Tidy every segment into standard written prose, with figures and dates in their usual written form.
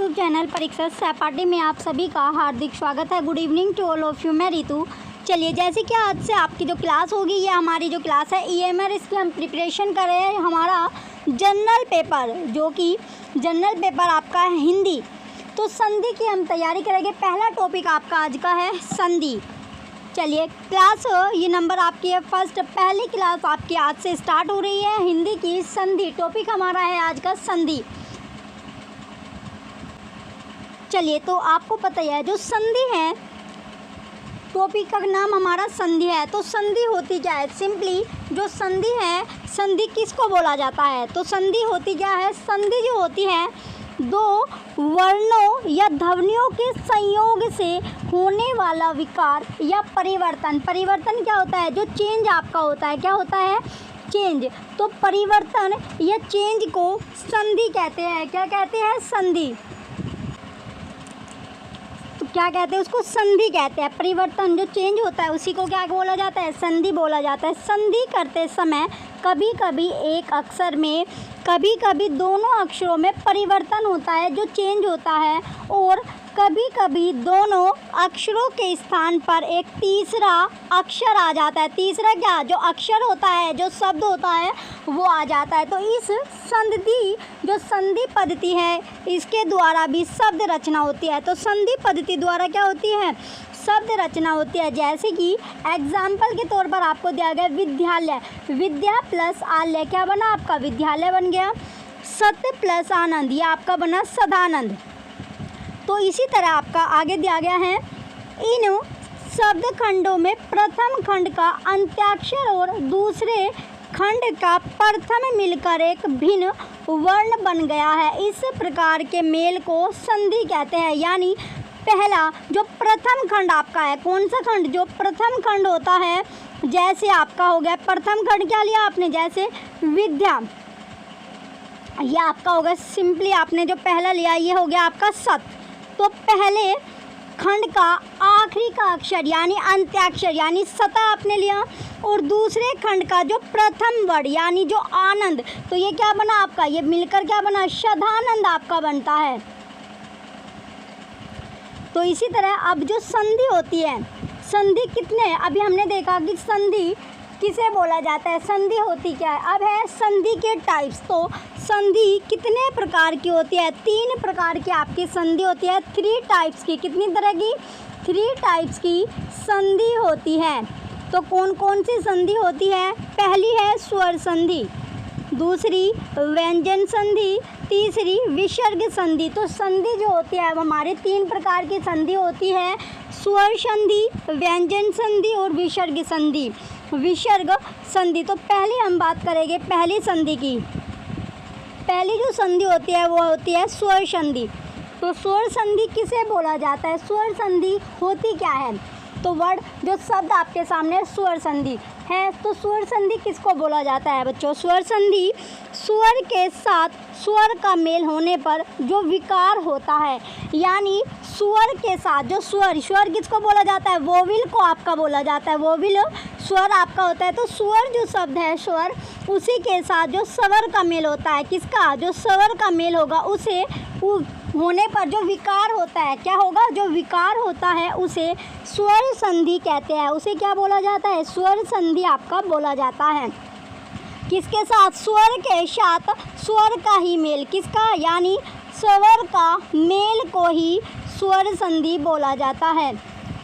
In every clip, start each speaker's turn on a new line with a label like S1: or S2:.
S1: YouTube channel परीक्षा सहपाठी में आप सभी का हार्दिक स्वागत है। Good evening to all of you. मैं रितु। चलिए, जैसे कि आज से आपकी जो क्लास होगी, ये हमारी जो क्लास है ईएमआर, इसकी हम प्रिपरेशन कर रहे हैं। हमारा जनरल पेपर, जो कि जनरल पेपर आपका है हिंदी, तो संधि की हम तैयारी करेंगे। पहला टॉपिक आपका आज का है संधि। चलिए, क्लास ये नंबर आपकी है फर्स्ट, पहली क्लास आपकी आज से स्टार्ट हो रही है हिंदी की। संधि टॉपिक हमारा है आज का संधि। चलिए, तो आपको पता ही है जो संधि है, टॉपिक का नाम हमारा संधि है। तो संधि होती क्या है? सिंपली जो संधि है, संधि किसको बोला जाता है? तो संधि होती क्या है? संधि जो होती है दो वर्णों या ध्वनियों के संयोग से होने वाला विकार या परिवर्तन। परिवर्तन क्या होता है? जो चेंज आपका होता है, क्या होता है? चेंज। तो परिवर्तन या चेंज को संधि कहते हैं। क्या कहते हैं? संधि। तो क्या कहते हैं? उसको संधि कहते हैं। परिवर्तन जो चेंज होता है उसी को क्या बोला जाता है? संधि बोला जाता है। संधि करते समय कभी कभी एक अक्षर में, कभी कभी दोनों अक्षरों में परिवर्तन होता है, जो चेंज होता है, और कभी कभी दोनों अक्षरों के स्थान पर एक तीसरा अक्षर आ जाता है। तीसरा क्या? जो अक्षर होता है, जो शब्द होता है, वो आ जाता है। तो इस संधि, जो संधि पद्धति है, इसके द्वारा भी शब्द रचना होती है। तो संधि पद्धति द्वारा क्या होती है? शब्द रचना होती है। जैसे कि एग्जाम्पल के तौर पर आपको दिया गया विद्यालय, विद्या प्लस आलय क्या बना आपका? विद्यालय बन गया। सत्य प्लस आनंद, ये आपका बना सदानंद। तो इसी तरह आपका आगे दिया गया है, इन शब्द खंडों में प्रथम खंड का अंत्याक्षर और दूसरे खंड का प्रथम मिलकर एक भिन्न वर्ण बन गया है। इस प्रकार के मेल को संधि कहते हैं। यानी पहला जो प्रथम खंड आपका है, कौन सा खंड? जो प्रथम खंड होता है, जैसे आपका हो गया प्रथम खंड, क्या लिया आपने? जैसे विद्या, ये आपका होगा सिंपली आपने जो पहला लिया, ये हो गया आपका सत्य। तो पहले खंड का आखिरी का अक्षर यानी अंत्याक्षर यानी सता आपने लिया, और दूसरे खंड का जो प्रथम वर्ण यानी जो आनंद, तो ये क्या बना आपका? ये मिलकर क्या बना? सदानंद आपका बनता है। तो इसी तरह अब जो संधि होती है, संधि कितने, अभी हमने देखा कि संधि किसे बोला जाता है, संधि होती क्या है। अब है संधि के टाइप्स। तो संधि कितने प्रकार की होती है? 3 प्रकार की आपकी संधि होती है। 3 टाइप्स की। कितनी तरह की? 3 टाइप्स की संधि होती है। तो कौन कौन सी संधि होती है? पहली है स्वर संधि, दूसरी व्यंजन संधि, तीसरी विसर्ग संधि। तो संधि जो होती है वो हमारे 3 प्रकार की संधि होती है, स्वर संधि, व्यंजन संधि और विसर्ग संधि। विसर्ग संधि, तो पहले हम बात करेंगे पहली संधि की। पहली जो संधि होती है वो होती है स्वर संधि। तो स्वर संधि किसे बोला जाता है? स्वर संधि होती क्या है? तो वर्ड जो शब्द आपके सामने स्वर संधि है, तो स्वर संधि किसको बोला जाता है बच्चों? स्वर संधि स्वर के साथ स्वर का मेल होने पर जो विकार होता है, यानी स्वर के साथ जो स्वर, स्वर किसको बोला जाता है? वोविल को आपका बोला जाता है। वोविल स्वर आपका होता है। तो स्वर जो शब्द है, स्वर, उसी के साथ जो स्वर का मेल होता है, किसका? जो स्वर का मेल होगा, उसे होने पर जो विकार होता है, क्या होगा? जो विकार होता है उसे स्वर संधि कहते हैं। उसे क्या बोला जाता है? स्वर संधि आपका बोला जाता है। किसके साथ? स्वर के साथ स्वर का ही मेल, किसका? यानी स्वर का मेल को ही स्वर संधि बोला जाता है।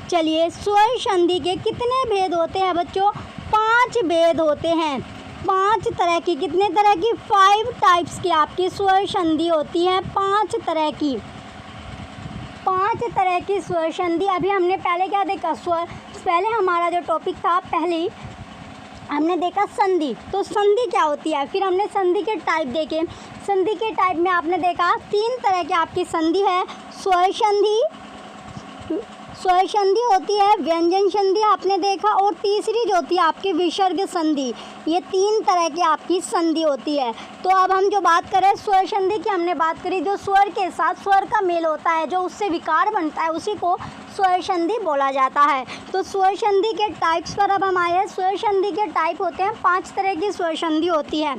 S1: चलिए, स्वर संधि के कितने भेद होते हैं बच्चों? 5 भेद होते हैं। 5 तरह की। कितने तरह की? 5 टाइप्स की आपकी स्वर संधि होती है। 5 तरह की, 5 तरह की स्वर संधि। अभी हमने पहले क्या देखा? स्वर, पहले हमारा जो टॉपिक था, पहले हमने देखा संधि। तो संधि क्या होती है? फिर हमने संधि के टाइप देखे। संधि के टाइप में आपने देखा 3 तरह की आपकी संधि है। स्वर संधि, स्वर संधि होती है, व्यंजन संधि आपने देखा, और तीसरी जो होती है आपकी विसर्ग संधि। ये 3 तरह की आपकी संधि होती है। तो अब हम जो बात करें स्वर संधि की, हमने बात करी जो स्वर के साथ स्वर का मेल होता है, जो उससे विकार बनता है, उसी को स्वर संधि बोला जाता है। तो स्वर संधि के टाइप्स पर अब हम आए हैं। स्वर संधि के टाइप होते हैं, 5 तरह की स्वर संधि होती है।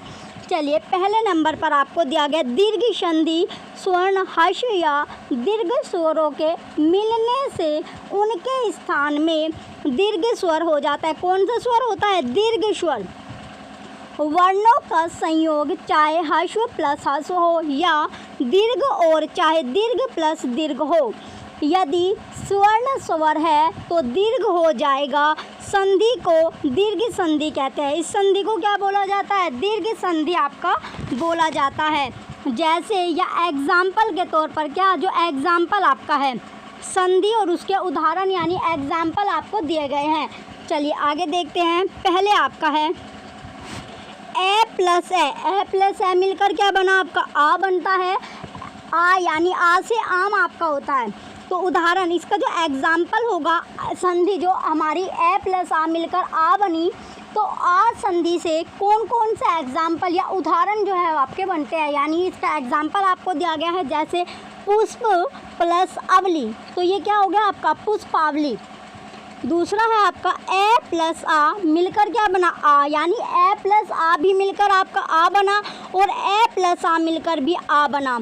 S1: चलिए पहले नंबर पर आपको दिया गया दीर्घ संधि स्वर्ण हर्ष या दीर्घ स्वरों के मिलने से उनके स्थान में दीर्घ स्वर हो जाता है। कौन सा स्वर होता है? दीर्घ स्वर। वर्णों का संयोग चाहे ह्रस्व प्लस ह्रस्व हो या दीर्घ और चाहे दीर्घ प्लस दीर्घ हो, यदि स्वर्ण स्वर है तो दीर्घ हो जाएगा। संधि को दीर्घ संधि कहते हैं। इस संधि को क्या बोला जाता है? दीर्घ संधि आपका बोला जाता है। जैसे या एग्जाम्पल के तौर पर, क्या जो एग्जाम्पल आपका है संधि और उसके उदाहरण यानी एग्जाम्पल आपको दिए गए हैं। चलिए आगे देखते हैं। पहले आपका है ए प्लस ए मिलकर क्या बना? आपका आ बनता है। आ यानी आ से आम आपका होता है। तो उदाहरण, इसका जो एग्जाम्पल होगा संधि जो हमारी ए प्लस आ मिलकर आ बनी, तो आ संधि से कौन कौन सा एग्जाम्पल या उदाहरण जो है आपके बनते हैं, यानी इसका एग्जाम्पल आपको दिया गया है। जैसे पुष्प प्लस अवली, तो ये क्या हो गया आपका? पुष्पावली। दूसरा है आपका ए प्लस आ मिलकर क्या बना? आ, यानी ए प्लस आ भी मिलकर आपका आ बना और ए प्लस आ मिलकर भी आ बना।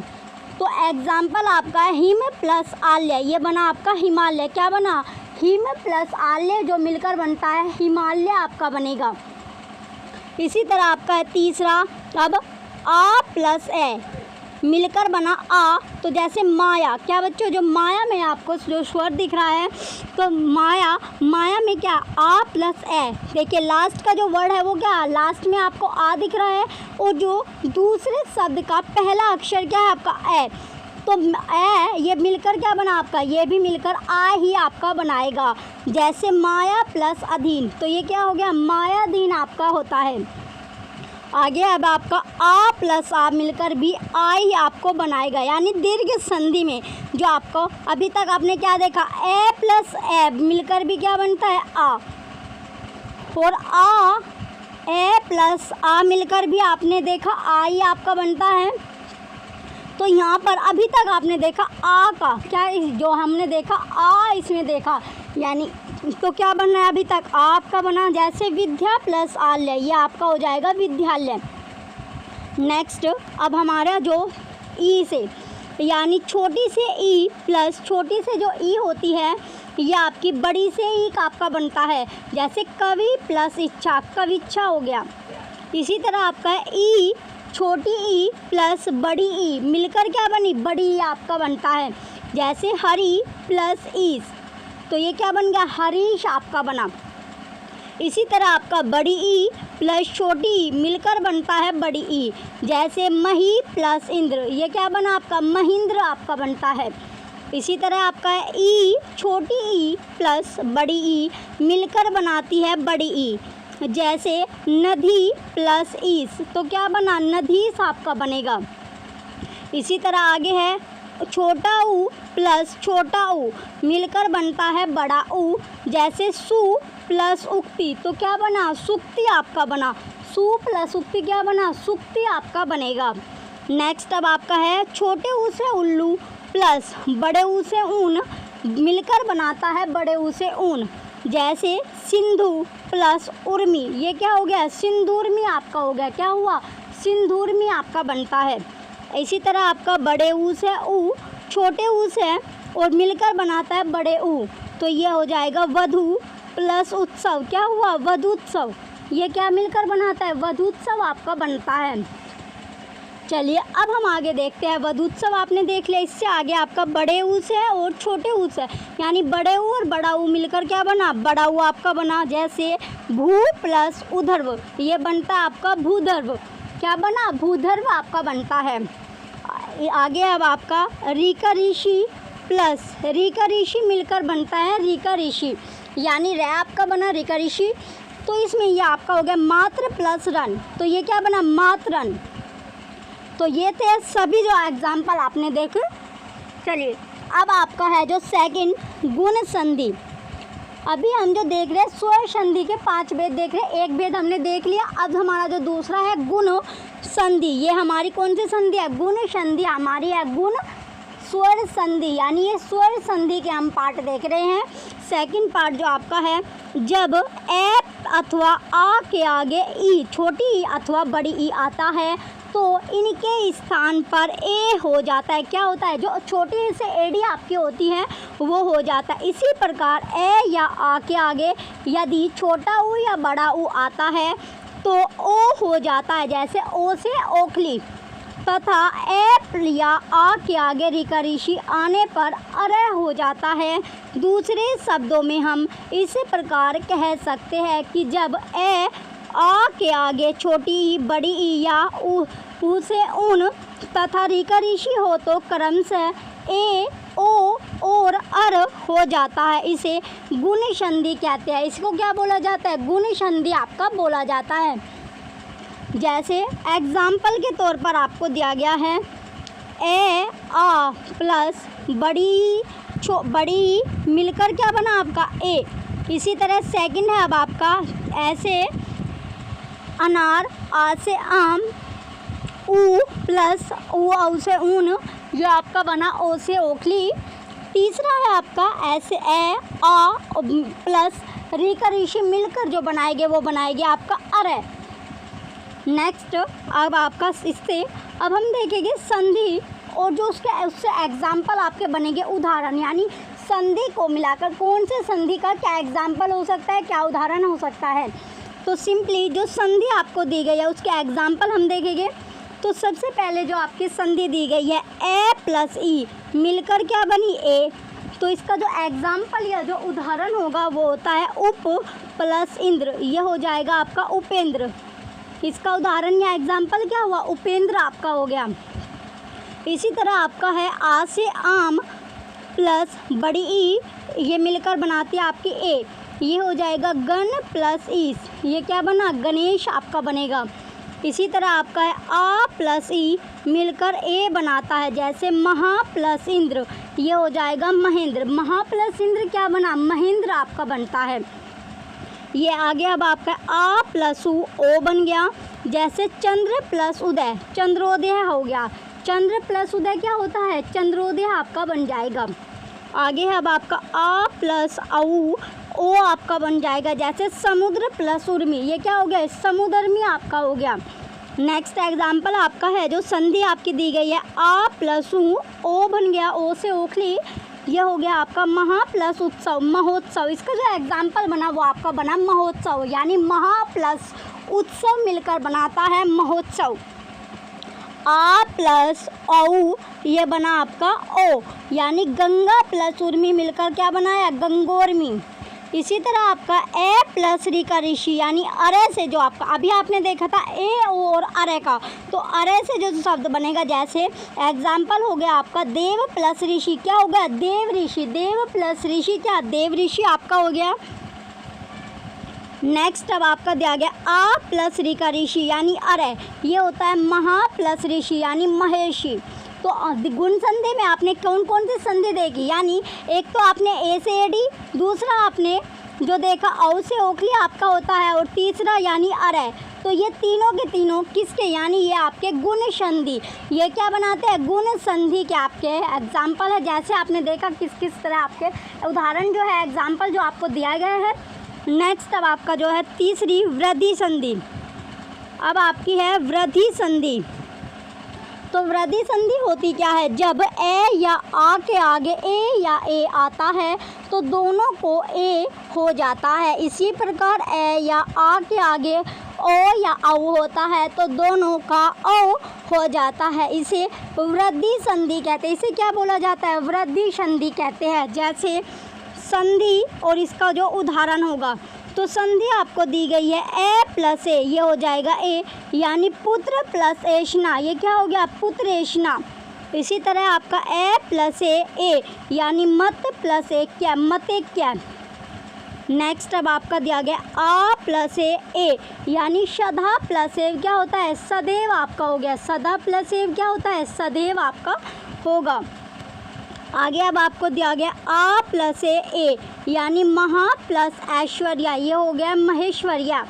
S1: तो एग्जाम्पल आपका हिम प्लस आल्य, ये बना आपका हिमालय। क्या बना? हिम प्लस आल्य जो मिलकर बनता है हिमालय आपका बनेगा। इसी तरह आपका है तीसरा, अब आ प्लस ए मिलकर बना आ, तो जैसे माया, क्या बच्चों जो माया में आपको जो स्वर दिख रहा है, तो माया में क्या? आ प्लस ए। देखिए लास्ट का जो वर्ड है वो क्या? लास्ट में आपको आ दिख रहा है और जो दूसरे शब्द का पहला अक्षर क्या है आपका? ए। तो ए ये मिलकर क्या बना आपका? ये भी मिलकर आ ही आपका बनाएगा। जैसे माया प्लस अधीन, तो ये क्या हो गया? मायाधीन आपका होता है। आगे अब आपका आ प्लस आ मिलकर भी आ ही आपको बनाएगा, यानी दीर्घ संधि में जो आपको अभी तक आपने क्या देखा? ए प्लस ए मिलकर भी क्या बनता है? आ। और आ ए प्लस आ मिलकर भी आपने देखा आ ही आपका बनता है। तो यहाँ पर अभी तक आपने देखा आ का क्या, जो हमने देखा आ इसमें देखा, यानी तो क्या बन रहा है अभी तक? आपका बना। जैसे विद्या प्लस आल्य, ये आपका हो जाएगा विद्यालय। नेक्स्ट अब हमारा जो ई से, यानी छोटी से ई प्लस छोटी से जो ई होती है, ये आपकी बड़ी से ई का आपका बनता है। जैसे कवि प्लस इच्छा, कविच्छा हो गया। इसी तरह आपका ई छोटी ई प्लस बड़ी ई मिलकर क्या बनी? बड़ी ई आपका बनता है। जैसे हरी प्लस ईस, तो ये क्या बन गया? हरीश आपका बना। इसी तरह आपका बड़ी ई प्लस छोटी ई मिलकर बनता है बड़ी ई। जैसे मही प्लस इंद्र, ये क्या बना आपका? महेंद्र आपका बनता है। इसी तरह आपका ई छोटी ई प्लस बड़ी ई मिलकर बनाती है बड़ी ई। जैसे नदी प्लस ईस, तो क्या बना? नधीस आपका बनेगा। इसी तरह आगे है छोटा ऊ प्लस छोटा ऊ मिलकर बनता है बड़ा ऊ। जैसे सु प्लस उक्ति, तो क्या बना? सुक्ति आपका बना। सु प्लस उक्ति क्या बना? सुक्ति आपका बनेगा। नेक्स्ट अब आपका है छोटे ऊ से उल्लू प्लस बड़े ऊ से ऊन मिलकर बनाता है बड़े ऊ से ऊन। जैसे सिंधु प्लस उर्मी, ये क्या हो गया? सिंदूरमी आपका हो गया। क्या हुआ? सिंदूरमी आपका बनता है। इसी तरह आपका बड़े ऊ से ऊ छोटे ऊ से और मिलकर बनाता है बड़े ऊ, तो ये हो जाएगा वधु प्लस उत्सव। क्या हुआ? वधुत्सव। ये क्या मिलकर बनाता है? वधुत्सव आपका बनता है। चलिए अब हम आगे देखते हैं। वधुत्सव आपने देख लिया। इससे आगे आपका बड़े ऊ से और छोटे ऊ से, यानी बड़े ऊ और बड़ा ऊ मिलकर क्या बना? बड़ा ऊ आपका बना। जैसे भू प्लस उधर्व, ये बनता है आपका भूधर्व। क्या बना? भूधर्व आपका बनता है। आगे अब आपका रीका ऋषि प्लस रीका ऋषि मिलकर बनता है रीका ऋषि, यानी रे आपका बना रीका ऋषि। तो इसमें ये आपका हो गया मात्र प्लस रन, तो ये क्या बना? मातरन। तो ये थे सभी जो एग्जाम्पल आपने देखे। चलिए अब आपका है जो सेकंड गुण संधि। अभी हम जो देख रहे हैं स्वर संधि के 5 भेद देख रहे हैं। एक भेद हमने देख लिया। अब हमारा जो दूसरा है गुण संधि, ये हमारी कौन सी संधि है? गुण संधि हमारी है। गुण स्वर संधि, यानी ये स्वर संधि के हम पार्ट देख रहे हैं। सेकंड पार्ट जो आपका है, जब ए अथवा आ के आगे ई, छोटी ई अथवा बड़ी ई आता है तो इनके स्थान पर ए हो जाता है। क्या होता है, जो छोटी से एडी आपकी होती है वो हो जाता है। इसी प्रकार ए या आ के आगे यदि छोटा ऊ या बड़ा ऊ आता है तो ओ हो जाता है, जैसे ओ से ओखली, तथा ए या आ के आगे रिकरिशी आने पर अरे हो जाता है। दूसरे शब्दों में हम इस प्रकार कह सकते हैं कि जब ए आ के आगे छोटी ई, बड़ी ई या ऊ से उन तथा रिकरिशी हो तो क्रमशः ए, ओ और अर हो जाता है। इसे गुण संधि कहते हैं। इसको क्या बोला जाता है, गुण संधि आपका बोला जाता है। जैसे एग्जाम्पल के तौर पर आपको दिया गया है ए आ प्लस बड़ी मिलकर क्या बना आपका ए। इसी तरह सेकंड है अब आपका ऐसे अनार, आ से आम, ऊ प्लस ऊ से ऊन, जो आपका बना ओ से ओखली। तीसरा है आपका ऐसे ए आ प्लस रिकरिशी मिलकर जो बनाएंगे वो बनाएंगे आपका अरे। नेक्स्ट अब आपका इससे अब हम देखेंगे संधि और जो उससे एग्जाम्पल आपके बनेंगे उदाहरण, यानी संधि को मिलाकर कौन से संधि का क्या एग्जाम्पल हो सकता है, क्या उदाहरण हो सकता है। तो सिंपली जो संधि आपको दी गई है उसके एग्जाम्पल हम देखेंगे। तो सबसे पहले जो आपकी संधि दी गई है ए प्लस ई मिलकर क्या बनी ए, तो इसका जो एग्जाम्पल या जो उदाहरण होगा वो होता है उप प्लस इंद्र, ये हो जाएगा आपका उपेंद्र। इसका उदाहरण या एग्जाम्पल क्या हुआ, उपेंद्र आपका हो गया। इसी तरह आपका है आ से आम प्लस बड़ी ई, ये मिलकर बनाती है आपकी ए, ये हो जाएगा गण प्लस ईस, ये क्या बना गणेश आपका बनेगा। इसी तरह आपका है आ प्लस ई मिलकर ए बनाता है, जैसे महा प्लस इंद्र, ये हो जाएगा महेंद्र। महा प्लस इंद्र क्या बना, महेंद्र आपका बनता है। ये आगे अब आपका आ प्लस ओ बन गया, जैसे चंद्र प्लस उदय, चंद्रोदय हो गया। चंद्र प्लस उदय क्या होता है, चंद्रोदय आपका बन जाएगा। आगे है अब आपका आ प्लस ओ आपका बन जाएगा, जैसे समुद्र प्लस उर्मी, ये क्या हो गया, समुद्रमी आपका हो गया। नेक्स्ट एग्जाम्पल आपका है जो संधि आपकी दी गई है आ प्लस ओ बन गया, ओ से ओखली, ये हो गया आपका महा प्लस उत्सव, महोत्सव। इसका जो एग्जाम्पल बना वो आपका बना महोत्सव, यानी महा प्लस उत्सव मिलकर बनाता है महोत्सव। आ प्लस औ, ये बना आपका ओ, यानी गंगा प्लस उर्मी मिलकर क्या बनाया, गंगोर्मी। इसी तरह आपका ए प्लस रिका ऋषि, यानी अरे से जो आपका अभी आपने देखा था ए और अरे का, तो अरे से जो शब्द बनेगा, जैसे एग्जाम्पल हो गया आपका देव प्लस ऋषि, क्या हो गया, देव ऋषि। देव प्लस ऋषि क्या, देव ऋषि आपका हो गया। नेक्स्ट अब आपका दिया गया आ प्लस रिका ऋषि यानी अरे, ये होता है महा प्लस ऋषि यानी महेशी। तो गुण संधि में आपने कौन कौन सी संधि देखी, यानी एक तो आपने ए से एडी, दूसरा आपने जो देखा औ से ओखली आपका होता है, और तीसरा यानी अरे। तो ये तीनों के तीनों किसके, यानी ये आपके गुण संधि, ये क्या बनाते हैं, गुण संधि के आपके एग्जाम्पल है। जैसे आपने देखा किस किस तरह आपके उदाहरण जो है, एग्जाम्पल जो आपको दिया गया है। नेक्स्ट अब आपका जो है तीसरी वृद्धि संधि। अब आपकी है वृद्धि संधि। तो वृद्धि संधि होती क्या है, जब ए या आ के आगे ए या ए आता है तो दोनों को ए हो जाता है। इसी प्रकार ए या आ के आगे ओ या औ होता है तो दोनों का ओ हो जाता है। इसे वृद्धि संधि कहते हैं। इसे क्या बोला जाता है, वृद्धि संधि कहते हैं। जैसे संधि और इसका जो उदाहरण होगा, तो संधि आपको दी गई है ए प्लस ए, ये हो जाएगा ए, यानी पुत्र प्लस एषणा, ये क्या हो गया, पुत्र एषणा। इसी तरह आपका ए प्लस ए यानी मत प्लस ए क्या, मत एक क्या। नेक्स्ट अब आपका दिया गया आ प्लस ए यानी सदा प्लस ए क्या होता है, सदैव आपका हो गया। सदा प्लस ए क्या होता है, सदैव आपका होगा। आगे अब आपको दिया गया आ प्लस ए यानी महा प्लस ऐश्वर्या, ये हो गया महेश्वर्या।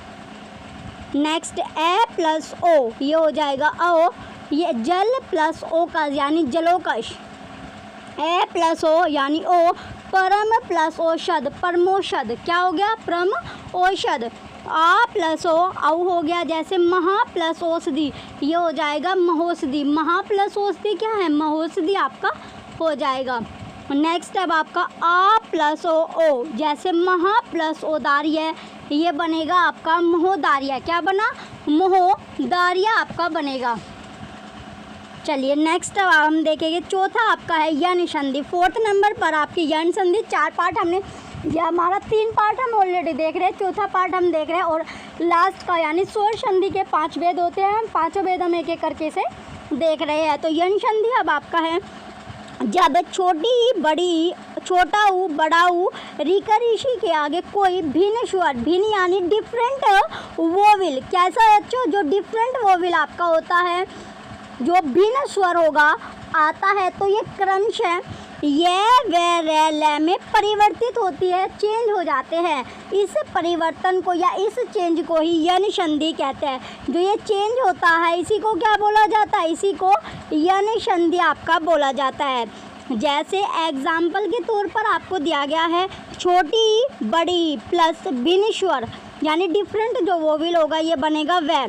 S1: नेक्स्ट ए प्लस ओ, ये हो जाएगा ओ, ये जल प्लस ओ का यानी जलोकश। ए प्लस ओ यानी ओ, परम प्लस औषध परमौषध, क्या हो गया, परम औषध। आ प्लस ओ औ हो गया, जैसे महा प्लस औषधि ये हो जाएगा महोषधि। महा प्लस औषधि क्या है, महोषधि आपका हो जाएगा। नेक्स्ट अब आपका आ प्लस ओ जैसे महा प्लस ओदार्य ये बनेगा आपका महोदार्य। क्या बना, महोदार्य आपका बनेगा। चलिए नेक्स्ट अब हम देखेंगे चौथा आपका है यन संधि। 4th नंबर पर आपकी यन संधि। 4 पार्ट हमने, ये हमारा 3 पार्ट हम ऑलरेडी देख रहे हैं, चौथा पार्ट हम देख रहे हैं और लास्ट का यानी स्वर संधि के 5 भेद होते हैं, 5 भेद हम एक एक करके से देख रहे हैं। तो यन संधि अब आपका है जब छोटी बड़ी छोटा ऊ बड़ा ऊ रीकर ऋषि के आगे कोई भिन्न स्वर, भिन्न यानी डिफरेंट वोविल, कैसा है बच्चों, जो डिफरेंट वोविल आपका होता है, जो भिन्न स्वर होगा आता है, तो ये क्रमशः ये व रे ल में परिवर्तित होती है, चेंज हो जाते हैं। इस परिवर्तन को या इस चेंज को ही यन संधि कहते हैं। जो ये चेंज होता है इसी को क्या बोला जाता है, इसी को यन संधि आपका बोला जाता है। जैसे एग्जाम्पल के तौर पर आपको दिया गया है छोटी बड़ी प्लस भिन्न स्वर यानी डिफरेंट जो वोविल होगा ये बनेगा व।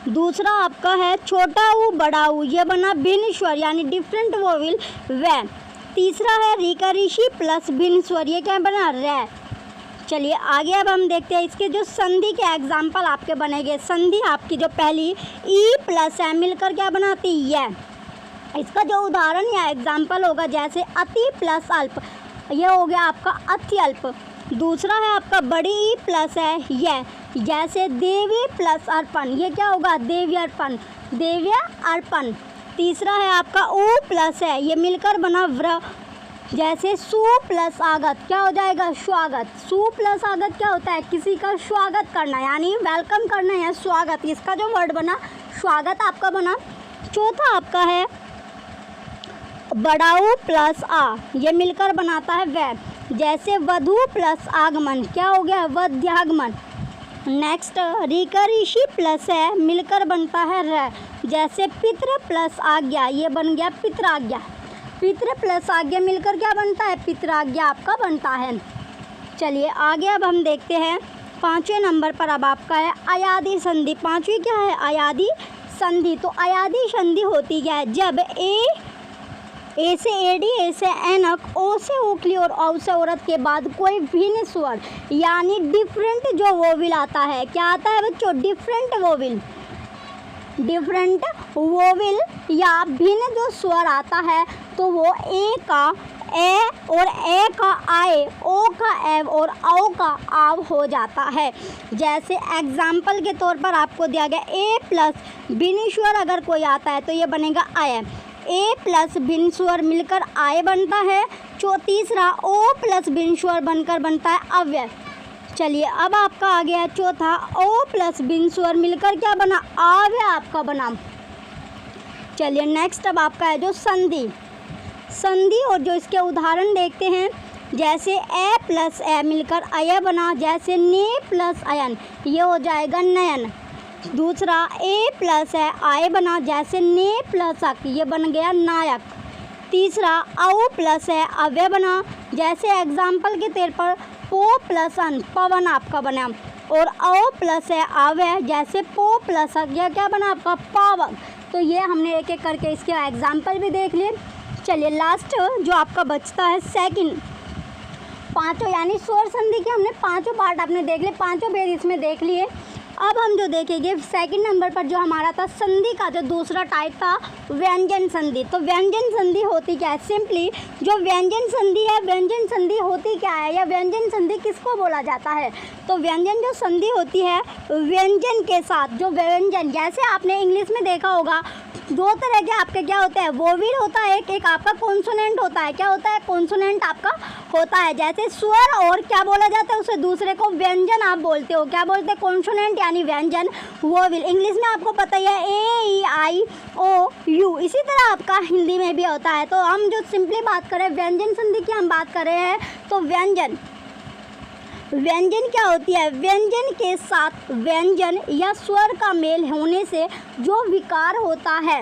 S1: दूसरा आपका है छोटा ऊ बड़ा ऊ ये बना भिन्न स्वर यानी डिफरेंट वोविल व। तीसरा है रीकर ऋषि प्लस भिन्न स्वर ये क्या बना रे। चलिए आगे अब हम देखते हैं इसके जो संधि के एग्जाम्पल आपके बनेंगे। संधि आपकी जो पहली ई प्लस है मिलकर क्या बनाती है, इसका जो उदाहरण या एग्जाम्पल होगा जैसे अति प्लस अल्प ये हो गया आपका अत्यल्प। दूसरा है आपका बड़ी ई प्लस है ये, जैसे देवी प्लस अर्पण ये क्या होगा देवी अर्पण, देव्य अर्पण। तीसरा है आपका ऊ प्लस है ये मिलकर बना व्र, जैसे सु प्लस आगत क्या हो जाएगा स्वागत। सु प्लस आगत क्या होता है, किसी का स्वागत करना यानी वेलकम करना है स्वागत, इसका जो वर्ड बना स्वागत आपका बना। चौथा आपका है बड़ाऊ प्लस आ ये मिलकर बनाता है वै, जैसे वधु प्लस आगमन क्या हो गया वध्यागमन। नेक्स्ट रीकर ऋषि प्लस है मिलकर बनता है र, जैसे पितृ प्लस आज्ञा ये बन गया पितराज्ञा। पितृ प्लस आज्ञा मिलकर क्या बनता है पितराज्ञा आपका बनता है। चलिए आगे अब हम देखते हैं 5वें नंबर पर अब आपका है अयादि संधि। 5वीं क्या है अयादि संधि। तो अयादि संधि होती क्या है, जब ए से एडी ए से एनक ओ से ओखली और औ से औरत के बाद कोई भिन्न स्वर यानी डिफरेंट जो वोविल आता है, क्या आता है बच्चों डिफरेंट वोविल, डिफरेंट वोविल या भिन्न जो स्वर आता है तो वो ए का ए और ए का आए, ओ का एव और औ का आव हो जाता है। जैसे एग्जाम्पल के तौर पर आपको दिया गया ए प्लस भिन्न स्वर अगर कोई आता है तो ये बनेगा आय, ए प्लस भिन्न स्वर मिलकर आय बनता है। तीसरा ओ प्लस भिन्न स्वर बनकर बनता है अव्यय। चलिए अब आपका आ गया चौथा ओ प्लस भिन्न स्वर मिलकर क्या बना अव्यय आपका बना। चलिए नेक्स्ट अब आपका है जो संधि। संधि और जो इसके उदाहरण देखते हैं, जैसे ए प्लस ए मिलकर अय बना, जैसे ने प्लस अयन ये हो जाएगा नयन। दूसरा ए प्लस है आय बना, जैसे ने प्लस अक ये बन गया नायक। तीसरा औ प्लस है अव्यय बना, जैसे एग्जाम्पल के तौर पर पो प्लस अन पवन आपका बना। और औ प्लस है अव्यय, जैसे पो प्लस अक यह क्या बना आपका पावक। तो ये हमने एक एक करके इसके एग्जाम्पल भी देख लिए। चलिए लास्ट जो आपका बचता है सेकंड, पांचों यानी स्वर संधि के हमने पांचों पार्ट आपने देख लिए, पांचों भेद इसमें देख लिए। अब हम जो देखेंगे सेकंड नंबर पर जो हमारा था संधि का जो दूसरा टाइप था व्यंजन संधि। तो व्यंजन संधि होती क्या है, सिंपली जो व्यंजन संधि है, व्यंजन संधि होती क्या है या व्यंजन संधि किसको बोला जाता है। तो व्यंजन जो संधि होती है व्यंजन के साथ, जो व्यंजन जैसे आपने इंग्लिश में देखा होगा दो तरह के आपके क्या होते हैं वोविल होता है, एक आपका कॉन्सोनेंट होता है। क्या होता है कॉन्सोनेंट आपका होता है, जैसे स्वर और क्या बोला जाता है उसे दूसरे को व्यंजन आप बोलते हो, क्या बोलते हैं कॉन्सोनेंट यानी व्यंजन वोविल। इंग्लिश में आपको पता ही है ए ई आई ओ यू, इसी तरह आपका हिंदी में भी होता है। तो हम जो सिंपली बात करें व्यंजन संधि की हम बात कर रहे हैं, तो व्यंजन व्यंजन क्या होती है, व्यंजन के साथ व्यंजन या स्वर का मेल होने से जो विकार होता है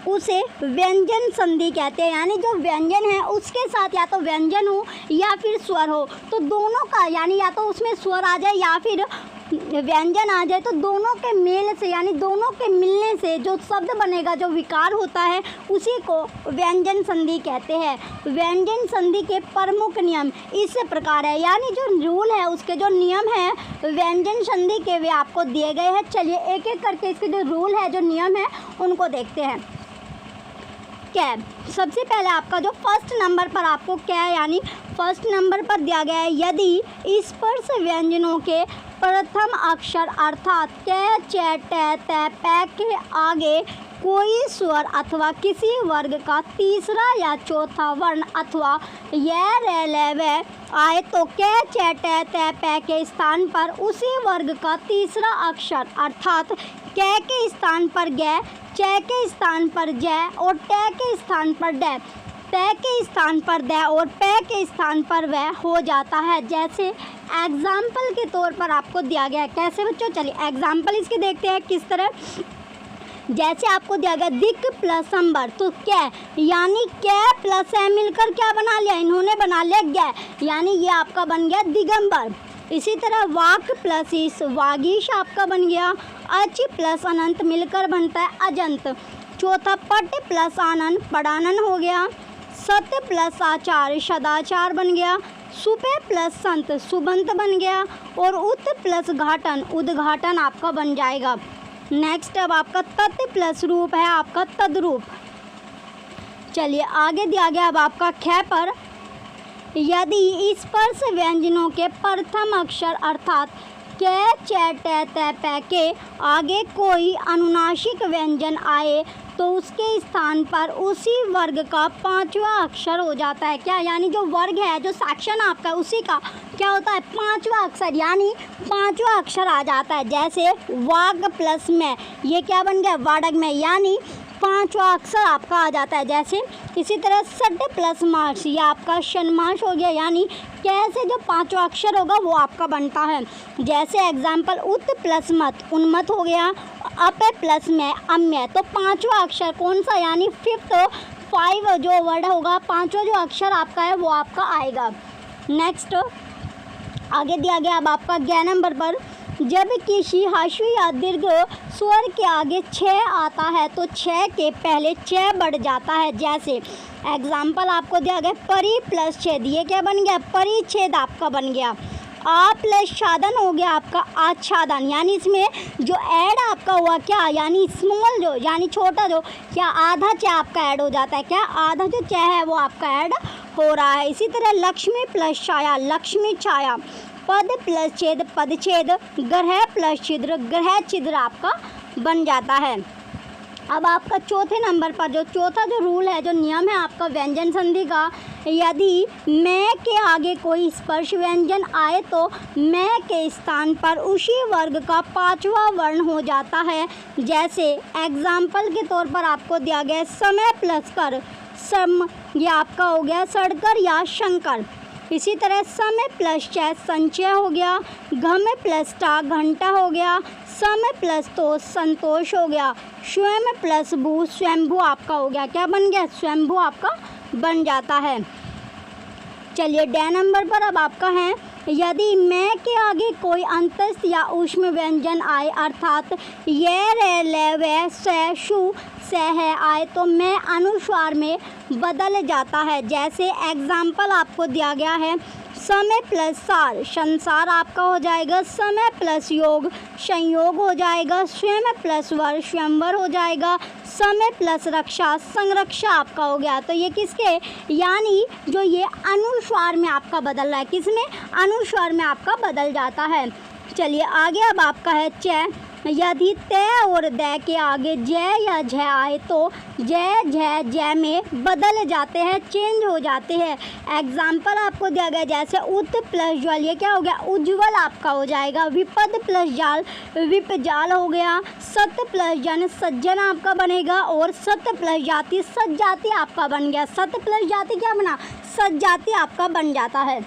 S1: उसे व्यंजन संधि कहते हैं। यानी जो व्यंजन है उसके साथ या तो व्यंजन हो या फिर स्वर हो, तो दोनों का यानी या तो उसमें स्वर आ जाए या फिर व्यंजन आ जाए तो दोनों के मेल से यानी दोनों के मिलने से जो शब्द बनेगा, जो विकार होता है, उसी को व्यंजन संधि कहते हैं। व्यंजन संधि के प्रमुख नियम इस प्रकार है, यानी जो रूल है उसके जो नियम है व्यंजन संधि के वे आपको दिए गए हैं। चलिए एक एक करके इसके जो रूल है, जो नियम है, उनको देखते हैं। कैब, सबसे पहले आपका जो फर्स्ट नंबर पर आपको क्या यानी फर्स्ट नंबर पर दिया गया है, यदि स्पर्श व्यंजनों के प्रथम अक्षर अर्थात क, च, ट, त, प के आगे कोई स्वर अथवा किसी वर्ग का तीसरा या चौथा वर्ण अथवा य, र, ल, व आए तो क, च, ट, त, प के स्थान पर उसी वर्ग का तीसरा अक्षर अर्थात क के स्थान पर ग, च के स्थान पर ज और ट के स्थान पर ड, प के स्थान पर द और प के स्थान पर व हो जाता है। जैसे एग्जाम्पल के तौर पर आपको दिया गया है। कैसे बच्चों? चलिए एग्जाम्पल इसके देखते हैं किस तरह। जैसे आपको दिया गया दिक प्लस अंबर, तो क्या यानी कै प्लस है मिलकर क्या बना लिया, इन्होंने बना लिया ग, यानी ये आपका बन गया दिगंबर। इसी तरह वाक प्लस इस, वागीश आपका बन गया। अच प्लस अनंत मिलकर बनता है अजंत। चौथा पट प्लस आनंद, पड़ानन हो गया। सत प्लस आचार, सदाचार बन गया। सुपे प्लस संत, सुबंत बन गया। और उत प्लस घाटन, उद्घाटन आपका बन जाएगा। नेक्स्ट अब आपका तत् प्लस रूप है आपका तद्रूप। चलिए आगे दिया गया अब आपका ख पर, यदि स्पर्श व्यंजनों के प्रथम अक्षर अर्थात क, च, ट, त, प के आगे कोई अनुनासिक व्यंजन आए तो उसके स्थान पर उसी वर्ग का पांचवा अक्षर हो जाता है। क्या यानी जो वर्ग है, जो सेक्शन आपका, उसी का क्या होता है, पांचवा अक्षर, यानी पांचवा अक्षर आ जाता है। जैसे वाग प्लस में, ये क्या बन गया वाडग में, यानी पांचवा अक्षर आपका आ जाता है। जैसे इसी तरह सड प्लस मार्स, ये आपका षण्मास हो गया, यानी कैसे जो पांचवा अक्षर होगा वो आपका बनता है। जैसे एग्जाम्पल उत प्लस मत, उन्मत हो गया। अप प्लस में अम्य, तो पांचवा अक्षर कौन सा, यानी फिफ्थ 5 जो वर्ड होगा, पांचवा जो अक्षर आपका है वो आपका आएगा। नेक्स्ट आगे दिया गया अब आपका 11 नंबर पर, जब किसी ह्रस्व या दीर्घ स्वर के आगे छ आता है तो छ के पहले च बढ़ जाता है। जैसे एग्जाम्पल आपको दिया गया परि प्लस छेद, ये क्या बन गया, परिच्छेद आपका बन गया। आ प्लस छादन हो गया आपका आच्छादन, यानी इसमें जो ऐड आपका हुआ क्या, यानी स्मॉल जो, यानी छोटा जो, क्या आधा च आपका ऐड हो जाता है, क्या आधा जो च है वो आपका ऐड हो रहा है। इसी तरह लक्ष्मी प्लस छाया, लक्ष्मी छाया। पद प्लस छेद, पदछेद। ग्रह प्लस छिद्र, ग्रह छिद्र आपका बन जाता है। अब आपका चौथे नंबर पर जो चौथा जो रूल है, जो नियम है आपका व्यंजन संधि का, यदि मैं के आगे कोई स्पर्श व्यंजन आए तो मैं के स्थान पर उसी वर्ग का पांचवा वर्ण हो जाता है। जैसे एग्जाम्पल के तौर पर आपको दिया गया समय प्लस कर, सम, ये आपका हो गया सड़कर या शंकर। इसी तरह समय प्लस च संचय हो गया। घम प्लस टा घंटा हो गया। सम प्लस तो संतोष हो गया। स्वयं प्लस भू स्वयंभू आपका हो गया, क्या बन गया, स्वयंभू आपका बन जाता है। चलिए ड नंबर पर अब आपका है, यदि मैं के आगे कोई अंतस्थ या ऊष्म व्यंजन आए अर्थात ये रे ले वे से शु से है आए तो मैं अनुस्वार में बदल जाता है। जैसे एग्जाम्पल आपको दिया गया है समय प्लस सार, संसार आपका हो जाएगा। समय प्लस योग, संयोग हो जाएगा। स्वयं प्लस वर, स्वयंवर हो जाएगा। समय प्लस रक्षा, संरक्षा आपका हो गया। तो ये किसके, यानी जो ये अनुस्वार में आपका बदल रहा है, किसमें, अनुस्वार में आपका बदल जाता है। चलिए आगे अब आपका है च, यदि त और द के आगे ज या झ आए तो ज झ ज में बदल जाते हैं, चेंज हो जाते हैं। एग्जाम्पल आपको दिया गया जैसे उत प्लस ज्वल, ये क्या हो गया, उज्ज्वल आपका हो जाएगा। विपद प्लस जाल, विप जाल हो गया। सत प्लस जन, सज्जन आपका बनेगा। और सत प्लस जाति, सज्जाति आपका बन गया। सत प्लस जाति क्या बना, सज्जाति आपका बन जाता है।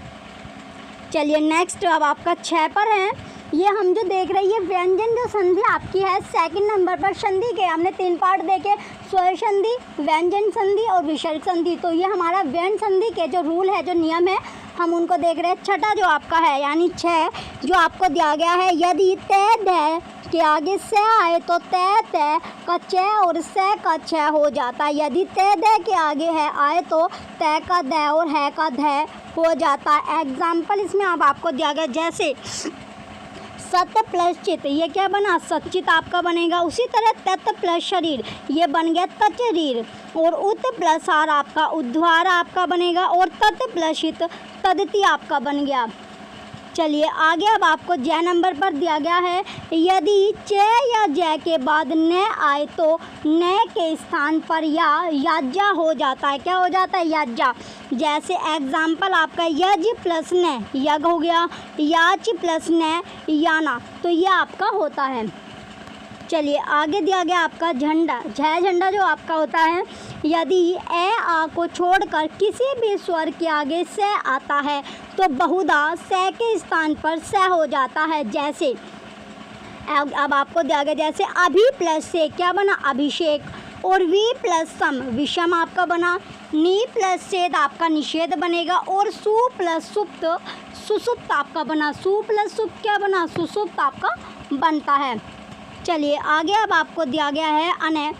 S1: चलिए नेक्स्ट अब आपका 6 पर है, ये हम जो देख रहे हैं ये व्यंजन जो संधि आपकी है सेकंड नंबर पर संधि के हमने 3 पार्ट देखे, स्वर संधि, व्यंजन संधि और विसर्ग संधि। तो ये हमारा व्यंजन संधि के जो रूल है, जो नियम है, हम उनको देख रहे हैं। छठा जो आपका है यानी 6 जो आपको दिया गया है, यदि तय दै के आगे से आए तो तय तय का च और से का छ हो जाता है। यदि तय दै के आगे है आए तो तय का दै और है का ध हो जाता है। एग्जाम्पल इसमें अब आपको दिया गया, जैसे सत्य प्लस चित, ये क्या बना, सच्चित आपका बनेगा। उसी तरह तत्व प्लस शरीर, ये बन गया तचरीर। और उत प्लस आर आपका उद्वार आपका बनेगा। और तत् प्लस हित तदति आपका बन गया। चलिए आगे अब आपको ज नंबर पर दिया गया है, यदि च या ज के बाद न आए तो न के स्थान पर या याज्जा हो जाता है। क्या हो जाता है, याज्जा। जैसे एग्जाम्पल आपका यज प्लस न यज्ञ हो गया, याच प्लस न याना, तो ये आपका होता है। चलिए आगे दिया गया आपका झंडा। झंडा जो आपका होता है, यदि ए आ को छोड़कर किसी भी स्वर के आगे से आता है तो बहुधा से के स्थान पर से हो जाता है। जैसे अब आपको दिया गया, जैसे अभी प्लस से क्या बना, अभिषेक। और वी प्लस सम विषम आपका बना। नी प्लस छेद आपका निषेध बनेगा। और सु प्लस सुप्त सुसुप्त आपका बना। सु प्लस सुप्त क्या बना, सुसुप्त आपका बनता है। चलिए आगे अब आपको दिया गया है अने,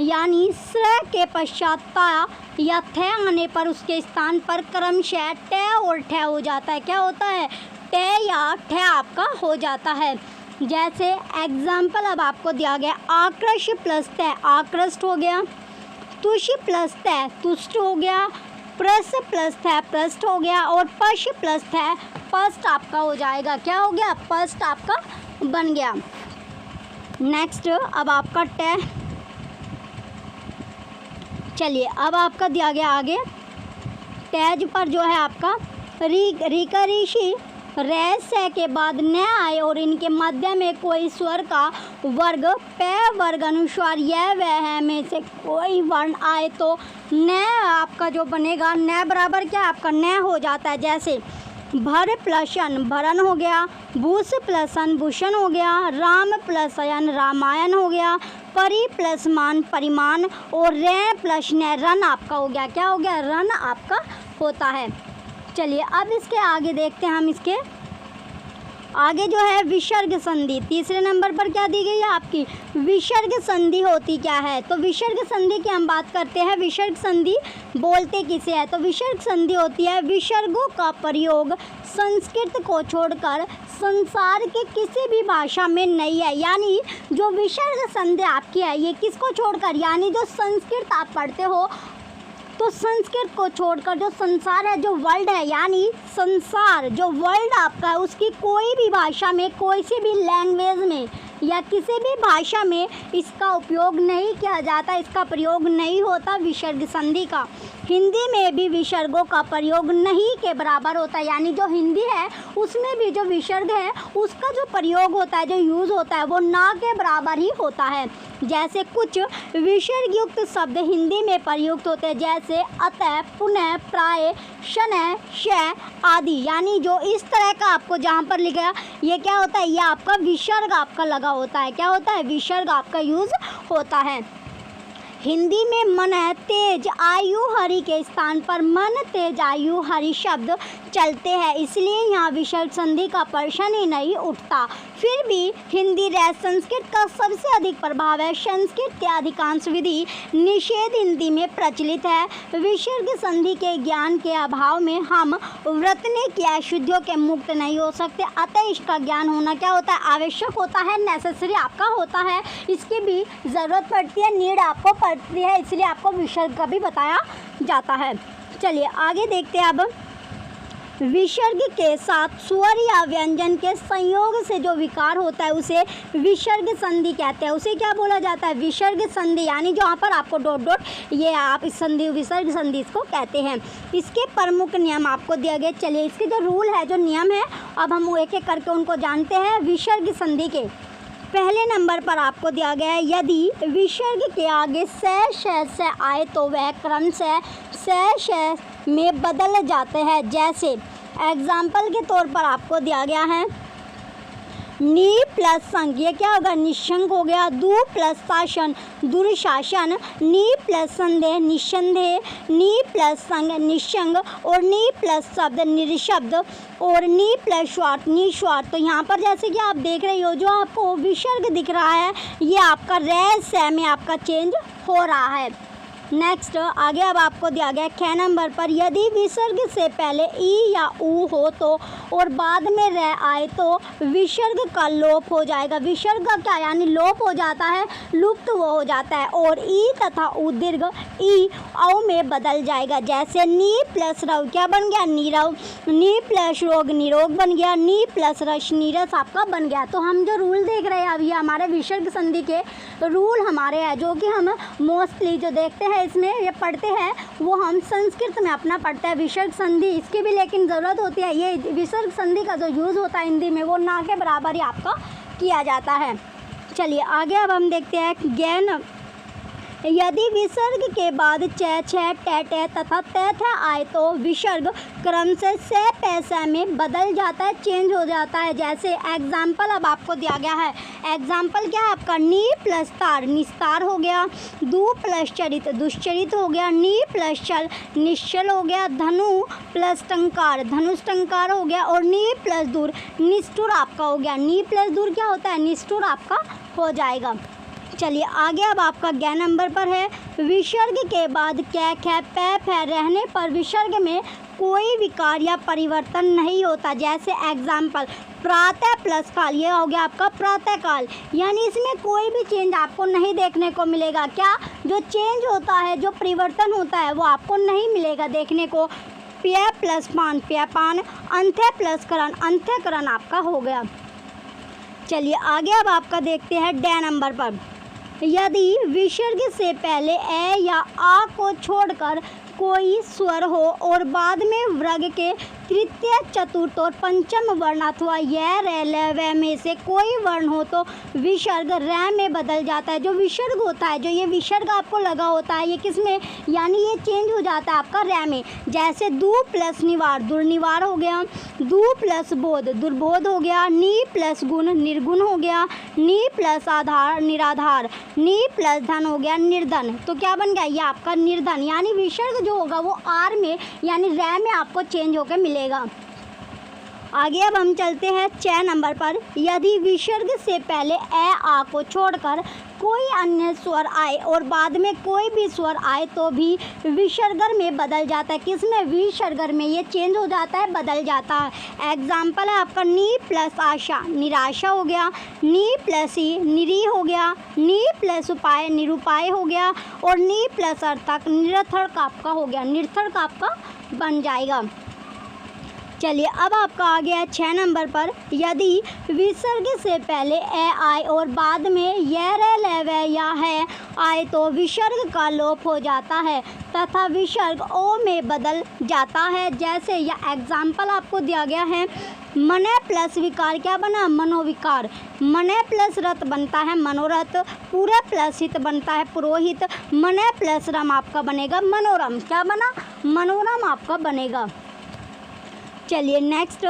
S1: यानी स्र के पश्चात ता या थ आने पर उसके स्थान पर क्रमशः ट और ठ हो जाता है। क्या होता है, ट या ठ आपका हो जाता है। जैसे एग्जाम्पल अब आपको दिया गया, आकृष प्लस त आकृष्ट हो गया। तुष प्लस त तुष्ट हो गया। प्रस प्लस थ प्रस्ट हो गया। और पश प्लस थ पस्ट आपका हो जाएगा। क्या हो गया, पस्ट आपका बन गया। नेक्स्ट अब आपका ट, चलिए अब आपका दिया गया आगे टैज पर जो है आपका रीका ऋषि रे से के बाद न आए और इनके मध्य में कोई स्वर का वर्ग प वर्ग अनुस्वार यह वह है में से कोई वर्ण आए तो न आपका जो बनेगा, न बराबर क्या आपका न हो जाता है। जैसे भर प्लस अन भरन हो गया। भूष प्लस अन भूषण हो गया। राम प्लस अयन रामायण हो गया। परि प्लस मान परिमान। और रे प्लस न रन आपका हो गया। क्या हो गया, रन आपका होता है। चलिए अब इसके आगे देखते हैं हम। इसके आगे जो है विसर्ग संधि, तीसरे नंबर पर क्या दी गई है आपकी, विसर्ग संधि होती क्या है। तो विसर्ग संधि की हम बात करते हैं। विसर्ग संधि बोलते किसे है, तो विसर्ग संधि होती है विसर्गों का प्रयोग संस्कृत को छोड़कर संसार के किसी भी भाषा में नहीं है। यानी जो विसर्ग संधि आपकी है ये किसको छोड़कर, यानी जो संस्कृत आप पढ़ते हो तो संस्कृत को छोड़कर जो संसार है, जो वर्ल्ड है, यानी संसार जो वर्ल्ड आपका है उसकी कोई भी भाषा में, कोई सी भी लैंग्वेज में या किसी भी भाषा में इसका उपयोग नहीं किया जाता, इसका प्रयोग नहीं होता विसर्ग संधि का। हिंदी में भी विसर्गों का प्रयोग नहीं के बराबर होता है। यानी जो हिंदी है उसमें भी जो विसर्ग है उसका जो प्रयोग होता है, जो यूज़ होता है वो ना के बराबर ही होता है। जैसे कुछ विसर्ग युक्त शब्द हिंदी में प्रयुक्त होते हैं, जैसे अतः, पुनः, प्राय, शनः, श आदि। यानी जो इस तरह का आपको जहाँ पर लिखा ये क्या होता है, ये आपका विसर्ग आपका लगा होता है। क्या होता है, विसर्ग आपका यूज़ होता है। हिंदी में मन तेज आयु हरि के स्थान पर मन तेज आयु हरि शब्द चलते हैं, इसलिए यहाँ विसर्ग संधि का प्रश्न ही नहीं उठता। फिर भी हिंदी रह संस्कृत का सबसे अधिक प्रभाव है। संस्कृत के अधिकांश विधि निषेध हिंदी में प्रचलित है। विसर्ग संधि के ज्ञान के अभाव में हम व्रतने की अशुद्धियों के मुक्त नहीं हो सकते। अतः इसका ज्ञान होना क्या होता है, आवश्यक होता है, नेसेसरी आपका होता है। इसकी भी ज़रूरत पड़ती है, नीड आपको पड़ती है, इसलिए आपको विसर्ग का भी बताया जाता है। चलिए आगे देखते हैं। अब विसर्ग के साथ स्वर या व्यंजन के संयोग से जो विकार होता है उसे विसर्ग संधि कहते हैं। उसे क्या बोला जाता है, विसर्ग संधि। यानी जहाँ पर आपको डॉट डॉट ये आप इस संधि विसर्ग संधि इसको कहते हैं। इसके प्रमुख नियम आपको दिया गया। चलिए इसके जो रूल है, जो नियम है, अब हम एक एक करके उनको जानते हैं। विसर्ग संधि के पहले नंबर पर आपको दिया गया है, यदि विसर्ग के आगे से आए तो वह क्रम से में बदल जाते हैं। जैसे एग्जाम्पल के तौर पर आपको दिया गया है, नी प्लस संग, ये क्या होगा, निशंक हो गया। दु प्लस शासन, दुर्शासन। नी प्लस संदेह, निसंदेह। नी प्लस संग, निशंग। और नी प्लस शब्द, निशब्द। और नी प्लस स्वार्थ, निस्वार्थ। तो यहाँ पर जैसे कि आप देख रहे हो, जो आपको विसर्ग दिख रहा है, ये आपका रहस्य में आपका चेंज हो रहा है। नेक्स्ट आगे अब आपको दिया गया 6 नंबर पर, यदि विसर्ग से पहले ई या ऊ हो तो और बाद में रह आए तो विसर्ग का लोप हो जाएगा। विसर्ग का क्या यानी लोप हो जाता है, लुप्त वो हो जाता है। और ई तथा ऊ दीर्घ ई औ में बदल जाएगा। जैसे नी प्लस रव क्या बन गया, नीरव। नी प्लस रोग, निरोग बन गया। नी प्लस रस, नीरस आपका बन गया। तो हम जो रूल देख रहे हैं अभी हमारे विसर्ग संधि के रूल हमारे हैं, जो कि हम मोस्टली जो देखते हैं इसमें ये पढ़ते हैं, वो हम संस्कृत में अपना पढ़ते हैं विसर्ग संधि। इसकी भी लेकिन ज़रूरत होती है, ये विसर्ग संधि का जो यूज़ होता है हिंदी में वो ना के बराबर ही आपका किया जाता है। चलिए आगे अब हम देखते हैं ज्ञान। यदि विसर्ग के बाद च, छ, ट तथा त आए तो विसर्ग क्रम से से पैसा में बदल जाता है, चेंज हो जाता है। जैसे एग्जाम्पल अब आपको दिया गया है। एग्जाम्पल क्या है आपका, नी प्लस तार, निस्तार हो गया। दु प्लस चरित, दुश्चरित हो गया। नी प्लस चल, निश्चल हो गया। धनु प्लस टंकार, धनुष टंकार हो गया। और नी प्लस दूर, निष्ठुर आपका हो गया। नी प्लस दूर क्या होता है, निष्ठुर आपका हो जाएगा। चलिए आगे अब आपका 11 नंबर पर है, विसर्ग के बाद कै, ख, पै, फै रहने पर विसर्ग में कोई विकार या परिवर्तन नहीं होता। जैसे एग्जाम्पल प्रातः प्लस काल, ये हो गया आपका प्रातः काल, यानी इसमें कोई भी चेंज आपको नहीं देखने को मिलेगा। क्या जो चेंज होता है, जो परिवर्तन होता है वो आपको नहीं मिलेगा देखने को। प्य प्लस पान, प्यपान। अंत्य प्लस करण, अंत्यकरण आपका हो गया। चलिए आगे अब आपका देखते हैं ड नंबर पर, यदि विसर्ग से पहले ए या आ को छोड़कर कोई स्वर हो और बाद में वर्ग के तृतीय, चतुर्थ और पंचम वर्ण अथवा य, र, ल, व में से कोई वर्ण हो तो विसर्ग र में बदल जाता है। जो विसर्ग होता है, जो ये विसर्ग आपको लगा होता है, ये किस में, यानी ये चेंज हो जाता है आपका र में। जैसे दु प्लस निवार, दुर्निवार हो गया। दु प्लस बोध, दुर्बोध हो गया। नी प्लस गुण, निर्गुण हो गया। नी प्लस आधार, निराधार। नी प्लस धन हो गया, निर्धन। तो क्या बन गया, ये आपका निर्धन, यानी विसर्ग जो होगा वो आर में यानी र में आपको चेंज होकर मिलेगा। आगे अब हम चलते हैं 6 नंबर पर, यदि विसर्ग से पहले ए आ को छोड़कर कोई अन्य स्वर आए और बाद में कोई भी स्वर आए तो भी विसर्गर में बदल जाता है। किसमें, विसर्गर में ये चेंज हो जाता है, बदल जाता है। एग्जाम्पल है आपका नी प्लस आशा, निराशा हो गया। नी प्लस ई, निरी हो गया। नी प्लस उपाय, निरुपाय हो गया। और नी प्लस अर्थक, निरर्थक आपका हो गया, निरर्थक आपका बन जाएगा। चलिए अब आपका आ गया 6 नंबर पर, यदि विसर्ग से पहले ए आए और बाद में य, र, ल, व या है आए तो विसर्ग का लोप हो जाता है तथा विसर्ग ओ में बदल जाता है। जैसे यह एग्जाम्पल आपको दिया गया है, मने प्लस विकार क्या बना, मनोविकार। मने प्लस रथ बनता है मनोरथ। पूरे प्लस हित बनता है पुरोहित। मने प्लस रम आपका बनेगा मनोरम। क्या बना, मनोरम आपका बनेगा। चलिए नेक्स्ट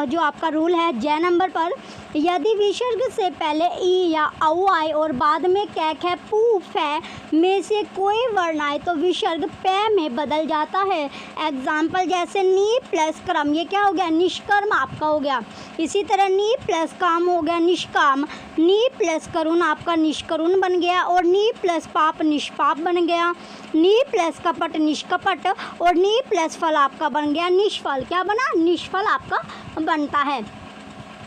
S1: जो आपका रूल है ज नंबर पर, यदि विसर्ग से पहले ई या औ आए और बाद में कै, ख, पू, फै में से कोई वर्ण आए तो विसर्ग पै में बदल जाता है। एग्जाम्पल जैसे नी प्लस क्रम, ये क्या हो गया, निष्कर्म आपका हो गया। इसी तरह नी प्लस काम हो गया निष्काम। नी प्लस करुण आपका निष्करुण बन गया। और नी प्लस पाप निष्पाप बन गया। नी प्लस कपट निष्कपट। और नी प्लस फल आपका बन गया निष्फल। क्या बना, निष्फल आपका बनता है।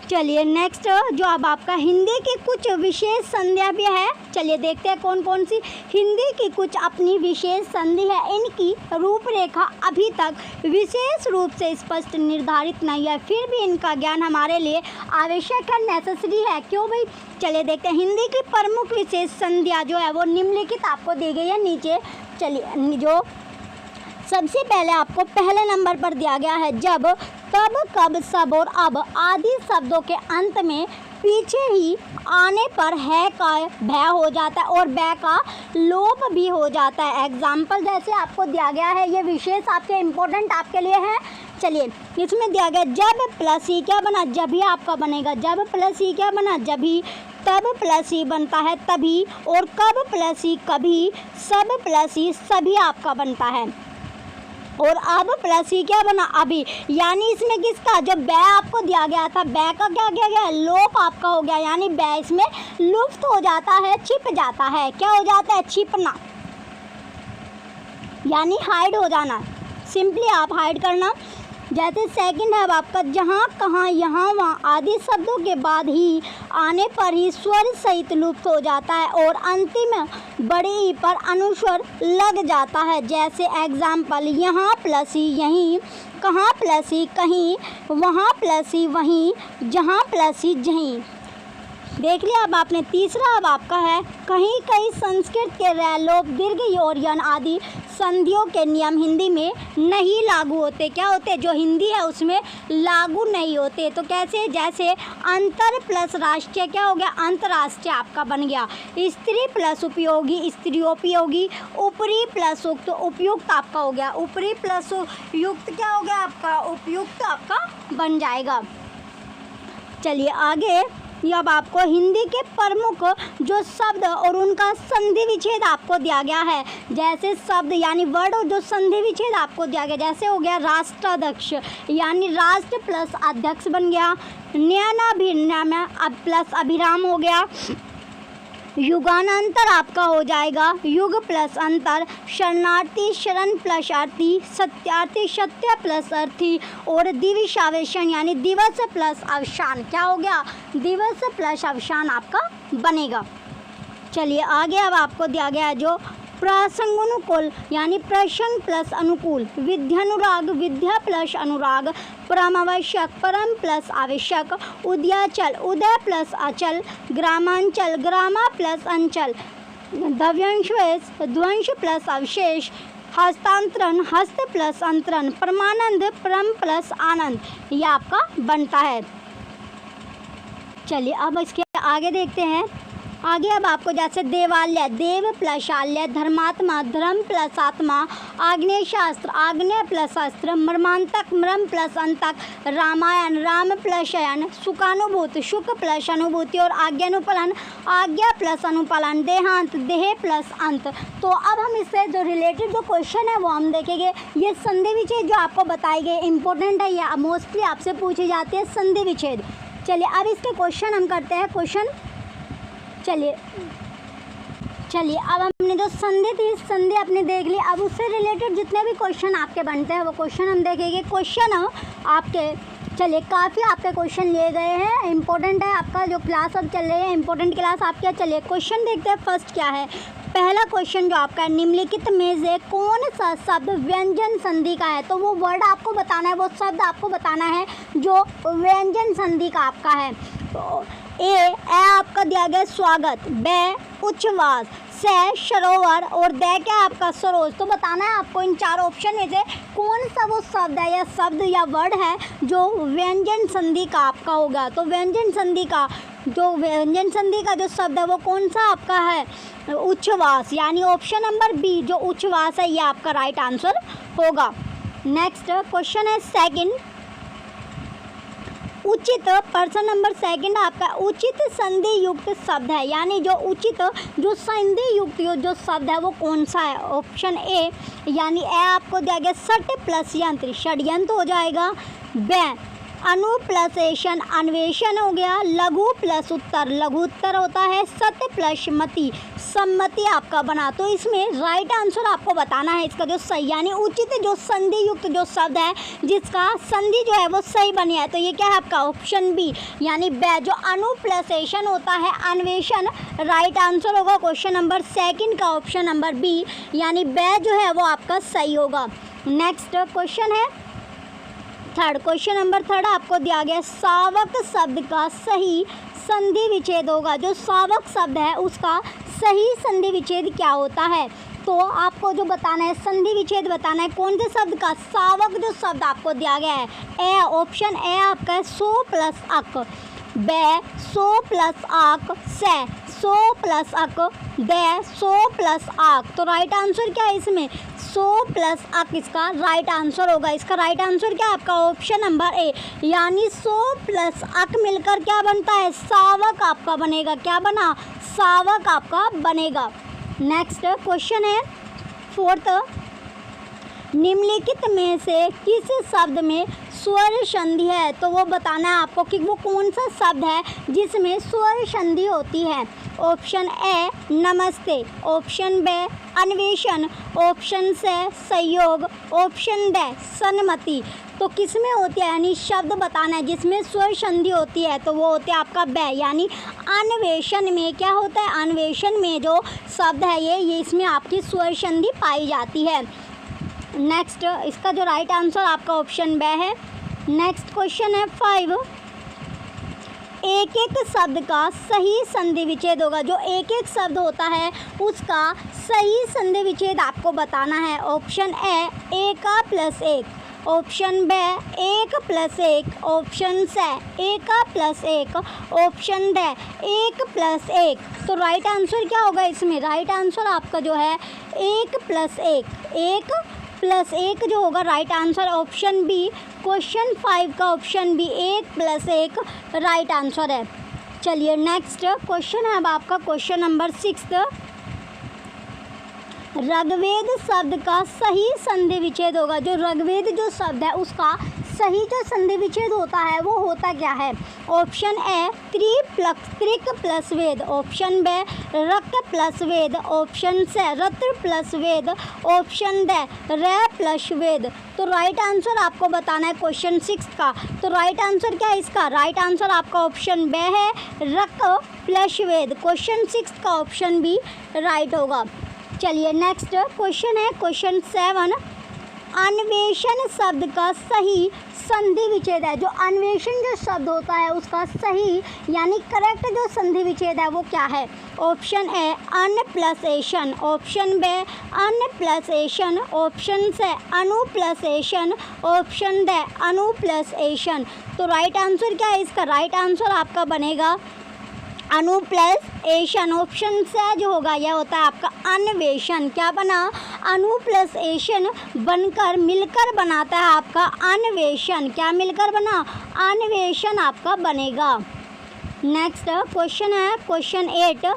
S1: चलिए नेक्स्ट जो अब आपका हिंदी की कुछ विशेष संधियाँ भी है, चलिए देखते हैं कौन कौन सी हिंदी की कुछ अपनी विशेष संधि है। इनकी रूपरेखा अभी तक विशेष रूप से स्पष्ट निर्धारित नहीं है, फिर भी इनका ज्ञान हमारे लिए आवश्यक है, नेसेसरी है। क्यों भाई, चलिए देखते हैं। हिंदी की प्रमुख विशेष संधियाँ जो है वो निम्नलिखित आपको दी गई है नीचे। चलिए जो सबसे पहले आपको पहले नंबर पर दिया गया है, जब, तब, कब, सब और अब आदि शब्दों के अंत में पीछे ही आने पर है का भय हो जाता है और बै का लोप भी हो जाता है। एग्जाम्पल जैसे आपको दिया गया है, ये विशेष आपके इम्पोर्टेंट आपके लिए है। चलिए इसमें दिया गया जब प्लस ही क्या बना, जब ही आपका बनेगा, जब प्लस ही क्या बना, जब ही, तब प्लस ही बनता है तभी, और कब प्लस ही कभी, सब प्लस ही सभी आपका बनता है, और अब प्लस ही क्या बना, अभी। यानी इसमें किसका, जो बै आपको दिया गया था, बै का क्या किया गया, लोप आपका हो गया, यानी बै इसमें लुप्त हो जाता है, छिप जाता है, क्या हो जाता है, छिपना, यानी हाइड हो जाना, सिंपली आप हाइड करना। जैसे सेकंड है अब आपका जहाँ कहाँ यहाँ वहाँ आदि शब्दों के बाद ही आने पर ही स्वर सहित लुप्त हो जाता है और अंतिम बड़े ई पर अनुस्वर लग जाता है। जैसे एग्जाम्पल, यहाँ प्लस ही यहीं, कहाँ प्लस ही कहीं, वहाँ प्लस ही वहीं, जहाँ प्लस ही जहीं। देख लिया अब आपने। तीसरा अब आपका है कहीं कहीं संस्कृत के रै लोप दीर्घ और यन आदि संधियों के नियम हिंदी में नहीं लागू होते। क्या होते, जो हिंदी है उसमें लागू नहीं होते। तो कैसे, जैसे अंतर प्लस राष्ट्रीय क्या हो गया, अंतर्राष्ट्रीय आपका बन गया। स्त्री प्लस उपयोगी, स्त्रियोपयोगी। ऊपरी प्लस उक्त, उपयुक्त आपका हो गया। ऊपरी प्लस युक्त क्या हो गया आपका, उपयुक्त आपका बन जाएगा। चलिए आगे, अब आपको हिंदी के प्रमुख जो शब्द और उनका संधि विच्छेद आपको दिया गया है। जैसे शब्द यानी वर्ड और जो संधि विच्छेद आपको दिया गया, जैसे हो गया राष्ट्राध्यक्ष, यानी राष्ट्र प्लस अध्यक्ष बन गया। नयनाभिराम प्लस अभिराम हो गया। युगानंतर आपका हो जाएगा युग प्लस अंतर। शरणार्थी शरण प्लस अर्थी। सत्यार्थी सत्य प्लस अर्थी। और दिवसावसान यानी दिवस प्लस अवसान, क्या हो गया, दिवस प्लस अवसान आपका बनेगा। चलिए आगे, अब आपको दिया गया है जो प्रसंगानुकूल यानी प्रसंग प्लस अनुकूल। विद्यानुराग विद्या प्लस अनुराग। परमावश्यक परम प्लस आवश्यक। उदयाचल उदय प्लस अचल। ग्रामांचल ग्रामा प्लस अंचल। ध्वंशवेश ध्वंस प्लस अवशेष। हस्तांतरण हस्त प्लस अंतरण। परमानंद परम प्लस आनंद, ये आपका बनता है। चलिए अब इसके आगे देखते हैं। आगे अब आपको जैसे देवालय देव प्लस आल्य। धर्मात्मा धर्म प्लस आत्मा। आग्नेय शास्त्र आग्नेय प्लस अस्त्र। मर्मांतक मर्म प्लस अंतक। रामायण राम प्लस शयन। सुखानुभूत सुख प्लस अनुभूति। और आज्ञानुपालन आज्ञा प्लस अनुपालन। देहांत देह प्लस अंत। तो अब हम इससे जो रिलेटेड जो क्वेश्चन है वो हम देखेंगे। ये संधि विच्छेद जो आपको बताए गए इंपॉर्टेंट है, या मोस्टली आपसे पूछी जाती है संधि विच्छेद। चलिए अब इसके क्वेश्चन हम करते हैं। क्वेश्चन चलिए अब हमने जो संधि थी, संधि अपने देख ली। अब उससे रिलेटेड जितने भी क्वेश्चन आपके बनते हैं वो क्वेश्चन हम देखेंगे। क्वेश्चन आपके चलिए काफ़ी आपके क्वेश्चन लिए गए हैं, इंपॉर्टेंट है आपका जो क्लास अब चल रही है, इंपॉर्टेंट क्लास आपके। चलिए क्वेश्चन देखते हैं। फर्स्ट क्या है, पहला क्वेश्चन जो आपका है, निम्नलिखित में से कौन सा शब्द व्यंजन संधि का है। तो वो वर्ड आपको बताना है, वो शब्द आपको बताना है जो व्यंजन संधि का आपका है। तो ए आपका दिया गया स्वागत। बे उच्छ्वास। से सरोवर। और दे क्या आपका सरोज। तो बताना है आपको इन चार ऑप्शन में से कौन सा वो शब्द है या शब्द या वर्ड है जो व्यंजन संधि का आपका होगा। तो व्यंजन संधि का जो शब्द है वो कौन सा आपका है, उच्छ्वास, यानी ऑप्शन नंबर बी जो उच्छ्वास है ये आपका राइट आंसर होगा। नेक्स्ट क्वेश्चन है सेकंड, उचित। पर्सन नंबर सेकंड आपका उचित संधि युक्त शब्द है, यानी जो उचित जो संधि युक्त जो शब्द है वो कौन सा है। ऑप्शन ए यानी ए आपको दिया गया सट प्लस यंत्र, षड्यंत्र हो जाएगा। बे अनुप्लसेशन अन्वेषण हो गया। लघु प्लस उत्तर लघु उत्तर होता है। सत्य प्लस मति सम्मति आपका बना। तो इसमें राइट आंसर आपको बताना है इसका जो सही, यानी उचित जो संधि युक्त जो शब्द है जिसका संधि जो है वो सही बनी है। तो ये क्या है आपका ऑप्शन बी, यानी बे जो अनुप्लसेशन होता है अन्वेषण, राइट आंसर होगा क्वेश्चन नंबर सेकंड का ऑप्शन नंबर बी, यानी बे जो है वो आपका सही होगा। नेक्स्ट क्वेश्चन है थर्ड, क्वेश्चन नंबर थर्ड आपको दिया गया सावक शब्द का सही संधि विच्छेद होगा। जो सावक शब्द है उसका सही संधि विच्छेद क्या होता है। तो आपको जो बताना है संधि विच्छेद बताना है कौन से शब्द का। सावक जो शब्द आपको दिया गया है ए, ऑप्शन ए आपका है सो प्लस अक। बे सो प्लस आक। से सो प्लस अक, दे, सो प्लस आक। तो राइट आंसर क्या है इसमें? सो प्लस अक इसका राइट आंसर होगा। इसका राइट आंसर क्या है आपका? ऑप्शन नंबर ए, यानी सो प्लस अक मिलकर क्या बनता है? सावक आपका बनेगा। क्या बना? सावक आपका बनेगा। नेक्स्ट क्वेश्चन है फोर्थ, निम्नलिखित में से किस शब्द में स्वर संधि है? तो वो बताना है आपको कि वो कौन सा शब्द है जिसमें स्वर संधि होती है। ऑप्शन ए नमस्ते, ऑप्शन बी अन्वेषण, ऑप्शन सी सहयोग, ऑप्शन डी सन्मति। तो किस में होती है, यानी शब्द बताना है जिसमें स्वर संधि होती है, तो वो होता है आपका बे, यानी अन्वेषण में क्या होता है? अन्वेषण में जो शब्द है ये इसमें आपकी स्वर संधि पाई जाती है। नेक्स्ट इसका जो राइट आंसर आपका ऑप्शन बे है। नेक्स्ट क्वेश्चन है 5, एक एक शब्द का सही संधि विच्छेद होगा। जो एक एक शब्द होता है उसका सही संधि विच्छेद आपको बताना है। ऑप्शन ए, एक प्लस एक, ऑप्शन बी एक प्लस एक, ऑप्शन सी एक प्लस एक, ऑप्शन डी एक प्लस एक। तो राइट आंसर क्या होगा इसमें? राइट आंसर आपका जो है एक प्लस एक, एक प्लस एक जो होगा right answer option B. Question 5 का ऑप्शन बी एक प्लस एक राइट आंसर है। चलिए नेक्स्ट क्वेश्चन है अब आपका क्वेश्चन नंबर 6, ऋग्वेद शब्द का सही संधि विच्छेद होगा। जो ऋग्वेद जो शब्द है उसका सही जो संधि विच्छेद होता है वो होता क्या है? ऑप्शन ए त्रिक प्लस वेद, ऑप्शन बी रक्त प्लस वेद, ऑप्शन सी रत्र प्लस वेद, ऑप्शन डी रे प्लस वेद। तो राइट आंसर आपको बताना है क्वेश्चन 6 का। तो राइट आंसर क्या है इसका? राइट आंसर आपका ऑप्शन बी है रक्त प्लस वेद। क्वेश्चन 6 का ऑप्शन बी राइट होगा। चलिए नेक्स्ट क्वेश्चन है क्वेश्चन 7, अन्वेषण शब्द का सही संधि विच्छेद है। जो अन्वेषण जो शब्द होता है उसका सही यानी करेक्ट जो संधि विच्छेद है वो क्या है? ऑप्शन ए अन प्लस एशन, ऑप्शन बी अन प्लस एशन, ऑप्शन सी अनु प्लस एशन, ऑप्शन डी अनु प्लस एशन। तो राइट आंसर क्या है इसका? राइट आंसर आपका बनेगा अनु प्लस एशन। ऑप्शन से जो होगा यह होता है आपका अन्वेषण। क्या बना? अनु प्लस एशन बनकर मिलकर बनाता है आपका अन्वेषण। क्या मिलकर बना? अन्वेषण आपका बनेगा। नेक्स्ट क्वेश्चन है क्वेश्चन 8,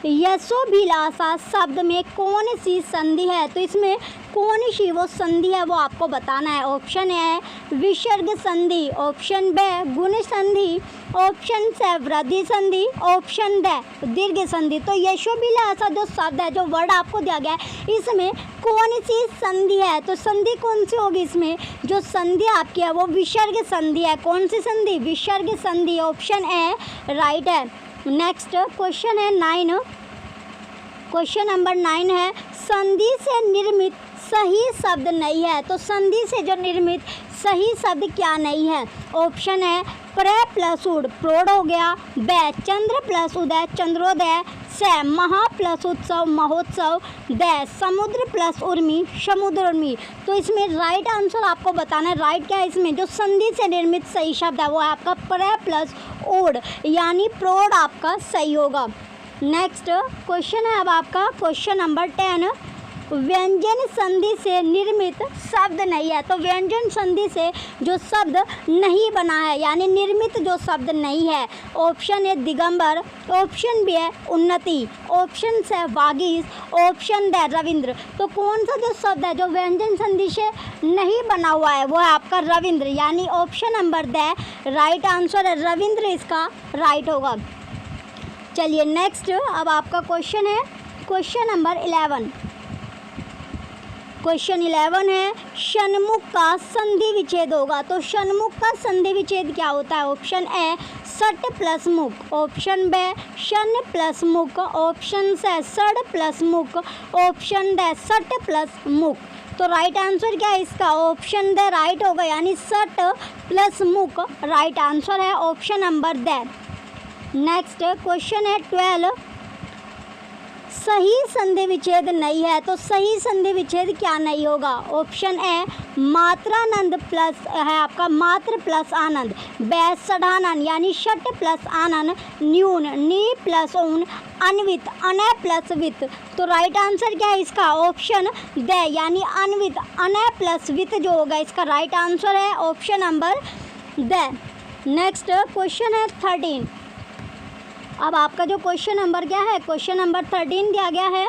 S1: यशोभिलाषा शब्द में कौन सी संधि है? तो इसमें कौन सी वो संधि है वो आपको बताना है। ऑप्शन ए विसर्ग संधि, ऑप्शन बी गुण संधि, ऑप्शन सी वृद्धि संधि, ऑप्शन डी दीर्घ संधि। तो यशोभिलाषा जो शब्द है, जो वर्ड आपको दिया गया है, इसमें कौन सी संधि है? तो संधि कौन सी होगी इसमें? जो संधि आपकी है वो विसर्ग संधि है। कौन सी संधि? विसर्ग संधि। ऑप्शन ए राइट है। नेक्स्ट क्वेश्चन है 9, क्वेश्चन नंबर 9 है, संधि से निर्मित सही शब्द नहीं है। तो संधि से जो निर्मित सही शब्द क्या नहीं है? ऑप्शन है प्र प्लस उड़ प्रौढ़ हो गया, बे चंद्र प्लस उदय चंद्रोदय, से महा प्लस उत्सव महोत्सव, दे समुद्र प्लस उर्मी समुद्र उर्मी। तो इसमें राइट आंसर आपको बताना है। राइट क्या है इसमें? जो संधि से निर्मित सही शब्द है वो है आपका प्र प्लस उड़ यानी प्रौढ़ आपका सही होगा। नेक्स्ट क्वेश्चन है अब आपका क्वेश्चन नंबर 10, व्यंजन संधि से निर्मित शब्द नहीं है। तो व्यंजन संधि से जो शब्द नहीं बना है यानी निर्मित जो शब्द नहीं है, ऑप्शन ए दिगंबर, ऑप्शन बी है उन्नति, ऑप्शन सी वागीश, ऑप्शन डी रविंद्र। तो कौन सा जो शब्द है जो व्यंजन संधि से नहीं बना हुआ है वो है आपका रविंद्र, यानी option number D right answer है। रविंद्र इसका राइट होगा। चलिए नेक्स्ट अब आपका क्वेश्चन है क्वेश्चन नंबर 11, क्वेश्चन 11 है, षण्मुख का संधि विच्छेद होगा। तो षण्मुख का संधि विच्छेद क्या होता है? ऑप्शन ए षट प्लस मुख, ऑप्शन बी षण प्लस मुख, ऑप्शन सी षड प्लस मुख, ऑप्शन डी षट प्लस मुख। तो राइट आंसर क्या है इसका? ऑप्शन डी राइट होगा, यानी षट प्लस मुख राइट आंसर है option number D. Next question है 12, सही संधि विच्छेद नहीं है, तो सही संधि विच्छेद क्या नहीं होगा? ऑप्शन ए मात्रानंद प्लस है आपका मात्र प्लस आनंद, बै षडानन यानी षट प्लस आनन, न्यून नी प्लस ऊन, अन्वित अनय प्लस वित। तो राइट आंसर क्या है इसका? ऑप्शन द यानी अन्वित अनय प्लस वित जो होगा इसका राइट आंसर है option number the. Next question है 13। अब आपका जो क्वेश्चन नंबर क्या है? क्वेश्चन नंबर 13 दिया गया है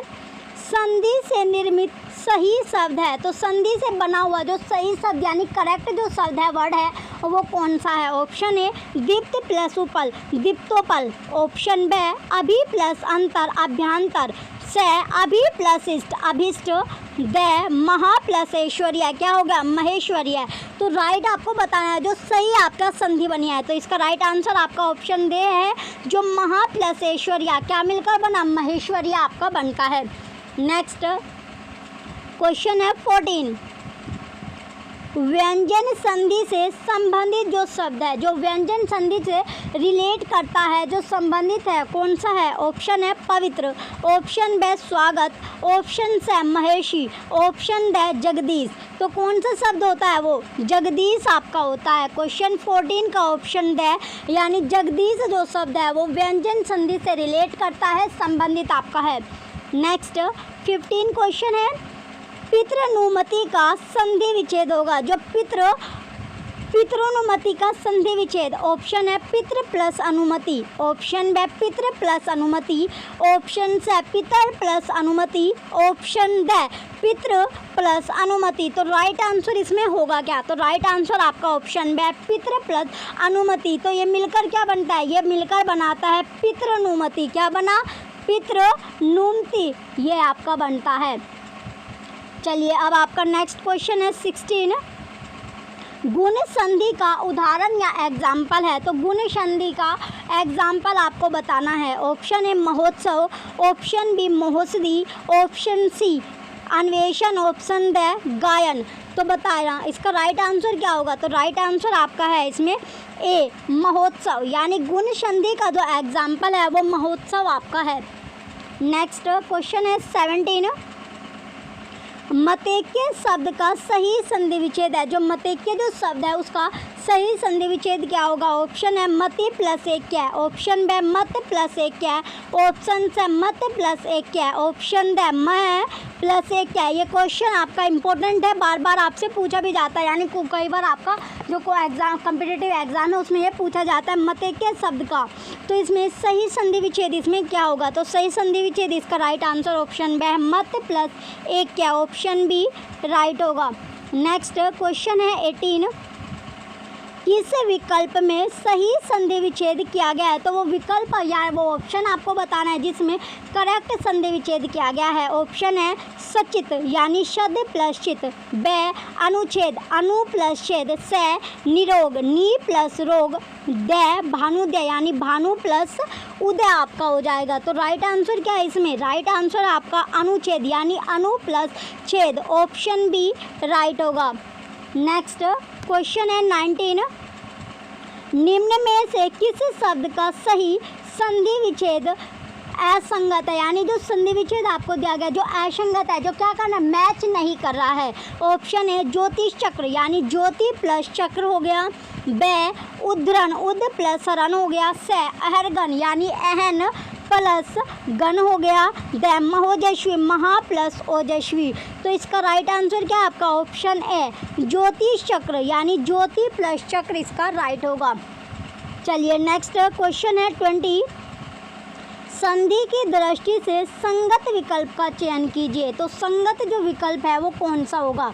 S1: संधि से निर्मित सही शब्द है। तो संधि से बना हुआ जो सही शब्द यानी करेक्ट जो शब्द है वर्ड है वो कौन सा है? ऑप्शन ए दीप्त प्लस उपल दीप्तोपल, ऑप्शन बी अभि प्लस अंतर अभ्यंतर, से अभि प्लस इष्ट अभिष्ट, द महा प्लस ऐश्वर्या क्या होगा? महेश्वर्या। तो राइट आपको बताना है जो सही आपका संधि बनी है, तो इसका राइट आंसर आपका ऑप्शन दे है जो महा प्लस ऐश्वर्या क्या मिलकर बना? महेश्वर्या आपका बनता है। नेक्स्ट क्वेश्चन है 14। व्यंजन संधि से संबंधित जो शब्द है, जो व्यंजन संधि से रिलेट करता है, जो संबंधित है, कौन सा है? ऑप्शन है पवित्र, ऑप्शन बी स्वागत, ऑप्शन से महेशी, ऑप्शन ड जगदीश। तो कौन सा शब्द होता है? वो जगदीश आपका होता है। क्वेश्चन 14 का ऑप्शन ड यानी जगदीश जो शब्द है वो व्यंजन संधि से रिलेट करता है, संबंधित आपका है। नेक्स्ट 15 क्वेश्चन है पितृनुमति का संधि विच्छेद होगा। जो पितृनुमति का संधि विच्छेद, ऑप्शन है पितृ प्लस अनुमति, ऑप्शन बी पितृ प्लस अनुमति, ऑप्शन से पितर प्लस अनुमति, ऑप्शन ड पितृ प्लस अनुमति। तो राइट आंसर इसमें होगा क्या? तो राइट आंसर आपका ऑप्शन बी पितृ प्लस अनुमति। तो ये मिलकर क्या बनता है? ये मिलकर बनाता है पितृनुमति। क्या बना? पितृनुमति ये आपका बनता है। चलिए अब आपका नेक्स्ट क्वेश्चन है 16। गुण संधि का उदाहरण या एग्जाम्पल है। तो गुण संधि का एग्जाम्पल आपको बताना है। ऑप्शन ए महोत्सव, ऑप्शन बी महोत्सवी, ऑप्शन सी अन्वेषण, ऑप्शन द गायन। तो बताया इसका राइट आंसर क्या होगा? तो राइट आंसर आपका है इसमें ए महोत्सव, यानी गुण संधि का जो एग्जाम्पल है वो महोत्सव आपका है। नेक्स्ट क्वेश्चन है 17। मतेक्य शब्द का सही संधि विच्छेद है। जो मतेक्य जो शब्द है उसका सही संधि विच्छेद क्या होगा? ऑप्शन है मति प्लस एक क्या है, ऑप्शन बी मत प्लस एक क्या है, ऑप्शन से मत प्लस एक क्या है, ऑप्शन द मैं प्लस एक क्या है। ये क्वेश्चन आपका इंपॉर्टेंट है, बार बार आपसे पूछा भी जाता है, यानी कई बार आपका जो को एग्जाम कम्पिटिटिव एग्जाम है उसमें ये पूछा जाता है मतेक्य शब्द का। तो इसमें सही संधि विच्छेद इसमें क्या होगा? तो सही संधि विच्छेद इसका राइट आंसर ऑप्शन बी है मत प्लस एक क्या, ऑप्शन बी राइट होगा। नेक्स्ट क्वेश्चन है 18। किस विकल्प में सही संधि विच्छेद किया गया है? तो वो विकल्प या वो ऑप्शन आपको बताना है जिसमें करेक्ट संधि विच्छेद किया गया है। ऑप्शन है सचित यानी शद प्लस चित, बे अनुच्छेद अनु प्लस छेद, से निरोग नी प्लस रोग, द भानुदय यानी भानु प्लस उदय आपका हो जाएगा। तो राइट आंसर क्या है इसमें? राइट आंसर आपका अनुच्छेद यानी अनु प्लस छेद, ऑप्शन बी राइट होगा। नेक्स्ट क्वेश्चन है 19। निम्न में से किस शब्द का सही संधि विच्छेद असंगत है? यानी जो संधि विच्छेद आपको दिया गया जो असंगत है, जो क्या करना मैच नहीं कर रहा है। ऑप्शन है ज्योतिष चक्र यानी ज्योति प्लस चक्र हो गया, बे उद्धरण उद प्लस हरण हो गया, से अहरगन यानी अहन प्लस गण हो गया, द महोजस्वी महा प्लस ओजस्वी। तो इसका राइट आंसर क्या है आपका? ऑप्शन ए ज्योतिष चक्र यानी ज्योति प्लस चक्र इसका राइट होगा। चलिए नेक्स्ट क्वेश्चन है 20। संधि की दृष्टि से संगत विकल्प का चयन कीजिए। तो संगत जो विकल्प है वो कौन सा होगा?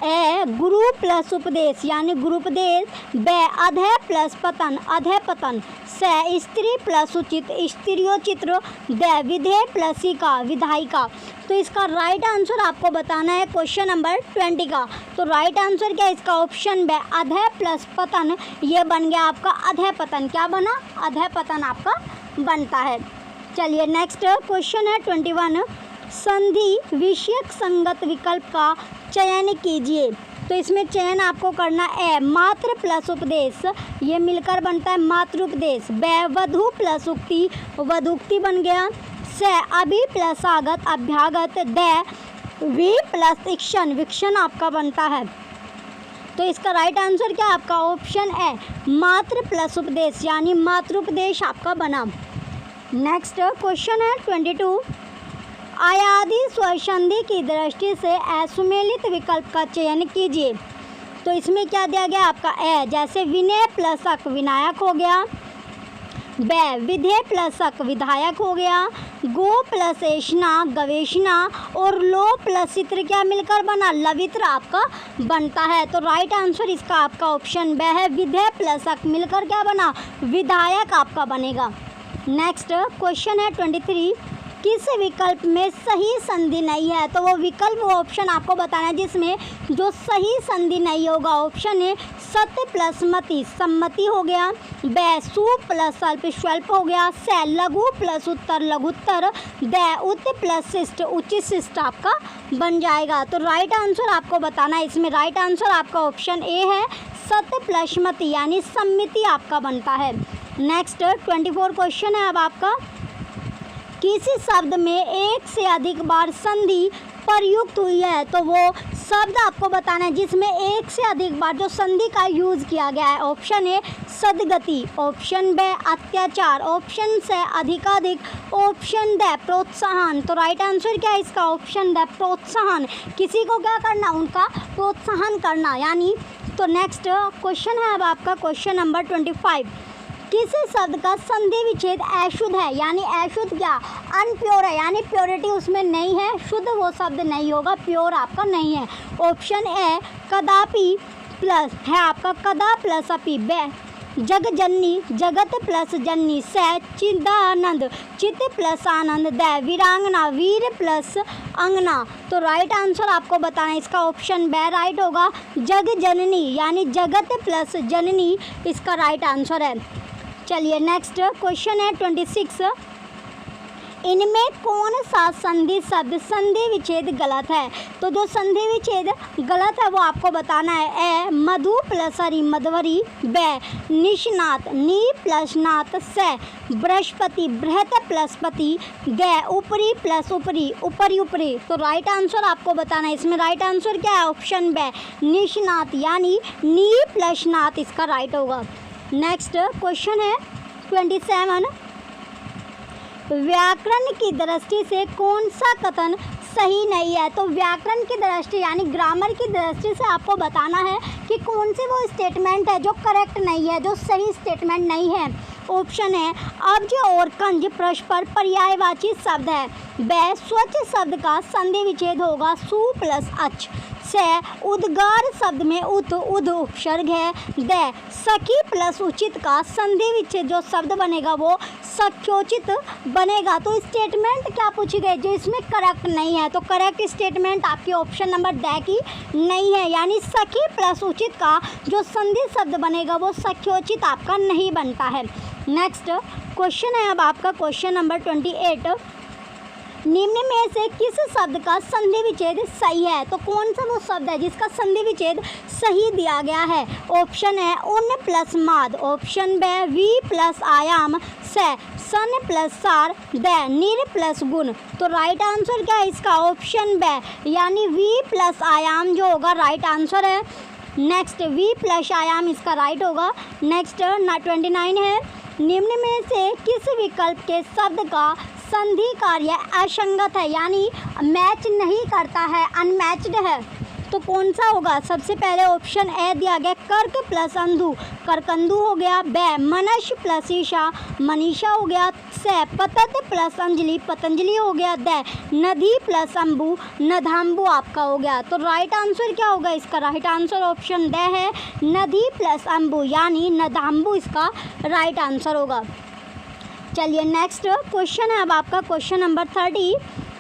S1: ए गुरु प्लस उपदेश यानी गुरुपदेश, बे अधय प्लस पतन अधय पतन, से स्त्री प्लस उचित स्त्रियोचित्र, द विधेय प्लस का विधायिका। तो इसका राइट आंसर आपको बताना है क्वेश्चन नंबर 20 का। तो राइट आंसर क्या है इसका? ऑप्शन बे अधय प्लस पतन, ये बन गया आपका अधय पतन। क्या बना? अधय पतन आपका बनता है। चलिए नेक्स्ट क्वेश्चन है 21। संधि विषयक संगत विकल्प का चयन कीजिए। तो इसमें चयन आपको करना है मात्र प्लस उपदेश, ये मिलकर बनता है मातृ उपदेश, बे वधु प्लस उक्ति वधुक्ति बन गया, से अभी प्लस आगत अभ्यागत, द वी प्लस इक्षण, विक्षण आपका बनता है। तो इसका राइट आंसर क्या आपका ऑप्शन है मात्र प्लस उपदेश, यानी मातृपदेश आपका बना। नेक्स्ट क्वेश्चन है 22, आयादी स्वर संधि की दृष्टि से असुमेलित विकल्प का चयन कीजिए। तो इसमें क्या दिया गया आपका ए, जैसे विनय प्लस अक विनायक हो गया, ब विधेय प्लस अक विधायक हो गया, गो प्लस एषणा गवेषणा, और लो प्लस इत्र क्या मिलकर बना लवित्र आपका बनता है। तो राइट आंसर इसका आपका ऑप्शन ब है, विधेय प्लस अक मिलकर क्या बना विधायक आपका बनेगा। नेक्स्ट क्वेश्चन है 23, किस विकल्प में सही संधि नहीं है। तो वो विकल्प वो ऑप्शन आपको बताना है जिसमें जो सही संधि नहीं होगा। ऑप्शन है सत्य प्लस मति, सम्मति हो गया, ब सु प्लस अल्प स्वल्प हो गया, स लघु प्लस उत्तर लघुत्तर, द उत प्लस शिष्ट उचित शिष्ट आपका बन जाएगा। तो राइट आंसर आपको बताना है, इसमें राइट आंसर आपका ऑप्शन ए है, सत्य प्लस मति यानी सम्मिति आपका बनता है। नेक्स्ट 24 क्वेश्चन है अब आपका, किसी शब्द में एक से अधिक बार संधि प्रयुक्त हुई है। तो वो शब्द आपको बताना है जिसमें एक से अधिक बार जो संधि का यूज़ किया गया है। ऑप्शन ए सदगति, ऑप्शन ब अत्याचार, ऑप्शन से अधिकाधिक, ऑप्शन द प्रोत्साहन। तो राइट आंसर क्या है इसका ऑप्शन द प्रोत्साहन, किसी को क्या करना उनका प्रोत्साहन करना यानी। तो नेक्स्ट क्वेश्चन है अब आपका क्वेश्चन नंबर 25, किसी शब्द का संधि विच्छेद अशुद्ध है, यानी अशुद्ध क्या अनप्योर है, यानी प्योरिटी उसमें नहीं है, शुद्ध वो शब्द नहीं होगा, प्योर आपका नहीं है। ऑप्शन ए कदापि प्लस है आपका कदा प्लस अपि, बे जग जननी जगत प्लस जननी, से चिदानंद चित्त प्लस आनंद, द वीरांगना वीर प्लस अंगना। तो राइट आंसर आपको बताना है इसका ऑप्शन बे राइट होगा, जग जननी यानी जगत प्लस जननी इसका राइट आंसर है। चलिए नेक्स्ट क्वेश्चन है 26, इनमें कौन सा संधि शब्द संधि विच्छेद गलत है। तो जो संधि विच्छेद गलत है वो आपको बताना है। ए मधु प्लस हरि मधवरी, ब निष्णात नी प्लस नात, से बृहस्पति बृहत प्लस पति, ग ऊपरी प्लस ऊपरी ऊपरी ऊपरी। तो राइट आंसर आपको बताना है, इसमें राइट आंसर क्या है ऑप्शन ब निष्णात यानी नी प्लस नात इसका राइट होगा। नेक्स्ट क्वेश्चन है 27, व्याकरण की दृष्टि से कौन सा कथन सही नहीं है। तो व्याकरण की दृष्टि यानी ग्रामर की दृष्टि से आपको बताना है कि कौन सी वो स्टेटमेंट है जो करेक्ट नहीं है, जो सही स्टेटमेंट नहीं है। ऑप्शन है अब्ज और कंज परस्पर पर्यायवाची शब्द है, ब स्वच्छ शब्द का संधि विच्छेद होगा सु प्लस अच, से उद्गार शब्द में उत उद उपसर्ग है, द सखी प्लस उचित का संधि विच्छेद जो शब्द बनेगा वो सख्योचित बनेगा। तो स्टेटमेंट क्या पूछी गई जो इसमें करेक्ट नहीं है। तो करेक्ट स्टेटमेंट आपकी ऑप्शन नंबर ड की नहीं है, यानी सखी प्लस उचित का जो संधि शब्द बनेगा वो सख्योचित आपका नहीं बनता है। नेक्स्ट क्वेश्चन है अब आपका क्वेश्चन नंबर 28, निम्न में से किस शब्द का संधि विच्छेद सही है। तो कौन सा वो शब्द है जिसका संधि विच्छेद सही दिया गया है। ऑप्शन है उन प्लस माद, ऑप्शन ब वी प्लस आयाम, से सन प्लस सार, द निर प्लस गुण। तो राइट आंसर क्या है इसका ऑप्शन ब यानी वी प्लस आयाम जो होगा राइट आंसर है। नेक्स्ट वी प्लस आयाम इसका राइट होगा। नेक्स्ट 29 है, निम्न में से किस विकल्प के शब्द का संधि कार्य असंगत है, यानी मैच नहीं करता है, अनमैच्ड है। तो कौन सा होगा। सबसे पहले ऑप्शन ए दिया गया कर्क प्लस अंधु, करकंदू हो गया। ब मनश प्लस ईशा, मनीषा हो गया। से पतत प्लस अंजलि, पतंजलि हो गया। द नदी प्लस अम्बु, नधाम्बु आपका हो गया। तो राइट आंसर क्या होगा इसका। राइट आंसर ऑप्शन द है नदी प्लस अम्बु, यानी नधाम्बु इसका राइट आंसर होगा। चलिए नेक्स्ट क्वेश्चन है अब आपका क्वेश्चन नंबर 30,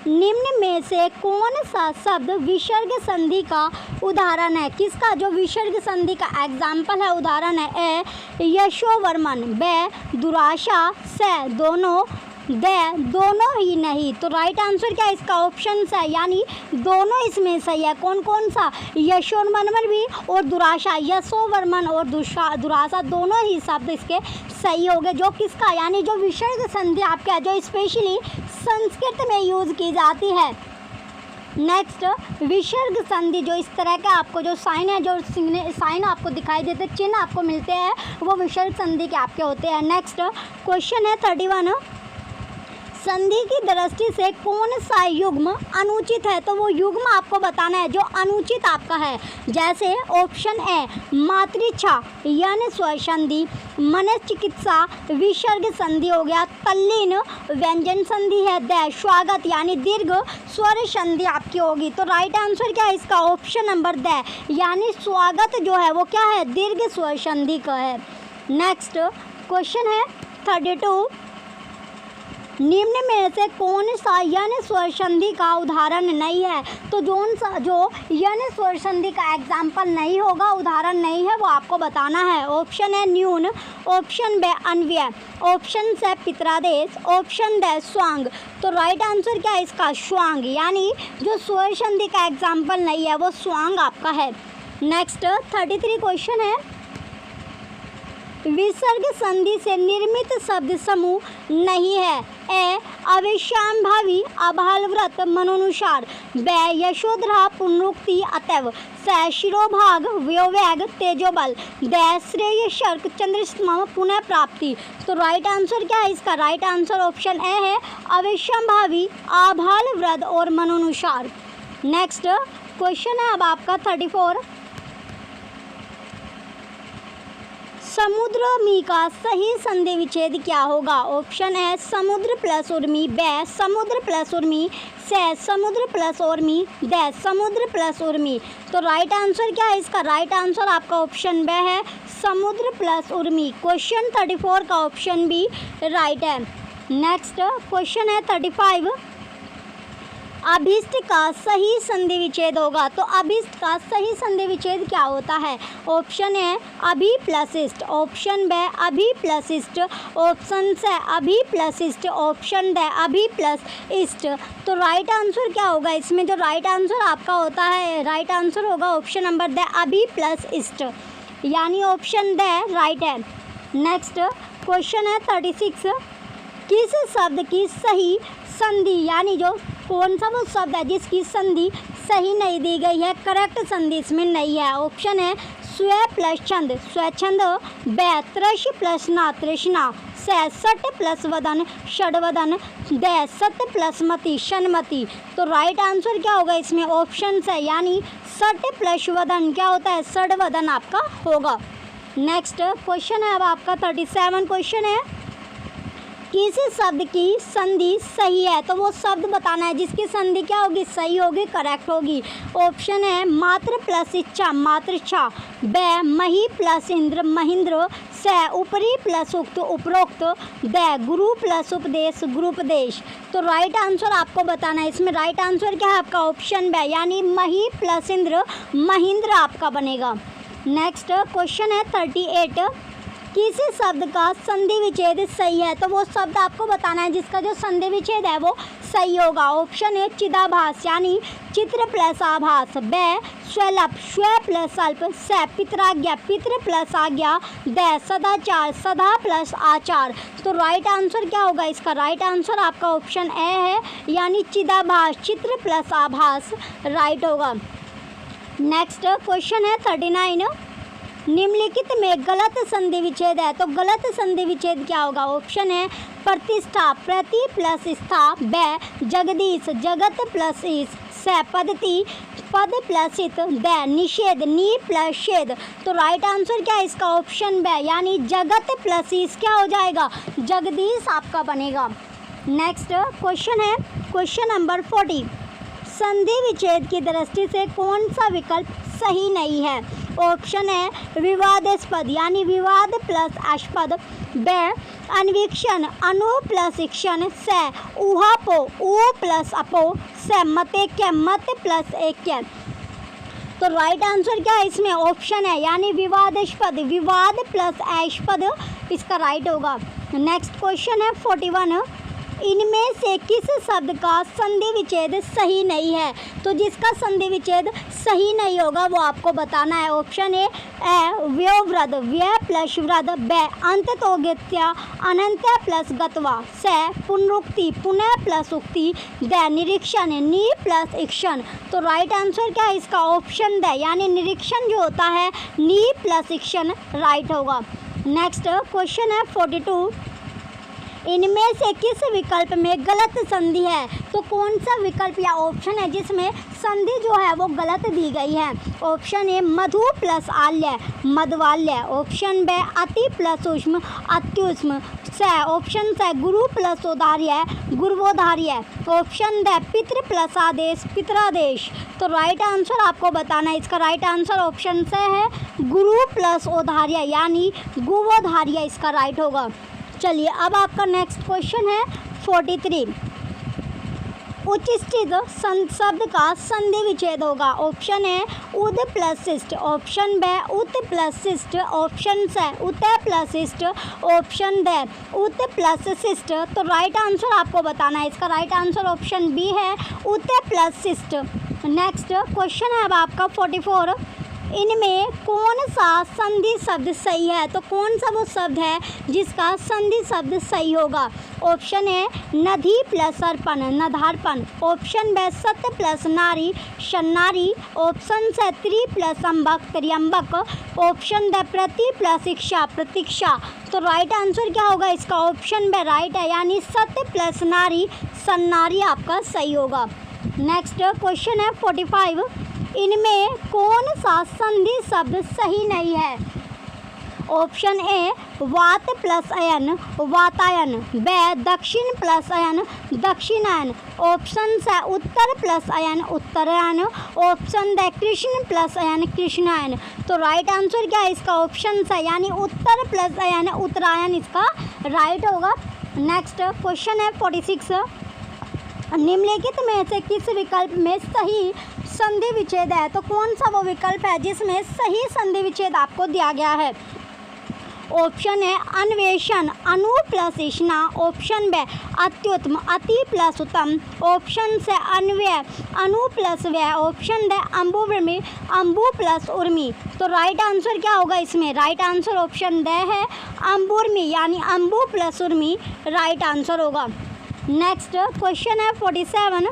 S1: निम्न में से कौन सा शब्द विसर्ग संधि का उदाहरण है। किसका जो विसर्ग संधि का एग्जाम्पल है, उदाहरण है। ए यशोवर्मन, ब दुराशा, से दोनों, द दोनों ही नहीं। तो राइट आंसर क्या है इसका ऑप्शन है, यानी दोनों इसमें सही है। कौन कौन सा, यशोवर्मन भी और दुराशा, यशोवर्मन और दुराशा दोनों ही शब्द इसके सही हो गए। जो किसका, यानी जो विसर्ग संधि आपका जो स्पेशली संस्कृत में यूज़ की जाती है। नेक्स्ट, विसर्ग संधि, जो इस तरह का आपको जो साइन है, जो साइन आपको दिखाई देते, चिन्ह आपको मिलते हैं, वो विसर्ग संधि के आपके होते हैं। नेक्स्ट क्वेश्चन है 31, संधि की दृष्टि से कौन सा युग्म अनुचित है? तो वो युग्म आपको बताना है जो अनुचित आपका है। जैसे ऑप्शन ए मातृच्छा यानी स्वसंधि, मनश्चिकित्सा विसर्ग संधि हो गया, तल्लीन व्यंजन संधि है, द स्वागत यानी दीर्घ स्वर संधि आपकी होगी। तो राइट आंसर क्या है इसका? ऑप्शन नंबर द यानी स्वागत जो है वो क्या है? दीर्घ स्वर संधि का है। नेक्स्ट क्वेश्चन है 32, निम्न में से कौन सा यन स्वर संधि का उदाहरण नहीं है? तो जो यन स्वर संधि का एग्जाम्पल नहीं होगा, उदाहरण नहीं है, वो आपको बताना है। ऑप्शन है न्यून, ऑप्शन बे अन्वय, ऑप्शन से पित्रादेश, ऑप्शन द स्वांग। तो राइट आंसर क्या है इसका? स्वांग यानी जो स्वर संधि का एग्जाम्पल नहीं है वो स्वांग आपका है। नेक्स्ट 33 क्वेश्चन है, विसर्ग संधि से निर्मित शब्द समूह नहीं है। ए अविश्रामभावी अभालव्रत मनोनुसार, ब यशोधरा पुनरुक्ति अतएव, स शिरोभाग व्योवेग तेजोबल, द श्रेय शर्क चंद्रस्म पुनः प्राप्ति। तो राइट आंसर क्या है इसका? राइट आंसर ऑप्शन ए है अविश्रामभावी अभालव्रत और मनोनुसार। नेक्स्ट क्वेश्चन है अब आपका 34, समुद्रमी का सही संधि विच्छेद क्या होगा? ऑप्शन है समुद्र प्लस उर्मी, ब समुद्र प्लस उर्मी, से समुद्र प्लस उर्मी, द समुद्र प्लस उर्मी। तो राइट आंसर क्या है इसका? राइट आंसर आपका ऑप्शन ब है समुद्र प्लस उर्मी। क्वेश्चन 34 का ऑप्शन बी राइट है। नेक्स्ट क्वेश्चन है 35, अभिष्ट का सही संधि विच्छेद होगा। तो अभिष्ट का सही संधि विच्छेद क्या होता है? ऑप्शन है अभि प्लस इष्ट, ऑप्शन ब अभि प्लस इष्ट, ऑप्शन से अभि प्लस इष्ट, ऑप्शन ड अभि प्लस इष्ट। तो राइट आंसर क्या होगा इसमें? जो राइट आंसर आपका होता है, राइट आंसर होगा ऑप्शन नंबर द अभि प्लस इष्ट, यानी ऑप्शन ड राइट है। नेक्स्ट क्वेश्चन है 36, किस शब्द की सही संधि यानी जो कौन सा वो शब्द है जिसकी संधि सही नहीं दी गई है, करेक्ट संधि इसमें नहीं है? ऑप्शन है स्व प्लस छंद स्वच्छंद, ब तृष प्लस ना तृष्णा, से सट प्लस वदन षडवदन, द सत प्लस मति शनमति। तो राइट आंसर क्या होगा इसमें? ऑप्शन से यानी सट प्लस वदन क्या होता है? षडवदन आपका होगा। नेक्स्ट क्वेश्चन है अब आपका 37 क्वेश्चन है, किस शब्द की संधि सही है? तो वो शब्द बताना है जिसकी संधि क्या होगी? सही होगी, करेक्ट होगी। ऑप्शन है मात्र प्लस इच्छा मातृच्छा, ब मही प्लस इंद्र महिंद्र, से ऊपरी प्लस उक्त उपरोक्त, द गुरु प्लस उपदेश गुरुपदेश। तो राइट आंसर आपको बताना है इसमें। राइट आंसर क्या है आपका? ऑप्शन ब यानी मही प्लस इंद्र महिंद्र आपका बनेगा। नेक्स्ट क्वेश्चन है 38, किसी शब्द का संधि विच्छेद सही है? तो वो शब्द आपको बताना है जिसका जो संधि विच्छेद है वो सही होगा। ऑप्शन है चिदाभास यानी चित्र प्लस आभास, ब स्वलप स्व प्लस अल्प, से पितराज्ञा पितृ प्लस आज्ञा, द सदाचार सदा प्लस आचार। तो राइट आंसर क्या होगा इसका? राइट आंसर आपका ऑप्शन ए है यानी चिदाभास चित्र प्लस आभास राइट होगा। नेक्स्ट क्वेश्चन है 39, निम्नलिखित में गलत संधि विच्छेद है। तो गलत संधि विच्छेद क्या होगा? ऑप्शन है प्रतिष्ठा प्रति प्लस स्था, ब जगदीश जगत प्लस ईश, से पद्धति पद प्लस इत, द निषेध नी प्लस शेद। तो राइट आंसर क्या है इसका? ऑप्शन ब यानी जगत प्लस ईश क्या हो जाएगा? जगदीश आपका बनेगा। नेक्स्ट क्वेश्चन है क्वेश्चन नंबर 40, संधि विच्छेद की दृष्टि से कौन सा विकल्प सही नहीं है? ऑप्शन है विवादास्पद यानी विवाद प्लस आस्पद, ब अन्वीक्षण अनु प्लस इक्षण, से ऊहापो ऊ प्लस अपो, से मतेक्य मत प्लस ऐक्य। तो राइट आंसर क्या है इसमें? ऑप्शन है यानी विवादास्पद विवाद प्लस आस्पद इसका राइट होगा। नेक्स्ट क्वेश्चन है 41, इनमें से किस शब्द का संधि विच्छेद सही नहीं है? तो जिसका संधि विच्छेद सही नहीं होगा वो आपको बताना है। ऑप्शन ए व्योवृद, व्यय प्लस वृद, ब अंततोगत्या, अनंत्य प्लस गत्वा, स पुनरुक्ति, पुनः प्लस उक्ति, द निरीक्षण, नी प्लस इक्षण। तो राइट आंसर क्या है इसका? ऑप्शन द, यानी निरीक्षण जो होता है नी प्लस इक्षण राइट होगा। नेक्स्ट क्वेश्चन है 42, इनमें से किस विकल्प में गलत संधि है? तो कौन सा विकल्प या ऑप्शन है जिसमें संधि जो है वो गलत दी गई है? ऑप्शन ए मधु प्लस आल्य, मधवाल्य। ऑप्शन बी अति प्लस उष्म, अत्युष्म। ऑप्शन स गुरु प्लस उदार्य, गुरुवोदार्य। ऑप्शन द पितृ प्लस आदेश, पितरादेश। तो राइट आंसर आपको बताना है। इसका राइट आंसर ऑप्शन से है गुरु प्लस ओधार्य, यानी गुवोधार्य इसका राइट होगा। चलिए अब आपका नेक्स्ट क्वेश्चन है 43, उच्च स्थित शब्द का संधि विच्छेद होगा। ऑप्शन ए उद प्लस शिष्ट, ऑप्शन बी उत प्लस शिष्ट, ऑप्शन स उत प्लस शिष्ट, ऑप्शन द उत प्लस शिष्ट। तो राइट आंसर आपको बताना है। इसका राइट आंसर ऑप्शन बी है उत प्लस शिष्ट। नेक्स्ट क्वेश्चन है अब आपका 44, इनमें कौन सा संधि शब्द सही है? तो कौन सा वो शब्द है जिसका संधि शब्द सही होगा? ऑप्शन ए नदी प्लस अर्पण, नधार्पण। ऑप्शन बी सत्य प्लस नारी, शन्नारी। ऑप्शन से त्रि प्लस अम्बक, त्र्यंबक। ऑप्शन द प्रति प्लस इक्षा, प्रतीक्षा। तो राइट आंसर क्या होगा इसका? ऑप्शन बी राइट है, यानी सत्य प्लस नारी, सन्नारी आपका सही होगा। नेक्स्ट क्वेश्चन है 45, इनमें कौन सा संधि शब्द सही नहीं है? ऑप्शन ए वात प्लस अयन, वातायन। ब दक्षिण प्लस अयन, दक्षिणायन। ऑप्शन से उत्तर प्लस अयन, उत्तरायन। ऑप्शन द कृष्ण प्लस अयन, कृष्णायन। तो राइट आंसर क्या है इसका? ऑप्शन से, यानी उत्तर प्लस अयन, उत्तरायण इसका राइट होगा। नेक्स्ट क्वेश्चन है 46, निम्नलिखित में से किस विकल्प में सही संधि विच्छेद है? तो कौन सा वो विकल्प है जिसमें सही संधि विच्छेद आपको दिया गया है? ऑप्शन है अन्वेषण, अनु प्लस इष्णा। ऑप्शन बी अत्युत्तम, अति प्लस उत्तम। ऑप्शन से अन्वय, अनु प्लस व्यय। ऑप्शन ड अम्बुवर्मी, अम्बु प्लस उर्मी। तो राइट आंसर क्या होगा इसमें? राइट आंसर ऑप्शन ड है अम्बुर्मी, यानी अम्बु प्लस उर्मी राइट आंसर होगा। नेक्स्ट क्वेश्चन है 47,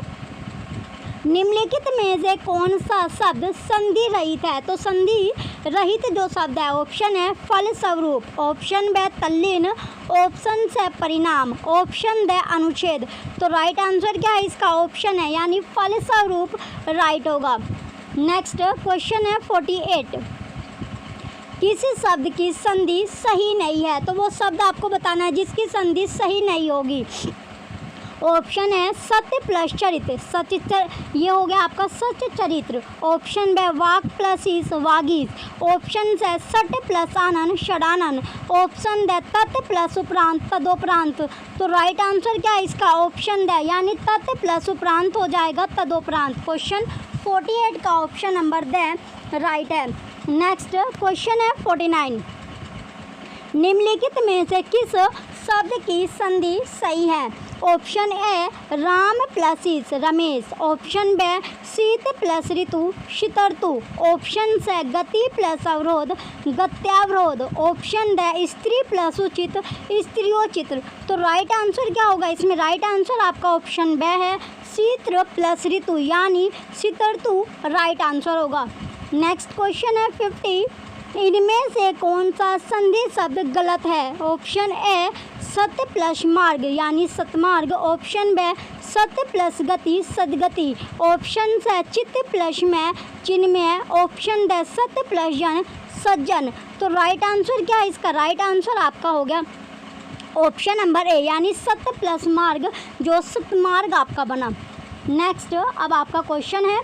S1: निम्नलिखित में से कौन सा शब्द संधि रहित है? तो संधि रहित जो शब्द है ऑप्शन है फल स्वरूप। ऑप्शन बी तल्लीन। ऑप्शन से परिणाम। ऑप्शन द अनुच्छेद। तो राइट आंसर क्या है इसका? ऑप्शन है, यानी फल स्वरूप राइट होगा। नेक्स्ट क्वेश्चन है 48, किसी शब्द की संधि सही नहीं है? तो वो शब्द आपको बताना है जिसकी संधि सही नहीं होगी। ऑप्शन है सत्य प्लस चरित्र, सचित्र, ये हो गया आपका सत्य चरित्र। ऑप्शन बी वाक प्लस ईस, वागीस। ऑप्शन से सट plus Anand, Shadanand. Option the तत् प्लस उपरांत, तदोपरांत। तो राइट आंसर क्या है इसका? ऑप्शन द, यानी तत् प्लस उपरांत हो जाएगा तदोपरांत। क्वेश्चन 48 का ऑप्शन नंबर द राइट है। नेक्स्ट क्वेश्चन है 49, निम्नलिखित में से किस शब्द की संधि सही है? ऑप्शन ए राम प्लस ईस, रमेश। ऑप्शन बी शीत प्लस ऋतु, शीतर्तु। ऑप्शन से गति प्लस अवरोध, गत्यावरोध। ऑप्शन द स्त्री प्लस उचित, स्त्रियोचित। तो राइट आंसर क्या होगा इसमें? राइट आंसर आपका ऑप्शन बी है शीत प्लस ऋतु, यानी शीतर्तु राइट आंसर होगा। नेक्स्ट क्वेश्चन है 50, इनमें से कौन सा संधि शब्द गलत है? ऑप्शन ए सत्य प्लस मार्ग, यानी सतमार्ग। ऑप्शन बी सत्य प्लस गति, सदगति। ऑप्शन से चित्त प्लस में, चिन्मय। ऑप्शन द सत्य प्लस जन, सज्जन। तो राइट आंसर क्या है इसका? राइट आंसर आपका हो गया ऑप्शन नंबर ए, यानी सत्य प्लस मार्ग, जो सतमार्ग आपका बना। नेक्स्ट अब आपका क्वेश्चन है,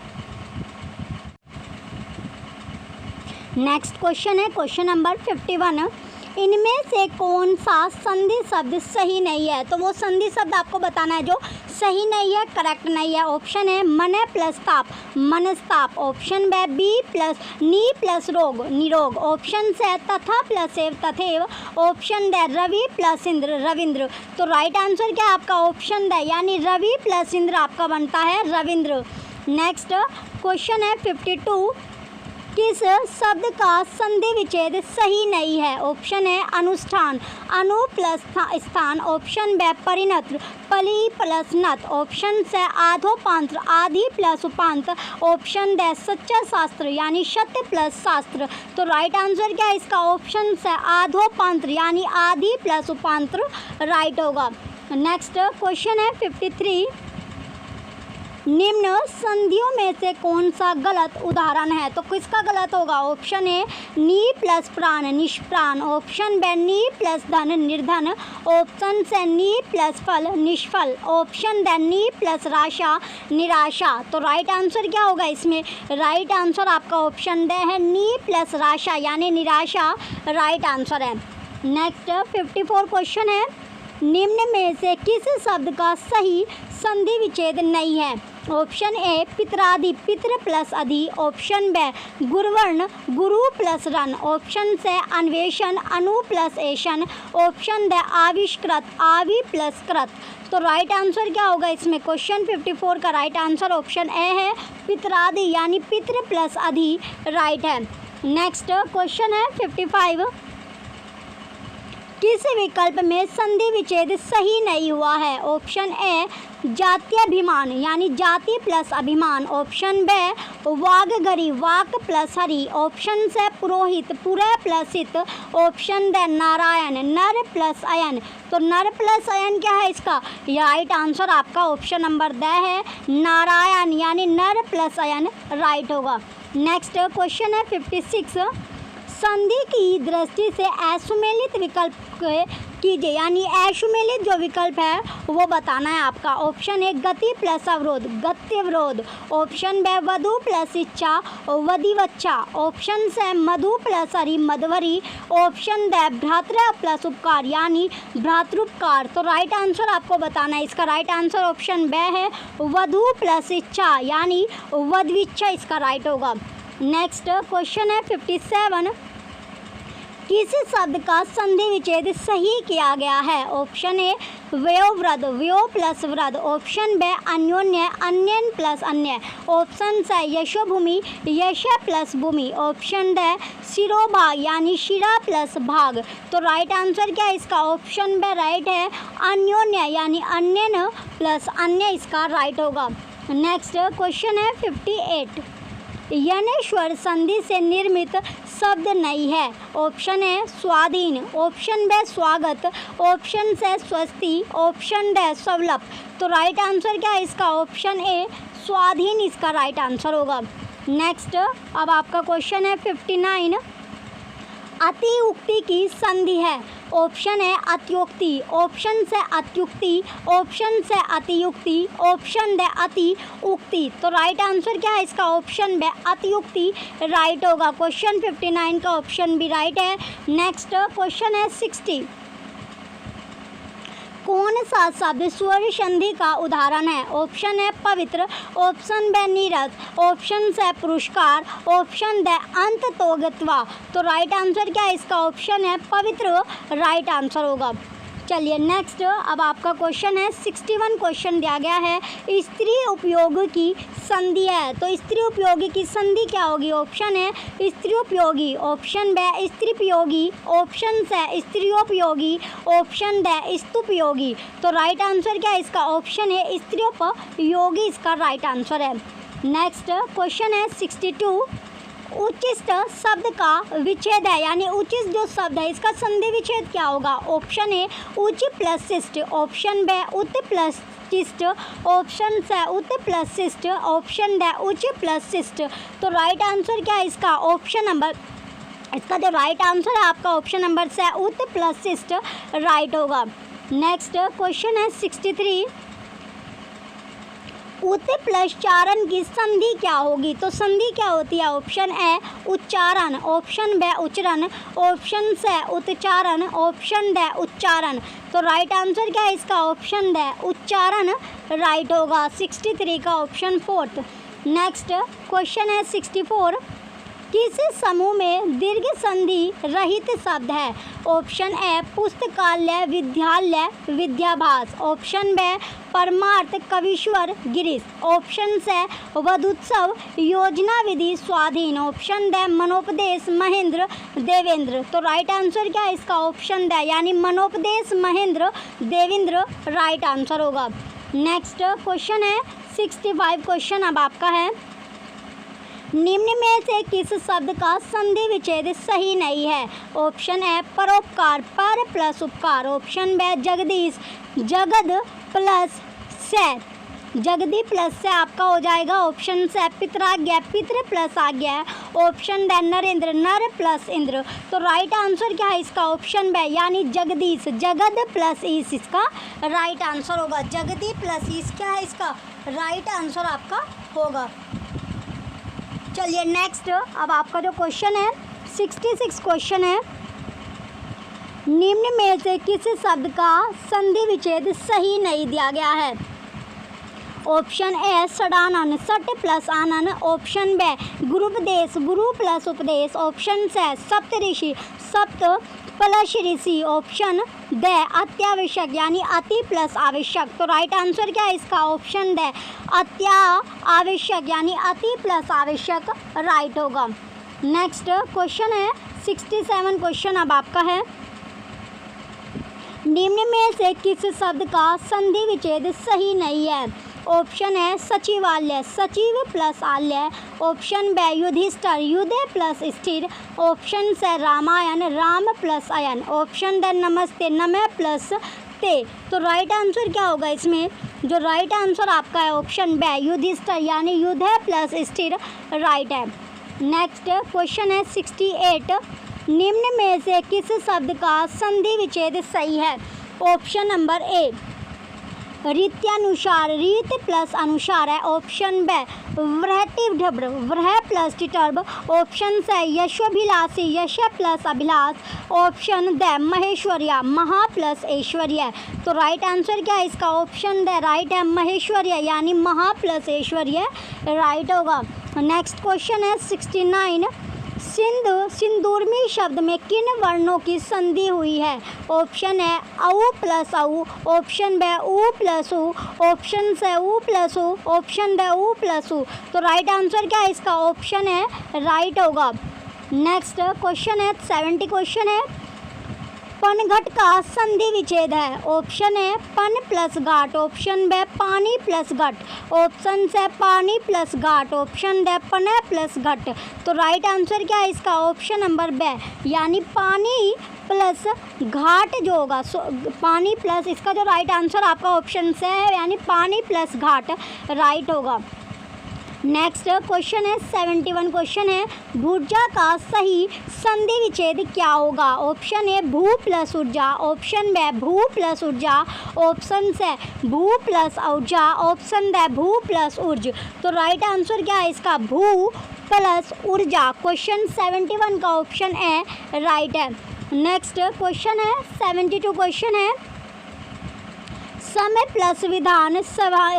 S1: नेक्स्ट क्वेश्चन है क्वेश्चन नंबर 51, इनमें से कौन सा संधि शब्द सही नहीं है? तो वो संधि शब्द आपको बताना है जो सही नहीं है, करेक्ट नहीं है। ऑप्शन है मन प्लस ताप, मनस्ताप। ऑप्शन बी प्लस नी प्लस रोग, निरोग। ऑप्शन से तथा प्लस एव, तथेव। ऑप्शन द रवि प्लस इंद्र, रविंद्र। तो राइट आंसर क्या है आपका? ऑप्शन द यानी रवि प्लस इंद्र आपका बनता है रविंद्र। नेक्स्ट क्वेश्चन है 52, किस शब्द का संधि विच्छेद सही नहीं है? ऑप्शन है अनुष्ठान, अनु प्लस स्थान। ऑप्शन बी परिणत, पली प्लस नत। ऑप्शन से आधोपांत्र, आधि प्लस उपांत। ऑप्शन डी सच्चा शास्त्र यानी सत्य प्लस शास्त्र। तो राइट आंसर क्या है इसका? ऑप्शन से आधोपांत्र यानी आधि प्लस उपांत्र राइट होगा। नेक्स्ट क्वेश्चन है 53, निम्न संधियों में से कौन सा गलत उदाहरण है? तो किसका गलत होगा? ऑप्शन ए नी प्लस प्राण, निष्प्राण। ऑप्शन बी नी प्लस धन, निर्धन। ऑप्शन से नी प्लस फल, निष्फल। ऑप्शन डी नी प्लस राशा, निराशा। तो राइट आंसर क्या होगा इसमें? राइट आंसर आपका ऑप्शन डी है नी प्लस राशा यानी निराशा राइट आंसर है। नेक्स्ट 54 क्वेश्चन है, निम्न में से किस शब्द का सही संधि विच्छेद नहीं है? ऑप्शन ए पितरादि, पितृ प्लस अधि। ऑप्शन बी गुरुवर्ण, गुरु प्लस रन। ऑप्शन से अन्वेषण, अनु प्लस एशन। ऑप्शन द आविष्कृत, आवि प्लस कृत। तो राइट आंसर क्या होगा इसमें? क्वेश्चन 54 का राइट आंसर ऑप्शन ए है पितरादि यानी पितृ प्लस अधि राइट है। नेक्स्ट क्वेश्चन है 55, किस विकल्प में संधि विच्छेद सही नहीं हुआ है? ऑप्शन ए जात्यभिमान यानी जाति प्लस अभिमान। ऑप्शन बी वागगरी, वाक प्लस हरि। ऑप्शन से पुरोहित, पुरय प्लस हित। ऑप्शन द नारायण, नर प्लस अयन। तो नर प्लस अयन क्या है इसका? राइट आंसर आपका ऑप्शन नंबर द है नारायण यानी नर प्लस अयन राइट होगा। नेक्स्ट क्वेश्चन है 56, संधि की दृष्टि से असुमेलित विकल्प कीजिए यानी असुमेलित जो विकल्प है वो बताना है आपका। ऑप्शन ए गति प्लस अवरोध, गत्यवरोध। ऑप्शन बी वधु प्लस इच्छा, वधिवच्छा। ऑप्शन से मधु प्लस हरि, मधवरी। ऑप्शन द भ्रातृ प्लस उपकार यानी भ्रातृपकार। तो राइट आंसर आपको बताना है इसका। राइट आंसर ऑप्शन बी है वधु प्लस इच्छा यानी वधविच्छा इसका राइट होगा। नेक्स्ट क्वेश्चन है 57, किस शब्द का संधि विच्छेद सही किया गया है? ऑप्शन ए वयोवृद्ध, वयो प्लस वृद्ध। ऑप्शन बी अन्योन्य, अन्यन प्लस अन्य। ऑप्शन से यशोभूमि, यश प्लस भूमि। ऑप्शन ड शिरोभाग यानी शिरा प्लस भाग। तो राइट आंसर क्या है इसका? ऑप्शन बी राइट है अन्योन्य यानी अन्यन प्लस अन्य इसका राइट होगा। नेक्स्ट क्वेश्चन है 58, यनेश्वर संधि से निर्मित शब्द नहीं है। ऑप्शन ए स्वाधीन। ऑप्शन बी स्वागत। ऑप्शन से स्वस्ति। ऑप्शन डी सवलभ। तो राइट आंसर क्या है इसका? ऑप्शन ए स्वाधीन इसका राइट आंसर होगा। नेक्स्ट अब आपका क्वेश्चन है 59, अतिउक्ति की संधि है। ऑप्शन है अत्युक्ति। ऑप्शन से अत्युक्ति। ऑप्शन से अतियुक्ति। ऑप्शन द अति उक्ति। तो राइट आंसर क्या है इसका? ऑप्शन बी अतियुक्ति राइट होगा। क्वेश्चन 59 का ऑप्शन बी राइट है। नेक्स्ट क्वेश्चन है 60, कौन सा शब्द स्वर संधि का उदाहरण है? ऑप्शन है पवित्र। ऑप्शन बी नीरस। ऑप्शन से पुरस्कार। ऑप्शन द अंत तोगत्वा। तो राइट आंसर क्या है इसका? ऑप्शन है पवित्र राइट आंसर होगा। चलिए नेक्स्ट अब आपका क्वेश्चन है 61 क्वेश्चन दिया गया है, स्त्री उपयोग की संधि है। तो स्त्री उपयोगी की संधि क्या होगी? ऑप्शन है स्त्री उपयोगी। Option B स्त्रीपयोगी। ऑप्शन से स्त्रियोपयोगी। ऑप्शन ड स्तुपयोगी। तो राइट आंसर क्या है इसका? ऑप्शन है स्त्रियोपयोगी इसका राइट आंसर है। नेक्स्ट क्वेश्चन है 62, उचिष्ट शब्द का विच्छेद है यानी उचिष्ट जो शब्द है इसका संधि विच्छेद क्या होगा? ऑप्शन ए उच्च प्लस शिष्ट। ऑप्शन बी उत प्लस शिष्ट। ऑप्शन से उत प्लस शिष्ट। ऑप्शन ड उच्च प्लस शिष्ट। तो राइट आंसर क्या है इसका? ऑप्शन नंबर इसका जो राइट आंसर है आपका ऑप्शन नंबर से उत प्लस शिष्ट राइट होगा। नेक्स्ट क्वेश्चन है 63, उत प्लस चारण की संधि क्या होगी? तो संधि क्या होती है? ऑप्शन ए उच्चारण, ऑप्शन बी उच्चरण, ऑप्शन सी उच्चारण, ऑप्शन डी उच्चारण। तो राइट आंसर क्या है इसका? ऑप्शन डी उच्चारण राइट होगा। 63 का ऑप्शन फोर्थ। नेक्स्ट क्वेश्चन है 64, किस समूह में दीर्घ संधि रहित शब्द है? ऑप्शन ए पुस्तकालय, विद्यालय, विद्याभास, ऑप्शन बी परमार्थ, कवीश्वर, गिरीश, ऑप्शन सी वधुत्सव, योजना, विधि, स्वाधीन, ऑप्शन डी मनोपदेश, महेंद्र, देवेंद्र। तो राइट आंसर क्या है इसका? ऑप्शन डी यानी मनोपदेश, महेंद्र, देवेंद्र राइट आंसर होगा। नेक्स्ट क्वेश्चन है 65 क्वेश्चन अब आपका है, निम्न में से किस शब्द का संधि विच्छेद सही नहीं है? ऑप्शन ए परोपकार, पर प्लस उपकार, ऑप्शन बी जगदीश, जगद प्लस से, जगदी प्लस से आपका हो जाएगा ऑप्शन से पितराज्ञा, पितृ प्लस आज्ञा, ऑप्शन डी नरेंद्र, नर प्लस इंद्र। तो राइट आंसर क्या है इसका? ऑप्शन बी यानी जगदीश, जगद प्लस ईश इसका राइट आंसर होगा। जगदी प्लस ईश क्या है इसका राइट आंसर आपका होगा। चलिए नेक्स्ट अब आपका जो क्वेश्चन है 66 क्वेश्चन है, निम्न में से किस शब्द का संधि विच्छेद सही नहीं दिया गया है? ऑप्शन ए षडानन, सट प्लस आनन, ऑप्शन बी गुरुपदेश, गुरु प्लस उपदेश, ऑप्शन सी सप्तऋषि, सप्त प्लस ऋषि, ऑप्शन डी अत्यावश्यक यानी अति प्लस आवश्यक। तो राइट आंसर क्या है इसका? ऑप्शन डी अत्यावश्यक यानी अति प्लस आवश्यक राइट होगा। नेक्स्ट क्वेश्चन है 67 क्वेश्चन अब आपका है, निम्न में से किस शब्द का संधि विच्छेद सही नहीं है? ऑप्शन है सचिवालय, सचिव प्लस आलय, ऑप्शन बी युधिष्ठिर, युधे प्लस स्थिर, option C Ramayana, Ram plus अयन, ऑप्शन डी नमस्ते, नमः प्लस ते। तो राइट आंसर क्या होगा इसमें? जो राइट आंसर आपका है ऑप्शन बी युधिष्ठिर यानी युधे प्लस स्थिर राइट है। नेक्स्ट क्वेश्चन है 68, निम्न में से किस शब्द का संधि विच्छेद सही है? ऑप्शन नंबर ए रीत्यानुसार, रीत प्लस अनुसार है, ऑप्शन बी वृहतिभ्र, वृह प्लस टिटर्ब, ऑप्शन से यशोभिलाषी, यश प्लस अभिलाष, ऑप्शन द महेश्वर्या, महा प्लस ऐश्वर्य। तो राइट आंसर क्या है इसका? ऑप्शन द राइट है महेश्वर्य यानी महा प्लस ऐश्वर्य राइट होगा। नेक्स्ट क्वेश्चन है 69, सिंधु, सिंदूरमी शब्द में किन वर्णों की संधि हुई है? ऑप्शन है औ प्लस औ, ऑप्शन बी उ प्लस उ, ऑप्शन से उ प्लस उ, ऑप्शन डी उ प्लस उ। तो राइट आंसर क्या है इसका? ऑप्शन है राइट होगा। नेक्स्ट क्वेश्चन है 70 क्वेश्चन है, पनघट का संधि विच्छेद है? ऑप्शन है पन प्लस घाट, ऑप्शन बी पानी प्लस घट, ऑप्शन से पानी प्लस घाट, ऑप्शन डी पन प्लस घट। तो राइट आंसर क्या है इसका? ऑप्शन नंबर बी यानी पानी प्लस घाट जो होगा पानी प्लस, इसका जो राइट आंसर आपका ऑप्शन से है यानी पानी प्लस घाट राइट होगा। नेक्स्ट क्वेश्चन है 71 क्वेश्चन है, भुजा का सही संधि विच्छेद क्या होगा? ऑप्शन ए भू प्लस ऊर्जा, ऑप्शन बी भू प्लस ऊर्जा, ऑप्शन से भू प्लस ऊर्जा, ऑप्शन डी भू प्लस ऊर्ज। तो राइट आंसर क्या है इसका? भू प्लस ऊर्जा। क्वेश्चन 71 का ऑप्शन ए राइट है। नेक्स्ट क्वेश्चन है 72 क्वेश्चन है, समय प्लस विधान,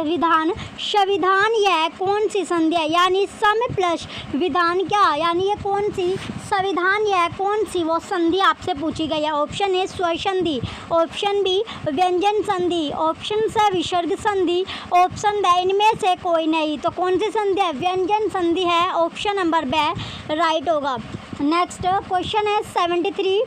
S1: विधान, संविधान, यह कौन सी संधि है? यानी सम प्लस विधान क्या यानी ये कौन सी संविधान, यह कौन सी वो संधि आपसे पूछी गई है? ऑप्शन ए स्वर संधि, ऑप्शन बी व्यंजन संधि, ऑप्शन सी विसर्ग संधि, ऑप्शन डी इनमें से कोई नहीं। तो कौन सी संधि है? व्यंजन संधि है, ऑप्शन नंबर बी राइट होगा। नेक्स्ट क्वेश्चन है 73,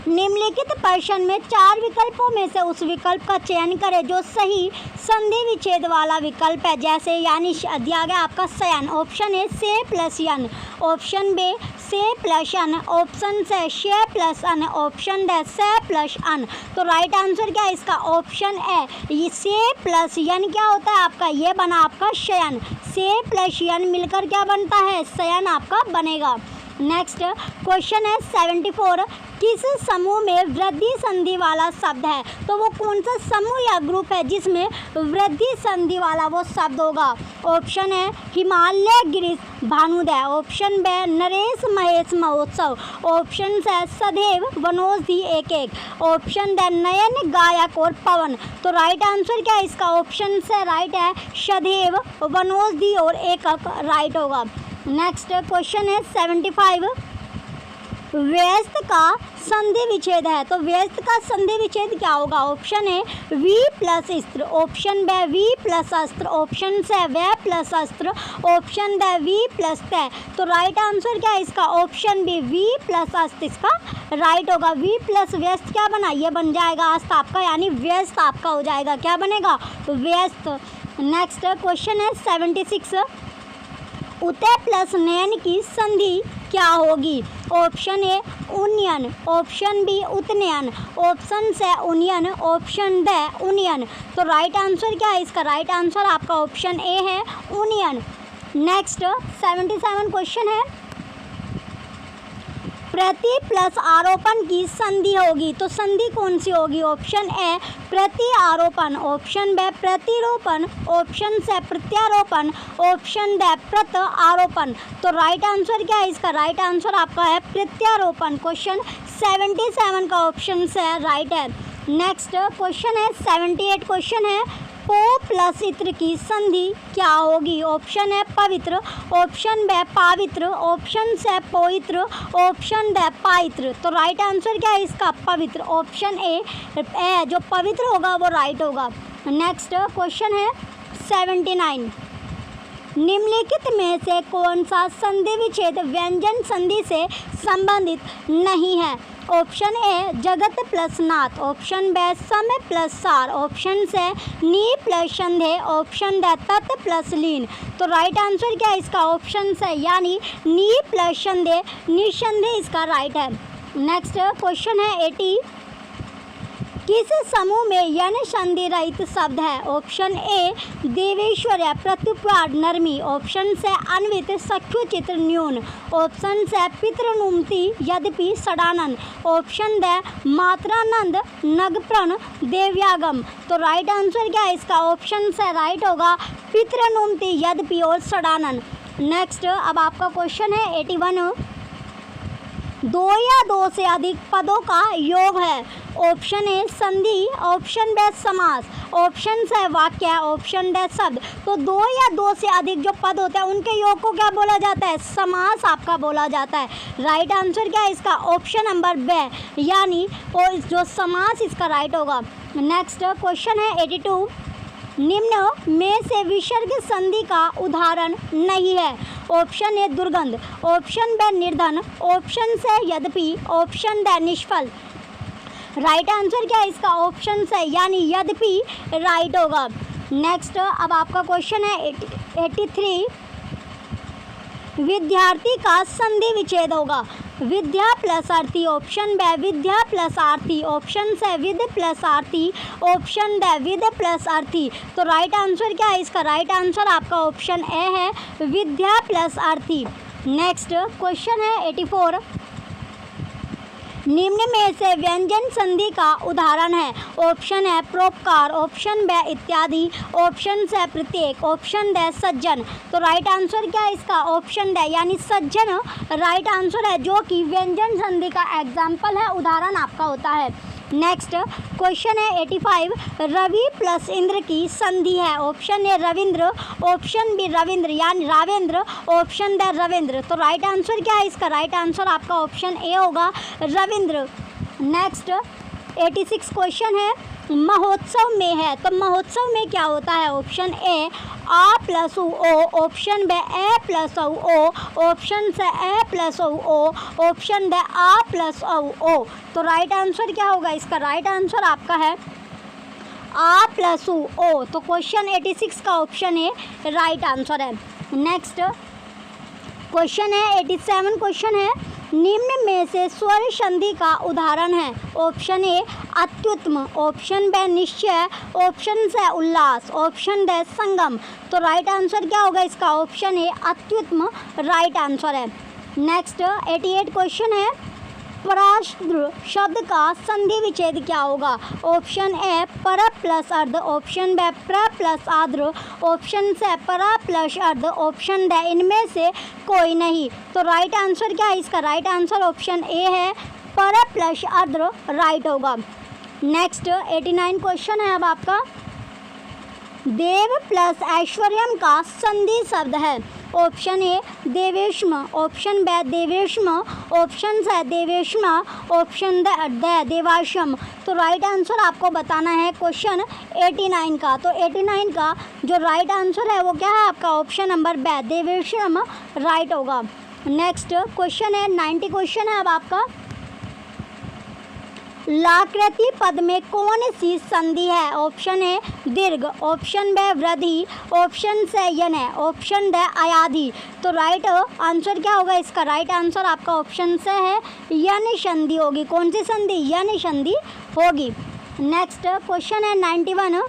S1: निम्नलिखित प्रश्न में 4 विकल्पों में से उस विकल्प का चयन करें जो सही संधि विच्छेद वाला विकल्प है। जैसे यानी दिया गया आपका शयन, ऑप्शन ए से प्लस यन, ऑप्शन बी से प्लस अन, ऑप्शन से शे प्लस अन, ऑप्शन डी से प्लस अन। तो राइट आंसर क्या है इसका? ऑप्शन ए ये से प्लस यन क्या होता है आपका? ये बना आपका शयन, से प्लस यन मिलकर क्या बनता है? शयन आपका बनेगा। नेक्स्ट क्वेश्चन है 74, किस समूह में वृद्धि संधि वाला शब्द है? तो वो कौन सा समूह या ग्रुप है जिसमें वृद्धि संधि वाला वो शब्द होगा? ऑप्शन है हिमालय गिरीश भानुदय, ऑप्शन बी नरेश महेश महोत्सव, ऑप्शन है सदैव वनौषधि एक एक, ऑप्शन द नयन गायक और पवन। तो राइट आंसर क्या है इसका? ऑप्शन से राइट है सदैव वनौषधि और एकक राइट होगा। नेक्स्ट क्वेश्चन है 75, व्यस्त का संधि विच्छेद है। तो व्यस्त का संधि विच्छेद क्या होगा? ऑप्शन है वी प्लस अस्त्र, ऑप्शन बी वी प्लस अस्त्र, ऑप्शन से व प्लस अस्त्र, ऑप्शन द वी प्लस तय। तो राइट आंसर क्या है इसका? ऑप्शन बी वी प्लस अस्त्र इसका राइट होगा। वी प्लस व्यस्त क्या बना? ये बन जाएगा अस्त आपका, यानी व्यस्त आपका हो जाएगा। क्या बनेगा? व्यस्त। नेक्स्ट क्वेश्चन है 76, उतय प्लस नयन की संधि क्या होगी? ऑप्शन ए उन्नयन, ऑप्शन बी उत्नयन, ऑप्शन से उन्नयन, ऑप्शन ड उन्नयन। तो राइट आंसर क्या है इसका? राइट आंसर आपका ऑप्शन ए है उन्नयन। नेक्स्ट 77 क्वेश्चन है, प्रति प्लस आरोपण की संधि होगी। तो संधि कौन सी होगी? ऑप्शन ए प्रति आरोपण, ऑप्शन बी प्रतिरोपण, ऑप्शन से प्रत्यारोपण, ऑप्शन ड प्रत आरोपण। तो राइट आंसर क्या है इसका? राइट आंसर आपका है प्रत्यारोपण। क्वेश्चन 77 का ऑप्शन से राइट है। नेक्स्ट क्वेश्चन है 78 क्वेश्चन है, पो प्लस इत्र की संधि क्या होगी? ऑप्शन है पवित्र, ऑप्शन बी पावित्र, ऑप्शन से पवित्र, ऑप्शन ड पाइत्र। तो राइट आंसर क्या है इसका? पवित्र, ऑप्शन ए जो पवित्र होगा वो राइट होगा। नेक्स्ट क्वेश्चन है 79, निम्नलिखित में से कौन सा संधि विच्छेद व्यंजन संधि से संबंधित नहीं है? ऑप्शन ए जगत प्लस नाथ, ऑप्शन बी समय प्लस सार, ऑप्शन से नी प्लस संधे, ऑप्शन ड तत् प्लस लीन। तो राइट आंसर क्या है इसका? ऑप्शन से यानी नी प्लस संधे, निसंधे इसका राइट है। नेक्स्ट क्वेश्चन है 80, किस समूह में यन संधि रहित शब्द है? ऑप्शन ए देवेश्वर्य प्रत्युपवाद नरमी, ऑप्शन से अन्वित सख्युचित्र न्यून, ऑप्शन से पितृनुमति यद्यपि षडानन, ऑप्शन द मात्रानंद नगप्रण देव्यागम। तो राइट आंसर क्या है इसका? ऑप्शन से राइट होगा पितृनुमति यद्यपि और षडानन। नेक्स्ट अब आपका क्वेश्चन है 81, दो या दो से अधिक पदों का योग है। ऑप्शन ए संधि, ऑप्शन बी समास, ऑप्शन से वाक्य, ऑप्शन ड शब्द। तो दो या दो से अधिक जो पद होते हैं उनके योग को क्या बोला जाता है? समास आपका बोला जाता है। राइट आंसर क्या है इसका? ऑप्शन नंबर बी, यानी जो समास इसका राइट होगा। नेक्स्ट क्वेश्चन है 82, निम्न में से विसर्ग संधि का उदाहरण नहीं है। ऑप्शन ए दुर्गंध, ऑप्शन बी निर्धन, ऑप्शन से यद्यपि, ऑप्शन ड निष्फल। राइट आंसर क्या है इसका? ऑप्शन से यानी यद्यपि राइट होगा। नेक्स्ट अब आपका क्वेश्चन है 83, विद्यार्थी का संधि विच्छेद होगा। विद्या प्लस अर्थी, ऑप्शन बी विद्या प्लस आरती, ऑप्शन से विद प्लस आरती, ऑप्शन ड विद प्लस अर्थी। तो राइट आंसर क्या है इसका? राइट आंसर आपका ऑप्शन ए है विद्या प्लस अर्थी। नेक्स्ट क्वेश्चन है 84, निम्न में से व्यंजन संधि का उदाहरण है। ऑप्शन है परोपकार, ऑप्शन बी इत्यादि, ऑप्शन से प्रत्येक, ऑप्शन ड सज्जन। तो राइट आंसर क्या है इसका? ऑप्शन ड यानी सज्जन राइट आंसर है, जो कि व्यंजन संधि का एग्जाम्पल है, उदाहरण आपका होता है। नेक्स्ट क्वेश्चन है 85, रवि प्लस इंद्र की संधि है। ऑप्शन ए रविंद्र, ऑप्शन बी रविंद्र यानी रावेंद्र, ऑप्शन ड रविंद्र। तो राइट आंसर क्या है इसका? राइट आंसर आपका ऑप्शन ए होगा रविंद्र। नेक्स्ट 86 क्वेश्चन है, महोत्सव में है। तो महोत्सव में क्या होता है? ऑप्शन ए आ प्लस ओ, ऑप्शन बी ए प्लस ओ, ऑप्शन से ए प्लस ओ, ऑप्शन ड आ प्लस ओ। तो राइट आंसर क्या होगा इसका? राइट आंसर आपका है आ प्लस ओ। तो क्वेश्चन 86 का ऑप्शन ए राइट आंसर है। नेक्स्ट क्वेश्चन है 87 क्वेश्चन है, निम्न में से स्वर संधि का उदाहरण है। ऑप्शन ए अत्युत्तम, ऑप्शन बी निश्चय, ऑप्शन से उल्लास, ऑप्शन ड संगम। तो राइट आंसर क्या होगा इसका? ऑप्शन ए अत्युत्तम राइट आंसर है। नेक्स्ट 88 क्वेश्चन है, पराश्र शब्द का संधि विच्छेद क्या होगा? ऑप्शन ए पर प्लस अर्ध, ऑप्शन बी प्र प्लस आर्द्र, ऑप्शन सी पर प्लस अर्ध, ऑप्शन डी इनमें से कोई नहीं। तो राइट आंसर क्या है इसका? राइट आंसर ऑप्शन ए है, पर प्लस अर्ध राइट होगा। नेक्स्ट 89 क्वेश्चन है अब आपका। देव प्लस ऐश्वर्यम का संधि शब्द है। ऑप्शन ए देवेश्म, ऑप्शन बी देवेश्म, ऑप्शन सी देवेश्म, ऑप्शन डी देवाश्म। तो राइट आंसर आपको बताना है क्वेश्चन 89 का। तो 89 का जो राइट आंसर है वो क्या है आपका? ऑप्शन नंबर बी देवेश्म राइट होगा। नेक्स्ट क्वेश्चन है 90 क्वेश्चन है अब आपका। लाकृति पद में कौन सी संधि है? ऑप्शन ए दीर्घ, ऑप्शन बी वृद्धि, ऑप्शन सी यन, ऑप्शन डी अयाधि। तो राइट आंसर क्या होगा इसका? राइट आंसर आपका ऑप्शन से है, यन संधि होगी। कौन सी संधि? यन संधि होगी। नेक्स्ट क्वेश्चन है 91।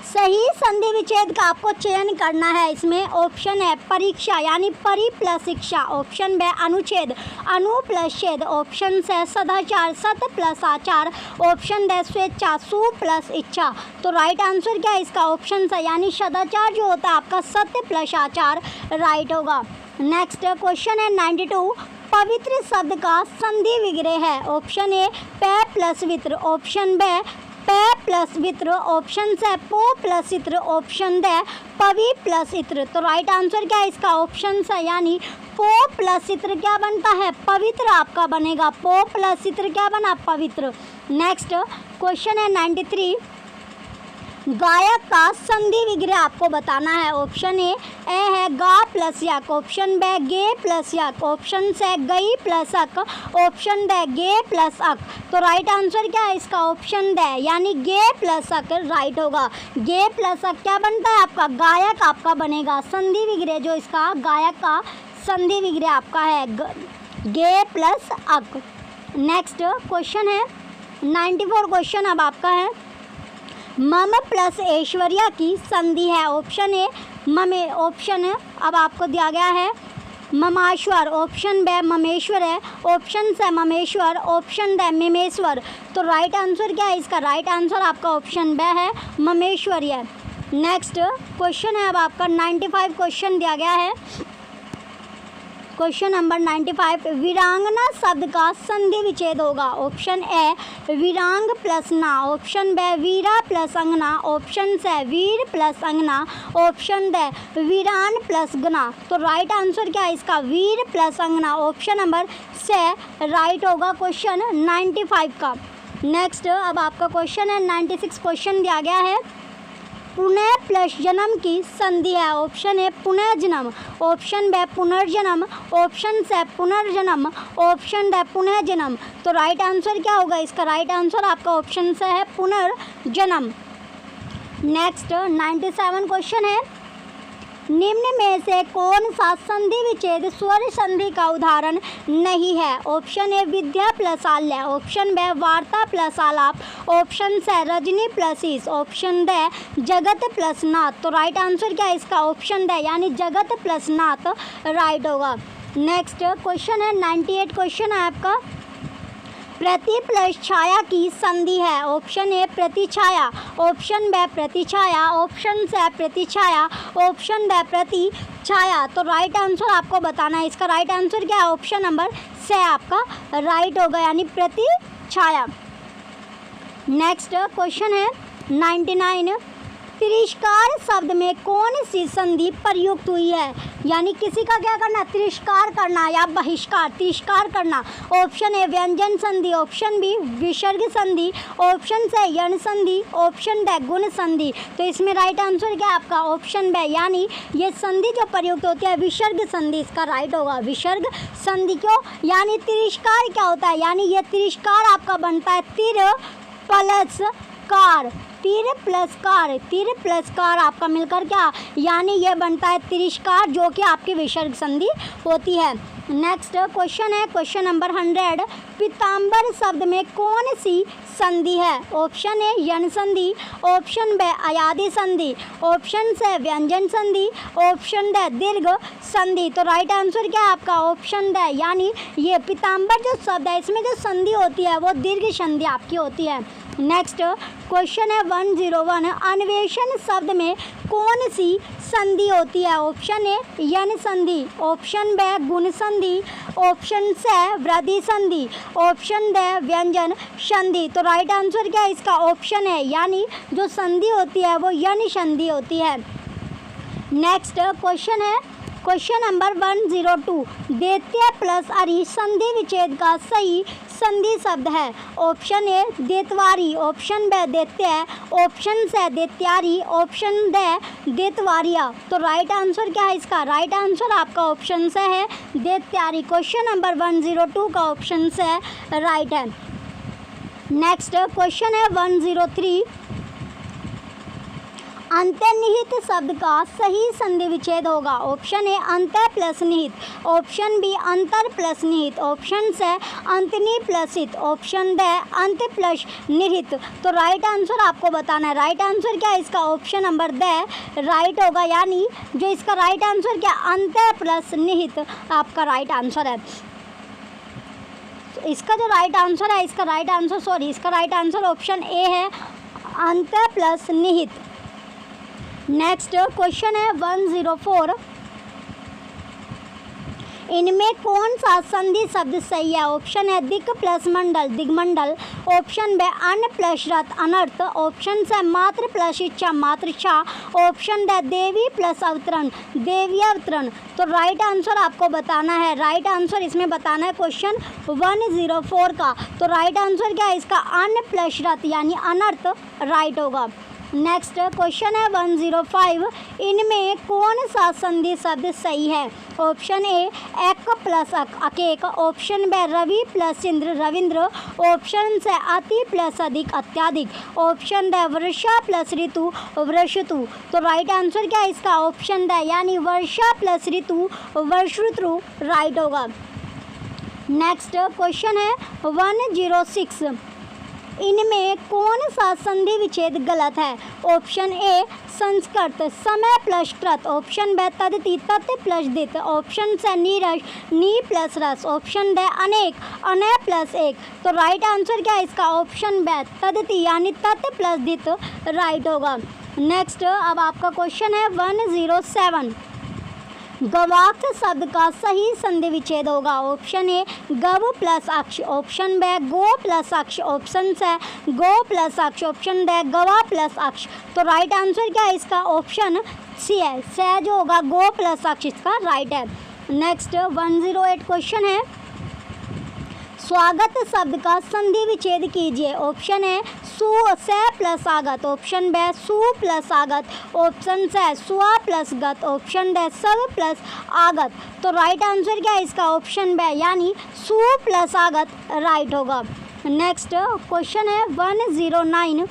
S1: सही संधि विच्छेद का आपको चयन करना है इसमें। ऑप्शन है परीक्षा यानी परि प्लस शिक्षा, ऑप्शन बी अनुच्छेद अनु प्लस छेद, ऑप्शन से सदाचार सत प्लस आचार, ऑप्शन डी स्वेच्छा सु प्लस इच्छा। तो राइट आंसर क्या है इसका? ऑप्शन से यानी सदाचार जो होता है आपका सत्य प्लस आचार राइट होगा। नेक्स्ट क्वेश्चन है 92। पवित्र शब्द का संधि विग्रह है। ऑप्शन ए पे प्लस वित्र, ऑप्शन बी पे प्लस वित्र, ऑप्शन से पो प्लस इत्र, ऑप्शन दे पवि प्लस इत्र। तो राइट आंसर क्या है इसका? ऑप्शन से यानी पो प्लस इत्र क्या बनता है? पवित्र आपका बनेगा। पो प्लस इत्र क्या बना? पवित्र। नेक्स्ट क्वेश्चन है 93। गायक का संधि विग्रह आपको बताना है। ऑप्शन ए है गा प्लस यक, ऑप्शन बी गे प्लस यक, ऑप्शन से गई प्लस अक, ऑप्शन डी गे प्लस अक। तो राइट आंसर क्या है इसका? ऑप्शन डी यानी गे प्लस अक राइट होगा। गे प्लस अक क्या बनता है आपका? गायक आपका बनेगा। संधि विग्रह जो इसका गायक का संधि विग्रह आपका है गे प्लस अक। नेक्स्ट क्वेश्चन है 94 क्वेश्चन अब आपका है। मम प्लस ऐश्वर्या की संधि है। ऑप्शन ए ममे, ऑप्शन अब आपको दिया गया है ममाश्वर, ऑप्शन बी ममेश्वर है, ऑप्शन से ममेश्वर, ऑप्शन डी मिमेश्वर। तो राइट आंसर क्या है इसका? राइट आंसर आपका ऑप्शन बी है, ममेश्वरी है। नेक्स्ट क्वेश्चन है अब आपका 95 क्वेश्चन दिया गया है। Question number 95। वीरांगना शब्द का संधि विच्छेद होगा। ऑप्शन ए वीरांग प्लस ना, ऑप्शन बी वीरा प्लस अंगना, ऑप्शन से वीर प्लस अंगना, ऑप्शन डी वीरान प्लस गना। तो राइट आंसर क्या है इसका? वीर प्लस अंगना, ऑप्शन नंबर से राइट होगा क्वेश्चन 95 का। नेक्स्ट अब आपका क्वेश्चन है 96 क्वेश्चन दिया गया है। पुनः प्लस जन्म की संधि है। ऑप्शन ए पुनः जन्म, ऑप्शन बी पुनर्जन्म, ऑप्शन से पुनर्जन्म, ऑप्शन डी पुनः जन्म। तो राइट आंसर क्या होगा इसका? राइट आंसर आपका ऑप्शन से है पुनर्जन्म। नेक्स्ट 97 क्वेश्चन है। निम्न में से कौन सा संधि विच्छेद स्वर संधि का उदाहरण नहीं है? ऑप्शन ए विद्या प्लस आल्य, ऑप्शन बी वार्ता प्लस आलाप, ऑप्शन से रजनी प्लस ईश, ऑप्शन डी जगत प्लस नाथ। तो राइट आंसर क्या है इसका? ऑप्शन डी यानी जगत प्लस नाथ राइट होगा। नेक्स्ट क्वेश्चन है 98 क्वेश्चन है आपका। प्रति प्लस छाया की संधि है। ऑप्शन ए प्रतिछाया, ऑप्शन बी प्रतिछाया, ऑप्शन से प्रतिछाया, ऑप्शन डी प्रतिछाया। तो राइट आंसर आपको बताना है इसका। राइट आंसर क्या है? ऑप्शन नंबर से आपका राइट होगा यानी प्रतिछाया। नेक्स्ट क्वेश्चन है 99। तिरस्कार शब्द में कौन सी संधि प्रयुक्त हुई है? यानी किसी का क्या करना? तिरस्कार करना या बहिष्कार, तिरस्कार करना। ऑप्शन ए व्यंजन संधि, ऑप्शन बी विसर्ग संधि, ऑप्शन से यण संधि, ऑप्शन डी गुण संधि। तो इसमें राइट आंसर क्या है आपका? ऑप्शन बी यानी ये संधि जो प्रयुक्त होती है विसर्ग संधि, इसका राइट होगा विसर्ग संधि। क्यों? यानी तिरस्कार क्या होता है? यानी ये तिरस्कार आपका बनता है तिर प्लस कार, तीर प्लस कार आपका मिलकर क्या? यानी ये बनता है तिरस्कार जो कि आपकी विसर्ग संधि होती है। नेक्स्ट क्वेश्चन है क्वेश्चन नंबर 100। पीताम्बर शब्द में कौन सी संधि है? ऑप्शन ए यन संधि, ऑप्शन बी अयादि संधि, ऑप्शन से व्यंजन संधि, ऑप्शन ड दीर्घ संधि। तो राइट आंसर क्या है आपका? ऑप्शन ड, यानी ये पीताम्बर जो शब्द है इसमें जो संधि होती है वो दीर्घ संधि आपकी होती है। नेक्स्ट क्वेश्चन है 101। अन्वेषण शब्द में कौन सी संधि होती है? ऑप्शन ए यन संधि, ऑप्शन बी गुण संधि, ऑप्शन से वृद्धि संधि, ऑप्शन ड व्यंजन संधि। तो राइट आंसर क्या है इसका? ऑप्शन है, यानी जो संधि होती है वो यन संधि होती है। नेक्स्ट क्वेश्चन है क्वेश्चन नंबर 102। दैत्य प्लस अरि संधि विच्छेद का सही संधि शब्द है। ऑप्शन ए देतवारी, ऑप्शन बी दैत्य, ऑप्शन से दैत्यारी, ऑप्शन ड देतवारिया। तो राइट आंसर क्या है इसका? राइट आंसर आपका ऑप्शन से है दैत्यारी। क्वेश्चन नंबर 102 का ऑप्शन से राइट है। नेक्स्ट क्वेश्चन है 103। अंतर्निहित शब्द का सही संधि विच्छेद होगा। ऑप्शन ए अंतर प्लस निहित, ऑप्शन बी अंतर प्लस निहित, ऑप्शन से अंतनि प्लस हित, ऑप्शन ड अंत प्लस निहित। तो राइट आंसर आपको बताना है। राइट आंसर क्या है इसका? ऑप्शन नंबर ड राइट होगा, यानी जो इसका राइट आंसर क्या? अंतर प्लस निहित आपका राइट आंसर है। इसका जो राइट आंसर है इसका राइट आंसर ऑप्शन ए है अंतर प्लस निहित। नेक्स्ट क्वेश्चन है 104। इनमें कौन सा संधि शब्द सही है? ऑप्शन है दिक् प्लस मंडल दिग्मंडल, ऑप्शन बी अन्न प्लस रथ अनर्थ, ऑप्शन से मातृ प्लस इच्छा मातृच्छा, ऑप्शन ड देवी प्लस अवतरण देवी अवतरण। तो राइट आंसर आपको बताना है। राइट आंसर इसमें बताना है क्वेश्चन 104 का। तो राइट आंसर क्या है इसका? अन्न प्लस रथ यानी अनर्थ राइट होगा। नेक्स्ट क्वेश्चन है 105। इनमें कौन सा संधि शब्द सही है? ऑप्शन ए एक प्लस अकेक, ऑप्शन बी रवि प्लस इंद्र रविंद्र, ऑप्शन से अति प्लस अधिक अत्याधिक, ऑप्शन ड वर्षा प्लस ऋतु वृषतु। तो राइट आंसर क्या है इसका? ऑप्शन ड, यानी वर्षा प्लस ऋतु वर्षऋतु राइट होगा। नेक्स्ट क्वेश्चन है 106। इनमें कौन सा संधि विच्छेद गलत है? ऑप्शन ए संस्कृत समय प्लस कृत, ऑप्शन बी तदति तत् प्लस दित, ऑप्शन से नीरस नी प्लस रस, ऑप्शन ड अनेक अनय प्लस एक। तो राइट आंसर क्या है इसका? ऑप्शन बी तदति यानी तत् प्लस दित राइट होगा। नेक्स्ट अब आपका क्वेश्चन है 107। गवाक्ष शब्द का सही संधि विच्छेद होगा। ऑप्शन ए गव प्लस अक्ष, ऑप्शन बी गो प्लस अक्ष, ऑप्शन से गो प्लस अक्ष, ऑप्शन ड गवा प्लस अक्ष। तो राइट आंसर क्या है इसका? ऑप्शन सी है, से जो होगा गो प्लस अक्ष इसका राइट है। नेक्स्ट 108 क्वेश्चन है स्वागत शब्द का संधि विच्छेद कीजिए। ऑप्शन है सु से प्लस आगत, ऑप्शन बी सु प्लस आगत, ऑप्शन से सुआ प्लस गत, ऑप्शन ड सब प्लस आगत। तो राइट आंसर क्या है इसका? ऑप्शन बी यानी सु प्लस आगत राइट होगा। नेक्स्ट क्वेश्चन है 109।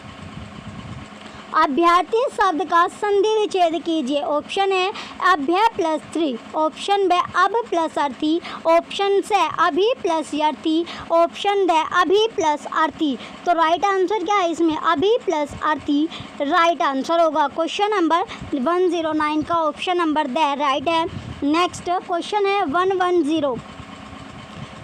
S1: अभ्यर्थी शब्द का संधि विच्छेद कीजिए। ऑप्शन है अभ्य प्लस 3, ऑप्शन बी अब प्लस अर्थी, ऑप्शन से अभी प्लस अर्थी, ऑप्शन ड अभी प्लस अर्थी। तो राइट आंसर क्या है इसमें? अभी प्लस अर्थी राइट आंसर होगा। क्वेश्चन नंबर 109 का ऑप्शन नंबर ड राइट है। नेक्स्ट क्वेश्चन है 110।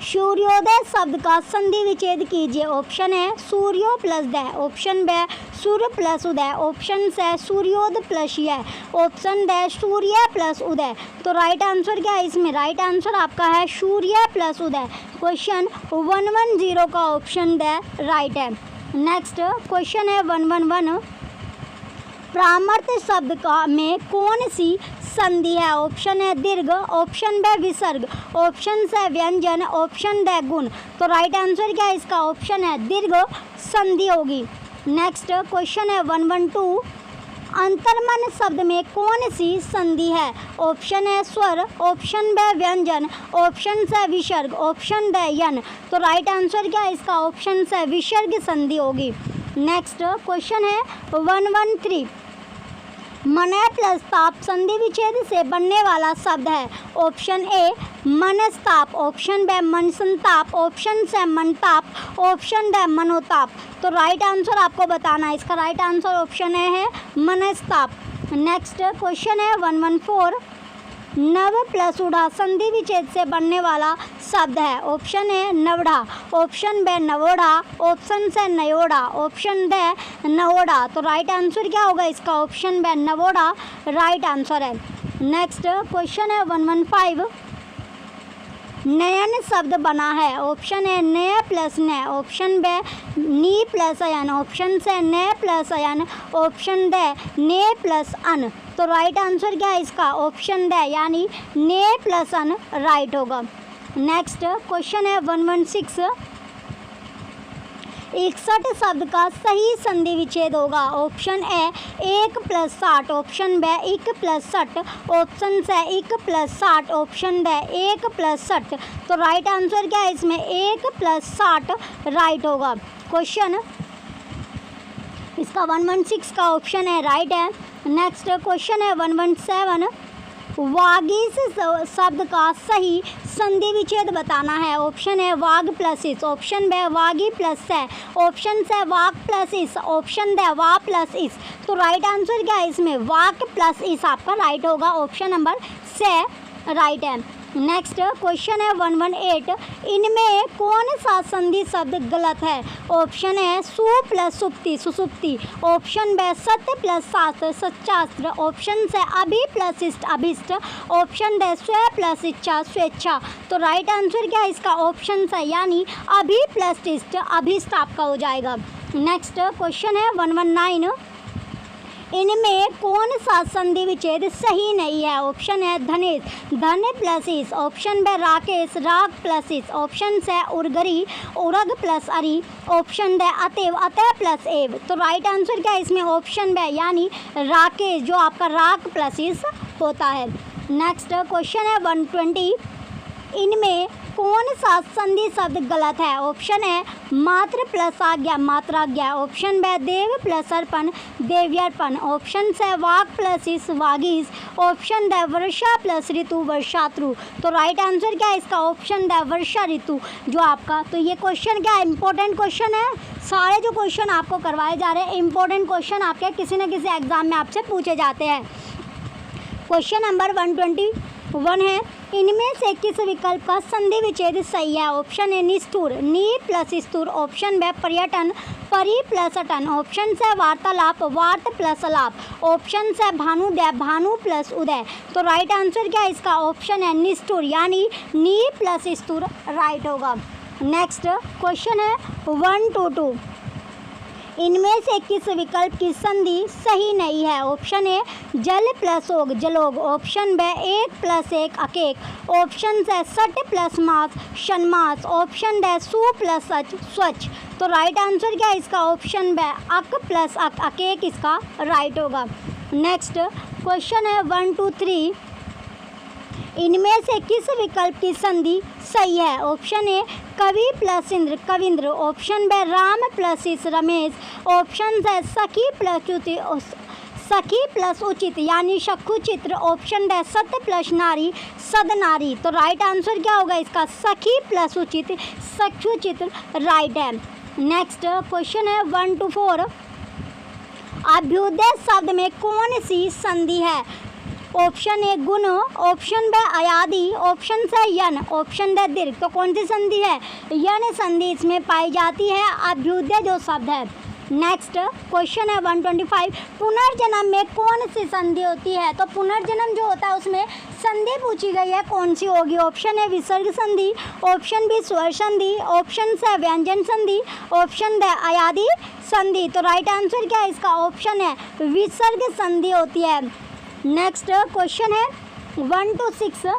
S1: सूर्योदय शब्द का संधि विच्छेद कीजिए। ऑप्शन है सूर्यो प्लस द, ऑप्शन बी सूर्य प्लस उदय, ऑप्शन से सूर्योदय प्लस य, ऑप्शन ड सूर्य प्लस उदय। तो राइट आंसर क्या है इसमें? राइट आंसर आपका है सूर्य प्लस उदय। क्वेश्चन 110 का ऑप्शन ड राइट है। नेक्स्ट क्वेश्चन है 111। प्रामर्थ शब्द का में कौन सी संधि है? ऑप्शन है दीर्घ, ऑप्शन बी विसर्ग, ऑप्शन से व्यंजन, ऑप्शन ड गुण। तो राइट आंसर क्या है इसका? ऑप्शन है दीर्घ संधि होगी। नेक्स्ट क्वेश्चन है 112। अंतर्मन शब्द में कौन सी संधि है? ऑप्शन है स्वर, ऑप्शन बी व्यंजन, ऑप्शन से विसर्ग, ऑप्शन ड यन। तो राइट आंसर क्या है इसका? ऑप्शन से विसर्ग संधि होगी। नेक्स्ट क्वेश्चन है 113। मनय प्लस ताप संधि विच्छेद से बनने वाला शब्द है। ऑप्शन ए मनस्ताप, ऑप्शन बी मनसंताप, ऑप्शन सी मनताप, ऑप्शन डी मनोताप। तो राइट आंसर आपको बताना है। इसका राइट आंसर ऑप्शन ए है मनस्ताप। नेक्स्ट क्वेश्चन है 114, नव प्लस उड़ा संधि विच्छेद से बनने वाला शब्द है। ऑप्शन ए नवड़ा, ऑप्शन बी नवोड़ा, ऑप्शन से नयोड़ा, ऑप्शन डी नवोड़ा। तो राइट आंसर क्या होगा इसका? ऑप्शन बी नवोड़ा राइट आंसर है। नेक्स्ट क्वेश्चन है 115, नयन शब्द बना है। ऑप्शन ए नय प्लस न, ऑप्शन बी नी प्लस अयन, ऑप्शन से न प्लस अयन, ऑप्शन डी ने प्लस अन। तो राइट आंसर क्या है इसका? ऑप्शन डी यानी ने प्लस अन राइट होगा। नेक्स्ट क्वेश्चन है 116, 61 शब्द का सही संधि विच्छेद होगा। Option A 1 plus 60, option B 1 plus 60, option C 1 plus 60, option D 1 plus 60। तो राइट आंसर क्या है इसमें? 1 प्लस 60 राइट होगा। क्वेश्चन इसका 116 का ऑप्शन है राइट है। नेक्स्ट क्वेश्चन है 117, वागीस शब्द का सही संधि विच्छेद बताना है। ऑप्शन है वाग प्लस इस, ऑप्शन बी वागी प्लस से, ऑप्शन से वाक प्लस इस, ऑप्शन डी वा प्लस इस। तो राइट आंसर क्या है इसमें? वाक प्लस इस आपका राइट होगा। ऑप्शन नंबर से राइट है। नेक्स्ट क्वेश्चन है 118, इनमें कौन सा संधि शब्द गलत है? ऑप्शन है सु प्लस सुप्ति सुसुप्ति, ऑप्शन बी सत्य प्लस शास्त्र सच्चास्त्र, ऑप्शन से अभि प्लस इष्ट अभिष्ट, ऑप्शन डी स्व प्लस इच्छा स्वेच्छा। तो राइट आंसर क्या है इसका? ऑप्शन से यानी अभि प्लस इष्ट अभिष्ट आपका हो जाएगा। नेक्स्ट क्वेश्चन है 119, इनमें कौन सा संधि विच्छेद सही नहीं है? ऑप्शन है धनेश धन प्लस इस, ऑप्शन बी राकेश राग प्लस इस, ऑप्शन से उर्गरी उरग प्लस अरी, ऑप्शन डी अतएव अतः प्लस एव। तो राइट आंसर क्या है इसमें? ऑप्शन बी यानी राकेश जो आपका राग प्लस इस होता है। नेक्स्ट क्वेश्चन है 120, इनमें कौन सा संधि शब्द गलत है? ऑप्शन है मात्र प्लस आज्ञा मात्राज्ञा, ऑप्शन बी देव प्लस अर्पण देव्यर्पण, ऑप्शन से वाक प्लस इस वागीस, ऑप्शन डी वर्षा प्लस ऋतु वर्षात्रु। तो राइट आंसर क्या है इसका? ऑप्शन डी वर्षा ऋतु जो आपका। तो ये क्वेश्चन क्या है? इंपॉर्टेंट क्वेश्चन है। सारे जो क्वेश्चन आपको करवाए जा रहे हैं इंपॉर्टेंट क्वेश्चन आपके किसी न किसी एग्जाम में आपसे पूछे जाते हैं। क्वेश्चन नंबर 121 है, इनमें से किस विकल्प का संधि विच्छेद सही है? ऑप्शन ए निष्ठुर नी प्लस स्तूर, ऑप्शन बी पर्यटन परि प्लस अटन, ऑप्शन से वार्तालाप वार्त प्लस अलाप, ऑप्शन से भानुदय भानु प्लस उदय। तो राइट आंसर क्या है इसका? ऑप्शन है निष्ठुर यानी नी प्लस स्तूर राइट होगा। नेक्स्ट क्वेश्चन है 122, इनमें से किस विकल्प की संधि सही नहीं है? ऑप्शन ए जल प्लस ओग Jalog, option B 1 plus 1 अकेक, option से सट प्लस मास शनमास, ऑप्शन डी सु प्लस सच स्वच्छ। तो राइट आंसर क्या है इसका? ऑप्शन बी अक प्लस अक अकेक इसका राइट होगा। नेक्स्ट क्वेश्चन है 123, इनमें से किस विकल्प की संधि सही है? ऑप्शन ए कवि प्लस इंद्र कविंद्र, ऑप्शन बी राम प्लस इस रमेश, ऑप्शन से सखी प्लस उचित यानी शक्खु चित्र, ऑप्शन डी सत्य प्लस नारी सद नारी। तो राइट आंसर क्या होगा इसका? सखी प्लस उचित शक्खु चित्र राइट है। नेक्स्ट क्वेश्चन है 124, अभ्युदय शब्द में कौन सी संधि है? ऑप्शन ए गुण, ऑप्शन बी अयादि, ऑप्शन से यन, ऑप्शन डी दीर्घ। तो कौन सी संधि है? यन संधि इसमें पाई जाती है अभ्युदय जो शब्द है। नेक्स्ट क्वेश्चन है 125, पुनर्जन्म में कौन सी संधि होती है? तो पुनर्जन्म जो होता है उसमें संधि पूछी गई है कौन सी होगी? ऑप्शन ए विसर्ग संधि, ऑप्शन बी स्वर संधि, ऑप्शन से व्यंजन संधि, ऑप्शन डी अयादि संधि। तो राइट आंसर क्या है इसका? ऑप्शन है विसर्ग संधि होती है। नेक्स्ट क्वेश्चन है 126,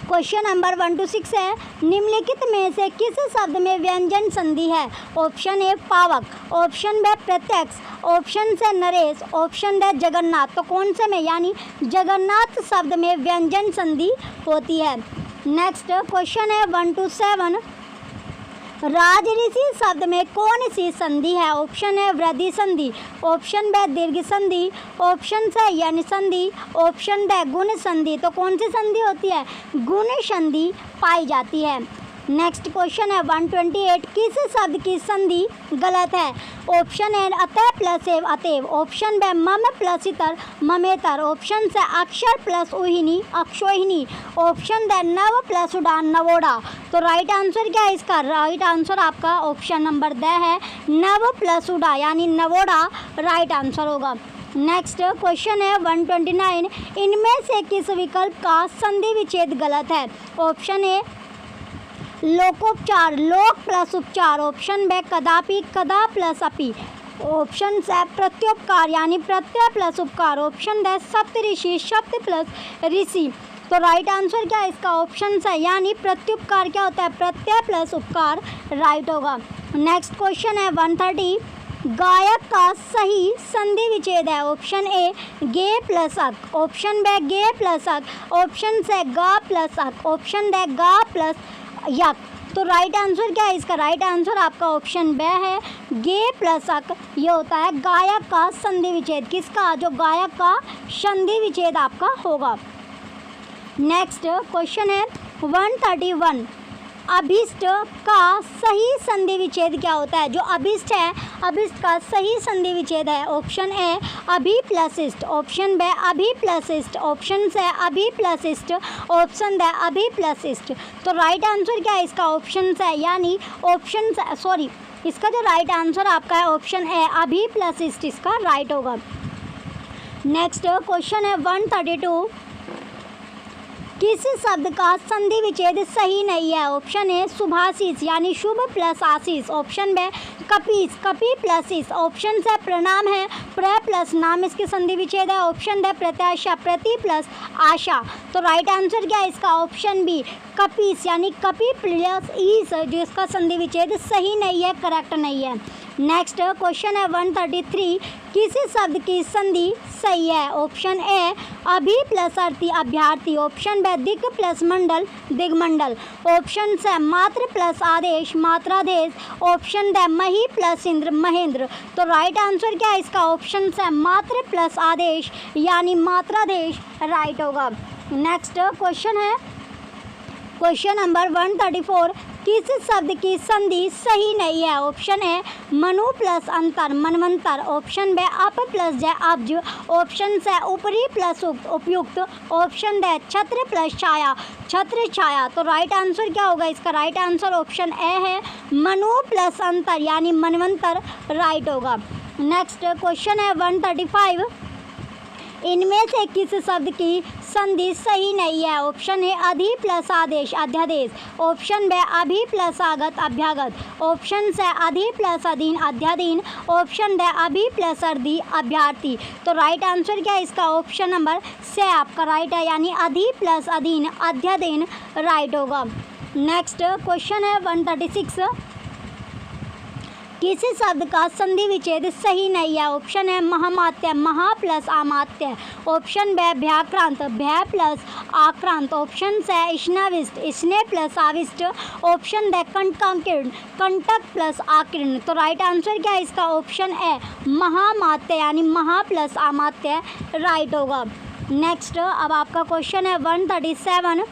S1: क्वेश्चन नंबर 126 है, निम्नलिखित में से किस शब्द में व्यंजन संधि है? ऑप्शन ए पावक, ऑप्शन बी प्रत्यक्ष, ऑप्शन से नरेश, ऑप्शन डी जगन्नाथ। तो कौन से में यानी जगन्नाथ शब्द में व्यंजन संधि होती है। नेक्स्ट क्वेश्चन है 127, राजऋषि शब्द में कौन सी संधि है? ऑप्शन है वृद्धि संधि, ऑप्शन बी दीर्घ संधि, ऑप्शन सी यण संधि, ऑप्शन डी गुण संधि। तो कौन सी संधि होती है? गुण संधि पाई जाती है। नेक्स्ट क्वेश्चन है 128, किस शब्द की संधि गलत है? ऑप्शन है अतः प्लस एव अतएव, ऑप्शन बी मम प्लस इतर ममेतर, ऑप्शन से अक्षर प्लस उहिनी अक्षोहिनी, ऑप्शन डी नव प्लस उड़ान नवोड़ा। तो राइट आंसर क्या है इसका? राइट आंसर आपका ऑप्शन नंबर द है नव प्लस उड़ा यानी नवोड़ा राइट आंसर होगा। नेक्स्ट क्वेश्चन है 129, इनमें से किस विकल्प का संधि विच्छेद गलत है? ऑप्शन ए लोकोपचार लोक प्लस उपचार, ऑप्शन बी कदापि कदा प्लस अपि, ऑप्शन से प्रत्योपकार यानी प्रत्यय प्लस उपकार, ऑप्शन डी सप्तऋषि शब्द प्लस ऋषि। तो राइट आंसर क्या है इसका? ऑप्शन से यानी प्रत्युपकार क्या होता है? प्रत्यय प्लस उपकार राइट होगा। नेक्स्ट क्वेश्चन है 130, गायक का सही संधि विच्छेद है? ऑप्शन ए गे प्लस अक, ऑप्शन बी गे प्लस अक, ऑप्शन से गा प्लस अक, ऑप्शन डी गा प्लस यक। तो राइट आंसर क्या है इसका? राइट आंसर आपका ऑप्शन बी है गे प्लस अक। ये होता है गायक का संधि विच्छेद। किसका? जो गायक का संधि विच्छेद आपका होगा। नेक्स्ट क्वेश्चन है 131, अभिष्ट का सही संधि विच्छेद क्या होता है? जो अभिष्ट है अभिष्ट का सही संधि विच्छेद है ऑप्शन ए अभि प्लस इष्ट, ऑप्शन बी अभि प्लस इष्ट, ऑप्शन से अभि प्लस इष्ट, ऑप्शन डी अभि प्लस इष्ट। तो राइट आंसर क्या है इसका? ऑप्शन से यानी ऑप्शन सॉरी इसका जो राइट आंसर आपका है ऑप्शन ए अभि प्लस इष्ट इसका राइट होगा। नेक्स्ट क्वेश्चन है 132, किस शब्द का संधि विच्छेद सही नहीं है? ऑप्शन ए शुभाशीष यानी शुभ प्लस आशीष, ऑप्शन बी कपीस कपि प्लस इस, ऑप्शन से प्रणाम है प्र प्लस नाम इसके संधि विच्छेद है, ऑप्शन डी प्रत्याशा प्रति प्लस आशा। तो राइट आंसर क्या है इसका? ऑप्शन बी कपीस यानी कपि प्लस ईस जो इसका संधि विच्छेद सही नहीं है, करेक्ट नहीं है। नेक्स्ट क्वेश्चन है 133, किस शब्द की संधि सही है? ऑप्शन ए अभि प्लस अर्थी अभ्यर्थी, ऑप्शन बी दिक् प्लस मंडल दिग्मंडल, ऑप्शन से मात्र प्लस आदेश मात्रादेश, ऑप्शन डी मही प्लस इंद्र महेंद्र। तो राइट आंसर क्या है इसका? ऑप्शन से मात्र प्लस आदेश यानी मात्रादेश राइट होगा। नेक्स्ट क्वेश्चन है क्वेश्चन नंबर 134, किस शब्द की संधि सही नहीं है? ऑप्शन ए मनु प्लस अंतर मनवंतर, ऑप्शन बी अप प्लस जय अब्ज, ऑप्शन से ऊपरी प्लस उपयुक्त, ऑप्शन डी छत्र प्लस छाया छत्र छाया। तो राइट आंसर क्या होगा इसका? राइट आंसर ऑप्शन ए है मनु प्लस अंतर यानी मनवंतर राइट होगा। नेक्स्ट क्वेश्चन है 135, इनमें से किस शब्द की संधि सही नहीं है? ऑप्शन है अधि प्लस आदेश अध्यादेश, ऑप्शन बी अभि प्लस आगत अभ्यागत, ऑप्शन से अधि प्लस अधीन अध्याधीन, ऑप्शन डी अभि प्लस अर्धी अभ्यर्थी। तो राइट आंसर क्या है इसका? ऑप्शन नंबर से आपका राइट है यानी अधि प्लस अधीन अध्याधीन राइट होगा। नेक्स्ट क्वेश्चन है 136, किसी शब्द का संधि विच्छेद सही नहीं है? ऑप्शन है महामात्य महा प्लस आमात्य, ऑप्शन बी भ्याक्रांत भय प्लस आक्रांत, ऑप्शन से स्नाविष्ट स्नेह प्लस आविष्ट, ऑप्शन डी कंटकाकीर्ण कंटक प्लस आकीर्ण। तो राइट आंसर क्या है इसका? ऑप्शन ए महामात्य यानी महा प्लस आमात्य राइट होगा। नेक्स्ट अब आपका क्वेश्चन है 137,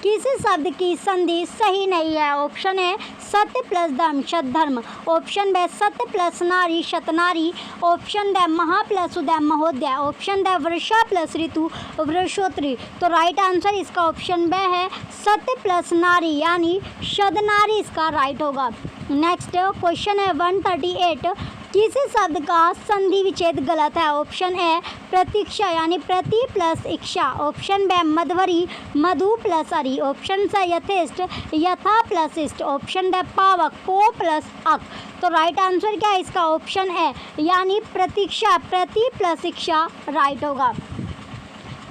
S1: किस शब्द की संधि सही नहीं है? ऑप्शन है सत्य प्लस धर्म शतधर्म, ऑप्शन बी सत्य प्लस नारी शतनारी, ऑप्शन डी महा प्लस उदय महोदय, ऑप्शन डी वर्षा प्लस ऋतु वृषोत्री। तो राइट आंसर इसका ऑप्शन बी है सत्य प्लस नारी यानी शतनारी इसका राइट होगा। नेक्स्ट क्वेश्चन है 138, किस शब्द का संधि विच्छेद गलत है? ऑप्शन ए प्रतीक्षा यानी प्रति प्लस इच्छा, ऑप्शन बी मधुवरी मधु प्लस अरी, ऑप्शन से यथेष्ट यथा प्लस इष्ट, ऑप्शन डी पावक को प्लस अक। तो राइट आंसर क्या है इसका? ऑप्शन ए यानी प्रतीक्षा प्रति प्लस इच्छा राइट होगा।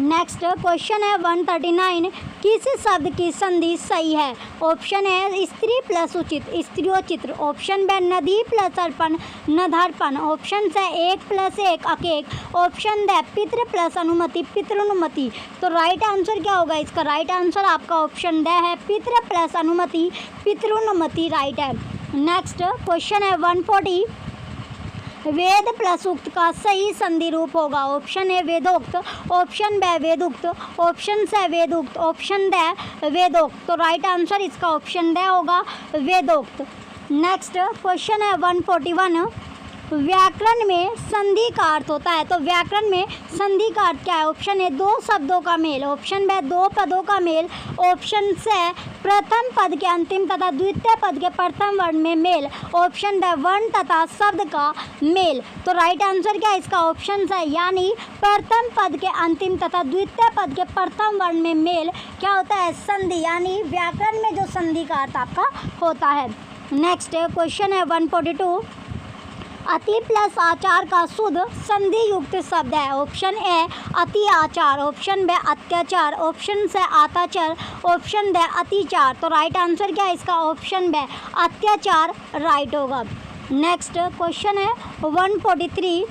S1: नेक्स्ट क्वेश्चन है 139, किस शब्द की संधि सही है? ऑप्शन है स्त्री प्लस उचित स्त्रियोचित्र, ऑप्शन बी नदी प्लस अर्पण नधार्पण, ऑप्शन से एक प्लस एक अकेक, ऑप्शन डी पितृ प्लस अनुमति पितृनुमति। तो राइट आंसर क्या होगा इसका? राइट आंसर आपका ऑप्शन डी है पितृ प्लस अनुमति पितृनुमति राइट है। नेक्स्ट क्वेश्चन है 140, वेद प्लस उक्त का सही संधि रूप होगा। ऑप्शन ए वेदोक्त, ऑप्शन बी वेदुक्त, ऑप्शन सी वेदुक्त, ऑप्शन डी वेदोक्त। तो राइट आंसर इसका ऑप्शन डी होगा, वेदोक्त। नेक्स्ट क्वेश्चन है 141, व्याकरण में संधि का अर्थ होता है। तो व्याकरण में संधि का अर्थ क्या है? ऑप्शन ए दो शब्दों का मेल, ऑप्शन बी दो पदों का मेल, ऑप्शन सी प्रथम पद के अंतिम तथा द्वितीय पद के प्रथम वर्ण में मेल, ऑप्शन डी वर्ण तथा शब्द का मेल। तो राइट आंसर क्या है इसका? ऑप्शन सी, यानी प्रथम पद के अंतिम तथा द्वितीय पद के प्रथम वर्ण में मेल क्या होता है? संधि, यानी व्याकरण में जो संधि का अर्थ आपका होता है। नेक्स्ट क्वेश्चन है 142, अति प्लस आचार का शुद्ध संधि युक्त शब्द है। ऑप्शन ए अति आचार, ऑप्शन बी अत्याचार, ऑप्शन से आताचार, ऑप्शन डी अतिचार। तो राइट आंसर क्या है इसका? ऑप्शन बी अत्याचार राइट होगा। नेक्स्ट क्वेश्चन है 143,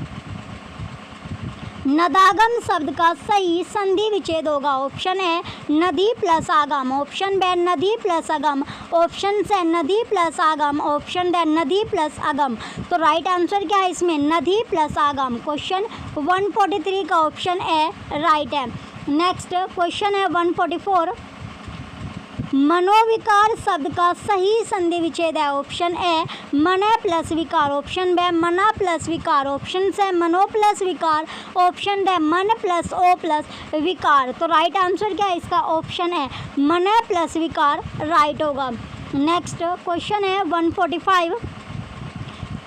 S1: नदागम शब्द का सही संधि विच्छेद होगा। ऑप्शन ए नदी प्लस आगम, ऑप्शन बी नदी प्लस अगम, ऑप्शन से नदी प्लस आगम, ऑप्शन डी नदी प्लस अगम। तो राइट आंसर क्या है इसमें? नदी प्लस आगम। क्वेश्चन 143 का ऑप्शन ए राइट है। नेक्स्ट क्वेश्चन है 144, मनोविकार शब्द का सही संधि विच्छेद है। ऑप्शन ए मन प्लस विकार, ऑप्शन बी मना प्लस विकार, ऑप्शन से मनो प्लस विकार, ऑप्शन डी मन प्लस ओ प्लस विकार। तो राइट आंसर क्या है इसका? ऑप्शन ए मन प्लस विकार राइट होगा। नेक्स्ट क्वेश्चन है 145,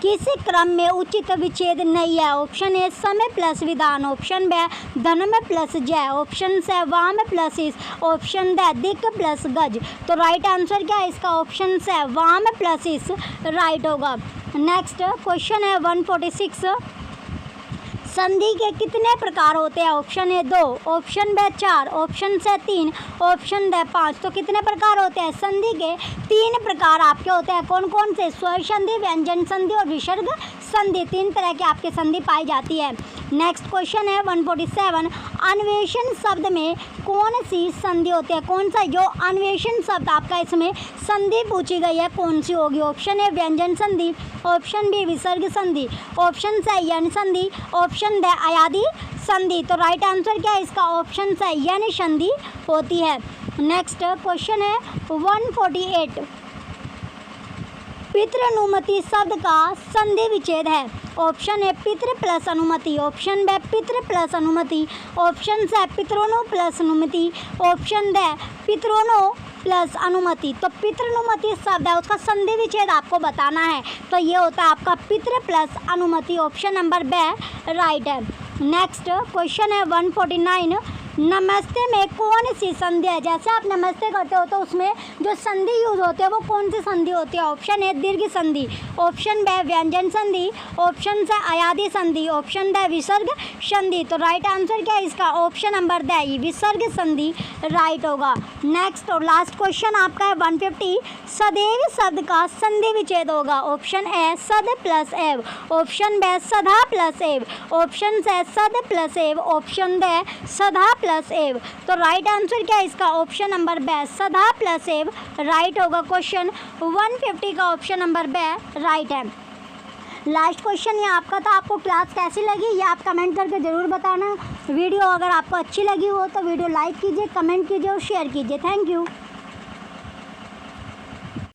S1: किसी क्रम में उचित विच्छेद नहीं है। ऑप्शन ए समय प्लस विधान, ऑप्शन बी धर्म प्लस जय, ऑप्शन से वाम प्लस इस, ऑप्शन डी दिक प्लस गज। तो राइट आंसर क्या है इसका? ऑप्शन से वाम प्लस इस राइट होगा। नेक्स्ट क्वेश्चन है 146, संधि के कितने प्रकार होते हैं? Option A 2, option B 4, option C 3, option D 5। तो कितने प्रकार होते हैं? संधि के 3 प्रकार आपके होते हैं। कौन कौन से? स्वर संधि, व्यंजन संधि और विसर्ग संधि। 3 तरह की आपकी संधि पाई जाती है। नेक्स्ट क्वेश्चन है 147, अन्वेषण शब्द में कौन सी संधि होती है? कौन सा जो अन्वेषण शब्द आपका इसमें संधि पूछी गई है कौन सी होगी? ऑप्शन ए व्यंजन संधि, ऑप्शन बी विसर्ग संधि, ऑप्शन से यन संधि, ऑप्शन डी अयादि संधि। तो राइट आंसर क्या है इसका? ऑप्शन से यन संधि होती है। नेक्स्ट क्वेश्चन है 148, पितृनुमति शब्द का संधि विच्छेद है। ऑप्शन ए पितृ प्लस अनुमति, ऑप्शन बी पितृ प्लस अनुमति, ऑप्शन से पितरोनो प्लस अनुमति, ऑप्शन डी पितरोनो प्लस अनुमति। तो पितृनुमति शब्द है उसका संधि विच्छेद आपको बताना है। तो ये होता है आपका पितृ प्लस अनुमति, ऑप्शन नंबर बी राइट है। नेक्स्ट क्वेश्चन है 149, नमस्ते में कौन सी संधि है? जैसे आप नमस्ते करते हो तो उसमें जो संधि यूज होते हैं वो कौन सी संधि होती है? ऑप्शन ए दीर्घ संधि, ऑप्शन बी व्यंजन संधि, ऑप्शन से अयादि संधि, ऑप्शन डी विसर्ग संधि। तो राइट आंसर क्या है इसका? ऑप्शन नंबर डी विसर्ग संधि राइट होगा। नेक्स्ट और लास्ट क्वेश्चन आपका है 150, सदैव शब्द का संधि विच्छेद होगा। ऑप्शन ए सद प्लस एव, ऑप्शन बी सदा प्लस एव, ऑप्शन से सद प्लस एव, ऑप्शन डी सदा प्लस एव। तो राइट आंसर क्या है इसका? ऑप्शन नंबर बी सदा प्लस एव राइट होगा। क्वेश्चन 150 का ऑप्शन नंबर बी राइट है। लास्ट क्वेश्चन ये आपका था। आपको क्लास कैसी लगी ये आप कमेंट करके ज़रूर बताना। वीडियो अगर आपको अच्छी लगी हो तो वीडियो लाइक कीजिए, कमेंट कीजिए और शेयर कीजिए। Thank you.